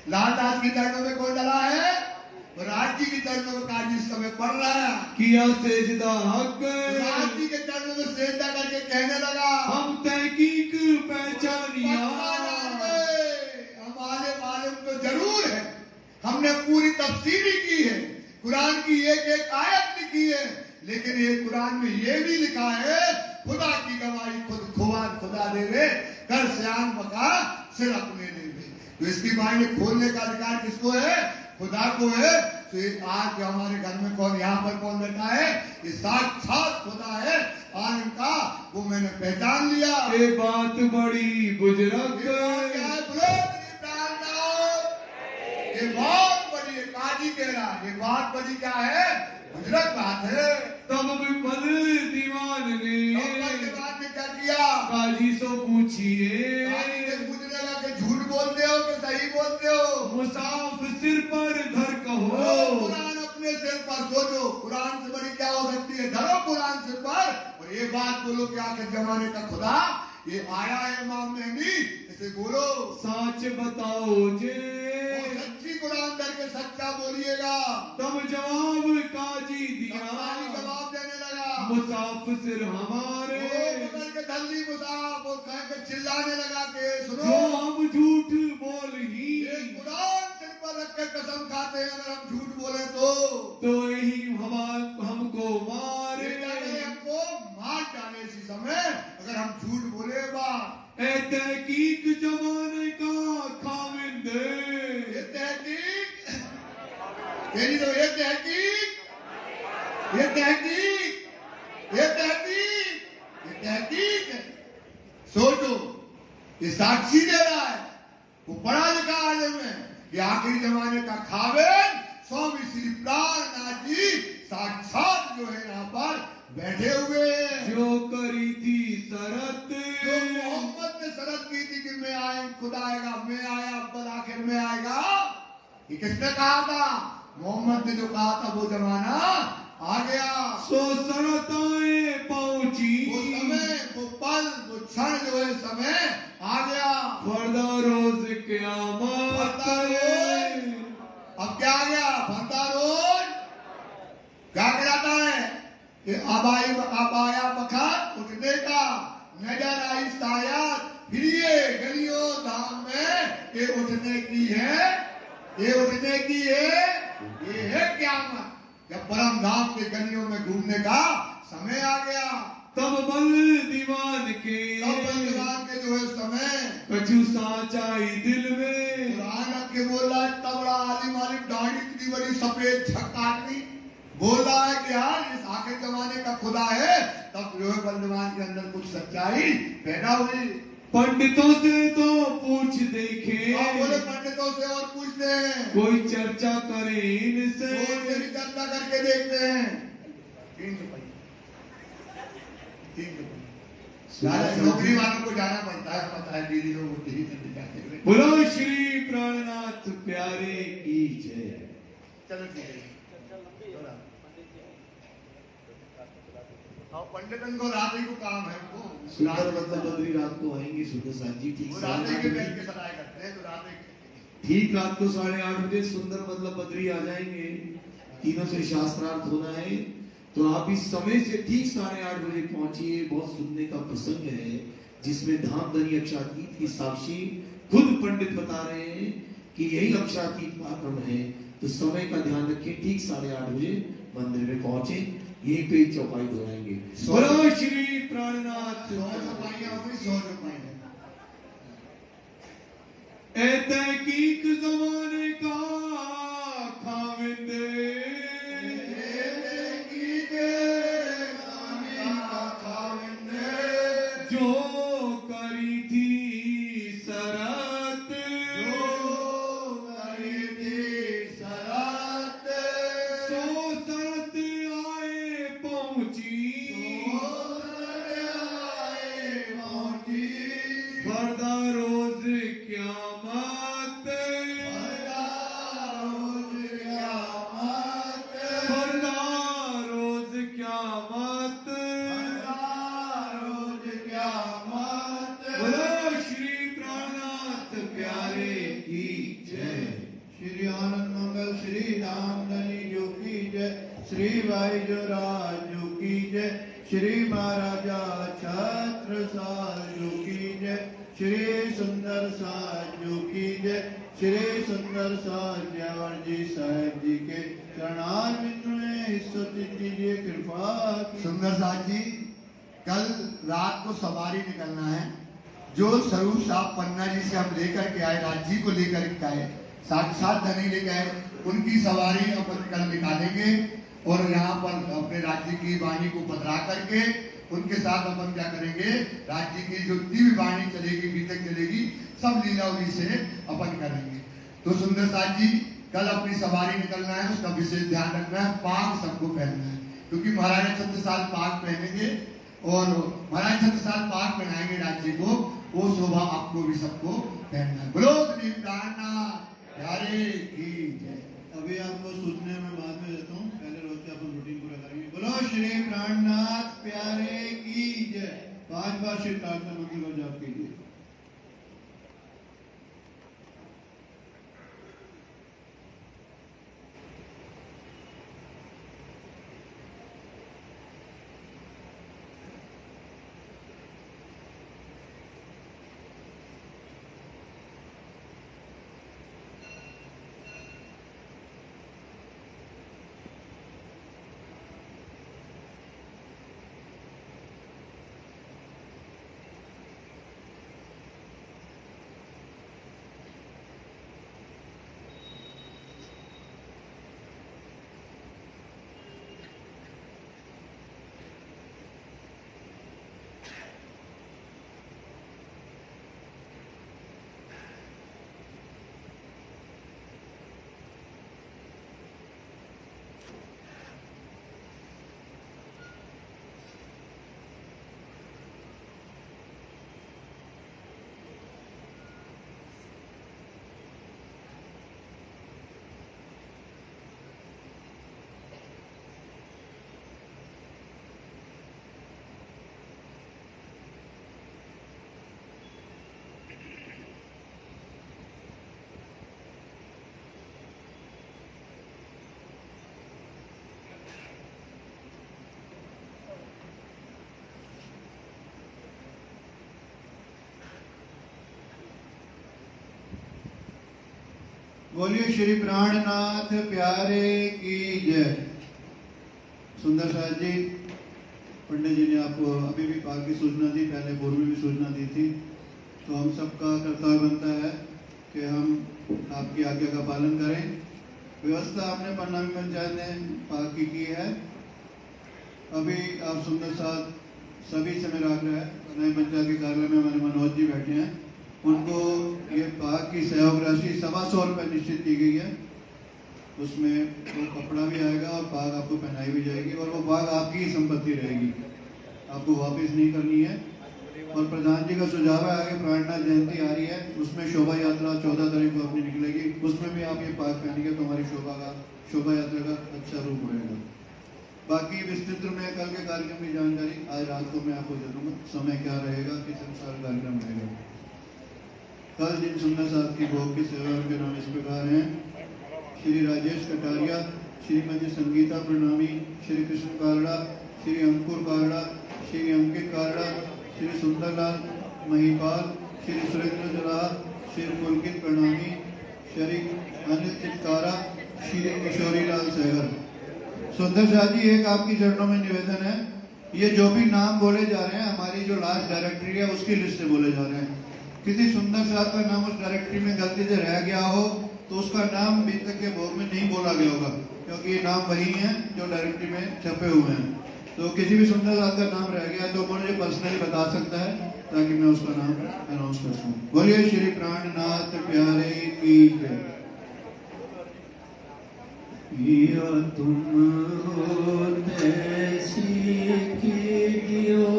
लालदास की चरणों में कौन डला है? राज राज जी के चरणों में काजी इस समय पढ़ रहा है। किया सेजदा हक, राज जी के चरणों में सेजदा करके कहने लगा, हम तहकीक पहचानिया। हमारे मालूम तो जरूर है, हमने पूरी तफसीरी की है, कुरान की एक एक आयत लिखी है, लेकिन ये कुरान में ये भी लिखा है, खुदा की गवाही खुद खुदा देवे, कर सियान बका सिर अपने देवे। तो इसकी मायने खोलने का अधिकार किसको है? खुदा को है। तो आज हमारे घर में कौन, यहाँ पर कौन बैठा है? ये साक्षात खुदा है आलम का, वो मैंने पहचान लिया। ये बात बड़ी बुजुर्ग, ये बहुत बड़ी है, काजी कह रहा है, ये बहुत बड़ी क्या है? बुजुर्ग बात है। तब विफल दीवान ने क्या किया? काजी से पूछिए, पूछने लगा कि झूठ बोलते हो कि सही बोलते हो? मुसाफ सिर पर घर कहो, कुरान अपने सिर पर सोचो, कुरान से बड़ी क्या हो सकती है? धरो कुरान सिर पर और ये बात बोलो कि आखिर जमाने का खुदा ये आया है इमाम मेहदी, इसे बोलो सच बताओ जे, सच्ची कुरान डर के सच्चा बोलिएगा। तब जवाब काजी दिया, जवाब देने लगा, मुसाफिर हमारे, पकड़ के जल्दी मुसाफ और कह के चिल्लाने लगा के सुनो, जो हम झूठ बोल ही, कुरान सिर पर रख के कसम खाते हैं अगर हम झूठ बोले तो यही हमको मारे, हमको मार डाले इसी समय अगर हम झूठ बोले। बात ए तहकीक जमाने का खाविंद, ये तहकीक तेरी तो ये तहकीक, ये तहकीक, ये तहकीक, ये तहकीक है। सोचो, ये साक्षी दे रहा है, वो पढ़ा लिखा आलम है कि आखिरी जमाने का खाविंद स्वामी श्री प्राणनाथ जी साक्षात जो है यहाँ पर बैठे हुए हैं। जो करी थी शरत, जो मोहम्मद ने शरत की थी कि मैं आए, खुदा आएगा, मैं आया, पर आखिर में आएगा, ये किसने कहा था? मोहम्मद ने जो कहा था वो जमाना आ गया। सो शरताएं पहुंची, वो समय, वो पल, वो क्षण जो है समय आ गया। फर्दा रोज क़यामत, अब क्या आ गया? फर्दा रोज क्या कहलाता है कि अब आया वक्त उठने का, नजर आई सायद फिर ये गलियों धाम में ये उठने की है, ये उठने की है, ये है क़यामत, जब परम धाम के गलियों में घूमने का समय आ गया। तब बल दीवान के, तब बल दीवान के जो है समय कछु साचाई दिल में, कुरान के बोल रहा है, तबड़ा आलिम आलिम दाढ़ी इतनी बड़ी सफेद झक आदमी बोल रहा है कि यार इस आखिर जमाने का खुदा है, तब जो है बलदीवान के अंदर कुछ सच्चाई पैदा हुई। पंडितों से तो पूछ देखे, बोले पंडितों से और पूछते हैं, कोई चर्चा करे इनसे, भी चर्चा करके देखते हैं। 3 रुपये नौकरी वालों को जाना पड़ता है, पता है दीदी लोग उठी करने जाते हैं। बोलो श्री प्राणनाथ प्यारे की जय। चलो ठीक है, पंडितन को रात ही को काम है, उनको सुंदर मतलब बद्री रात को आएंगे सुंदर साथ जी, ठीक रात ही के बैठ के सराय करते हैं, तो रात ही ठीक रात को 8:30 बजे सुंदर मतलब बद्री आ जाएंगे। तीनों से शास्त्रार्थ होना है, तो आप इस समय से ठीक 8:30 बजे पहुंचिए। बहुत सुनने का प्रसंग है जिसमें धामधनी अक्षातीत की साक्षी खुद पंडित बता रहे हैं कि यही अक्षातीत पराक्रम है। तो समय का ध्यान रखें, ठीक 8:30 बजे मंदिर में पहुंचे, यही पे चौपाई दोहराएंगे। बोलो श्री प्राणनाथ। 100 चौपाइयां होगी, 100 चौपाइयां। ए तहकीक जमाने का खाविंद, जो करी थी शरत, सो शरत आए पहुंची, फर्दा रोज क़यामत, श्री वायुराज की जय, श्री महाराजा छत्रसाल की जय, श्री सुंदर साजू की जय, श्री सुंदर साज्यवर जी साहेब जी के चरणारविंद में स्तुति कीजिए कृपा की। सुंदर साथ जी, कल रात को सवारी निकलना है। जो स्वरूप साहब पन्ना जी से हम लेकर के आए, राज्य को लेकर के आए, साक्षात धनी लेकर आए, उनकी सवारी अपन कल निकालेंगे और यहाँ पर अपने राज्य की वाणी को पधरा करके उनके साथ अपन क्या करेंगे, राज्य की जो दिव्य वाणी चलेगी, बीतक चलेगी, सब लीलावली से अपन करेंगे। तो सुंदर साथ जी, कल अपनी सवारी निकलना है, उसका विशेष ध्यान रखना है। पाग सबको पहनना है, क्योंकि महाराजा छत्रसाल पाग पहनेंगे और महाराज छत्रसाल पाग पहनाएंगे राज्य को, वो शोभा आपको भी सबको पहनना है। बोलो श्री प्राणनाथ प्यारे की जय। अभी आपको सूचना में बाद में देता हूँ, पहले रोज के अपन रूटीन पूरा करेंगे। बोलो श्री प्राणनाथ प्यारे की जय। 5 बार श्री प्रार्थना मंत्र को जाप कीजिए। बोलिए श्री प्राणनाथ प्यारे की जय। सुंदर साहब जी, पंडित जी ने आपको अभी भी पाक की सूचना दी, पहले पूर्व में भी सूचना दी थी। तो हम सबका कर्तव्य बनता है कि हम आपकी आज्ञा का पालन करें। व्यवस्था आपने प्रणामी पंचायत ने पाक की है। अभी आप सुंदर साहब सभी से मेरा आग्रह है, प्रणामी पंचायत के कार्यालय में हमारे मनोज जी बैठे हैं, उनको ये पाक की सहयोग राशि 125 रुपये निश्चित की गई है। उसमें वो कपड़ा भी आएगा और पाग आपको पहनाई भी जाएगी और वो पाग आपकी ही संपत्ति रहेगी, आपको वापस नहीं करनी है। और प्रधान जी का सुझाव है, आगे प्राणनाथ जयंती आ रही है, उसमें शोभा यात्रा 14 तारीख को अपनी निकलेगी, उसमें भी आप ये पाग पहनेंगे तो हमारी शोभा यात्रा का अच्छा रूप रहेगा। बाकी विस्तृत में कल के कार्यक्रम की जानकारी आज रात को मैं आपको दे दूंगा, समय क्या रहेगा, किस अनुसार कार्यक्रम रहेगा। कल जिन सुंदर साहब की भोग की सेवा के नाम इस प्रकार हैं: श्री राजेश कटारिया, श्रीमती संगीता प्रणामी, श्री कृष्ण कारड़ा, श्री अंकुर कारड़ा, श्री अंकित कारड़ा, श्री सुंदरलाल महिपाल, श्री सुरेंद्र जलाल, श्री पुलकित प्रणामी, श्री अनिल चित्कारा, श्री किशोरीलाल सहगल। सुंदर साहब जी, एक आपकी चरणों में निवेदन है, ये जो भी नाम बोले जा रहे हैं हमारी जो लास्ट डायरेक्टरी है उसकी लिस्ट से बोले जा रहे हैं। किसी सुंदर साहब का नाम उस डायरेक्टरी में गलती से रह गया हो तो उसका नाम बीतक के भोग में नहीं बोला गया होगा, क्योंकि ये नाम वही हैं जो डायरेक्टरी में छपे हुए हैं। तो किसी भी सुंदर साहब का नाम रह गया तो मुझे पर्सनली बता सकता है ताकि मैं उसका नाम अनाउंस कर सकूं। बोलिए श्री प्राणनाथ प्यारे की जय। तुम हो तैसी कीजियो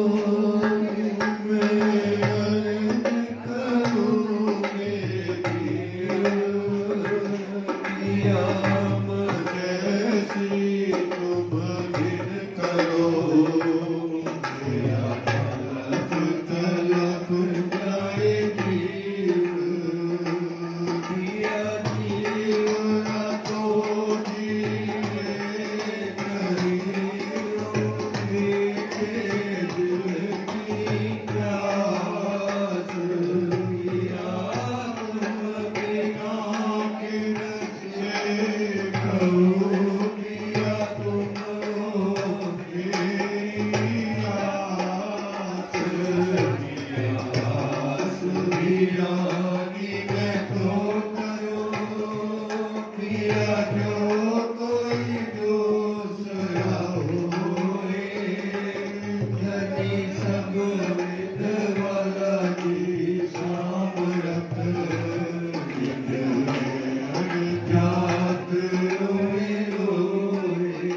पिया जो कोई दूसरा होए, धनी सब विधवाला जी सामरथ, जात रोए रोए,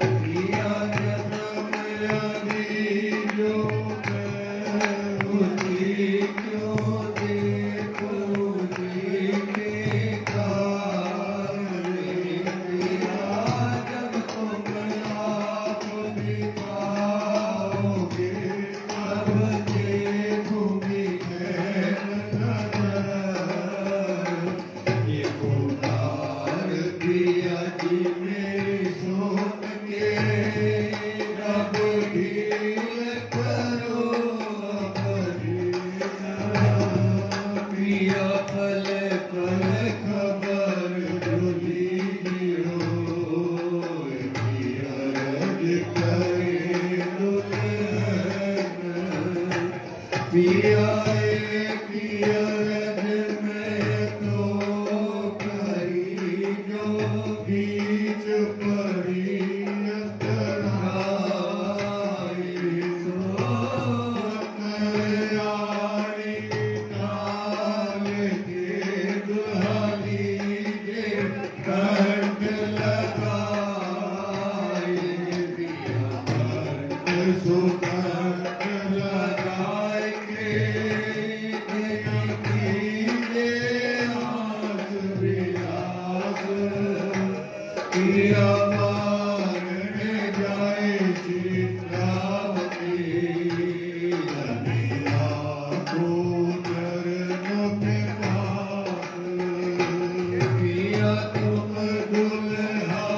पिया जन्म आदि जो बुद्धि क्यों देखो देखे कार, पिया जब तुम आप दिखाओगे, तब देखूंगी ये पुकार पिया जी मेरी सोच के, रब ढील करो पिया पल पल खबर डोली हो, पिया रज करे दुल्हन, पिया पिया रज में तो करी जो बीच पड़ी अंतराई, सो कल्याणी काल के दुहाली जे कंठ लगाए, पिया कंठ सुकंठ लगाए के आस विलास, पिया मारने जाए चित्रावती, रमिया को चरणों के पास, पिया तुम दुल्हा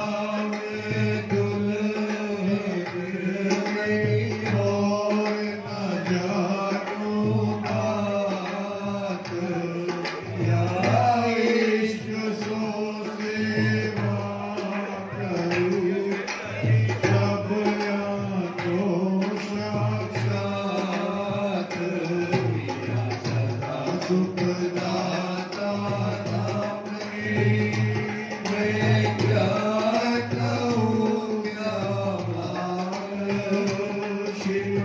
में दुल्हे गई, और न जानो बात, या इश्क सो सेवा करूं, सब यादों साक्षात, पिया सदा सुखदाता नाम मैं क्या कहूँ क्या बात, शिव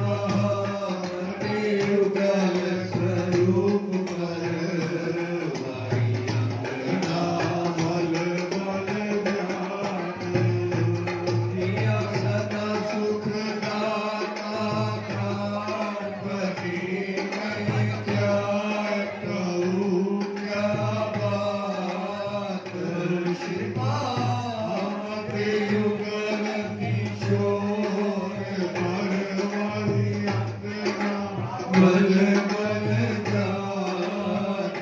युगल स्वरूप पर वाई अंगना मल मल जात, पिया सदा सुखदाता प्राणपति, मैं क्या कहूँ क्या बात, शिवामते युगल किशोर पर वाई अंगना मल मल जात,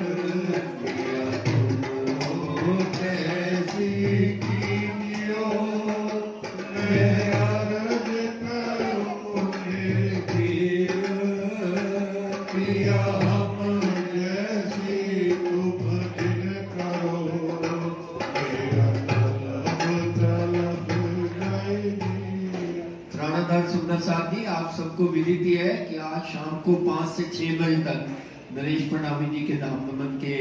पिया तुम कैसी कीजियो, मैं अर्ज करूं निर्भीर, पिया हम जैसी तुम दिन करो, मेरा तलब नहीं। प्राणनाथ सुंदर साहब जी, आप सबको विदित है कि आज शाम को 5 से 6 बजे तक नरेश प्रणामी जी के धाम नमन के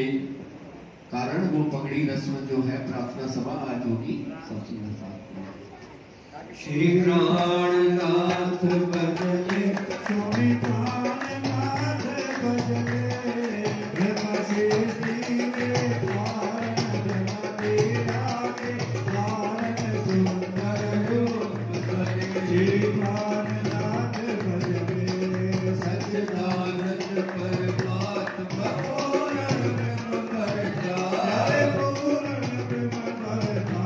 कारण वो पगड़ी रस्म जो है प्रार्थना सभा आज होगी। सब सुंदर साहब श्री प्राणनाथ भजने स्वामी प्राणनाथ भजने, ब्रह्म से श्री के द्वार ब्रह्म तेरा के द्वार सुंदर रूप धरे, श्री प्राणनाथ भजने सच्चिदानंद परमात्मा पूर्ण ब्रह्म परमात्मा, पूर्ण ब्रह्म परमात्मा,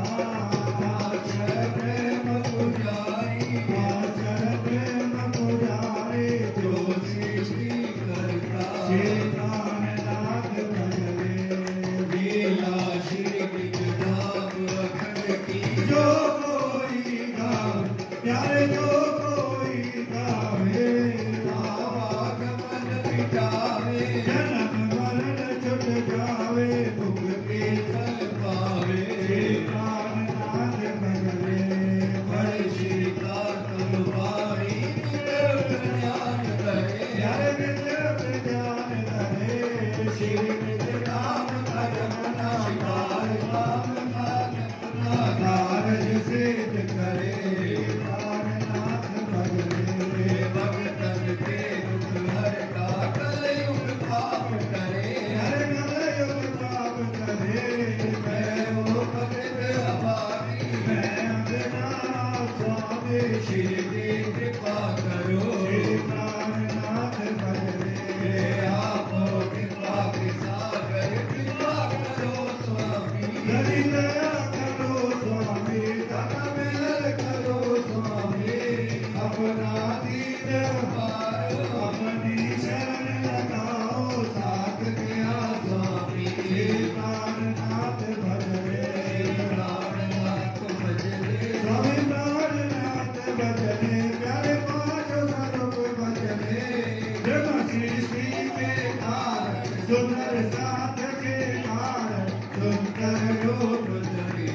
प्रेम पुजारी, प्रेम पुजारी, जो प्यारे पांचों स्वरूप भजने ब्रह्म सृष्टि के कारण सुंदर साथ के कारण सुंदर रूप धरे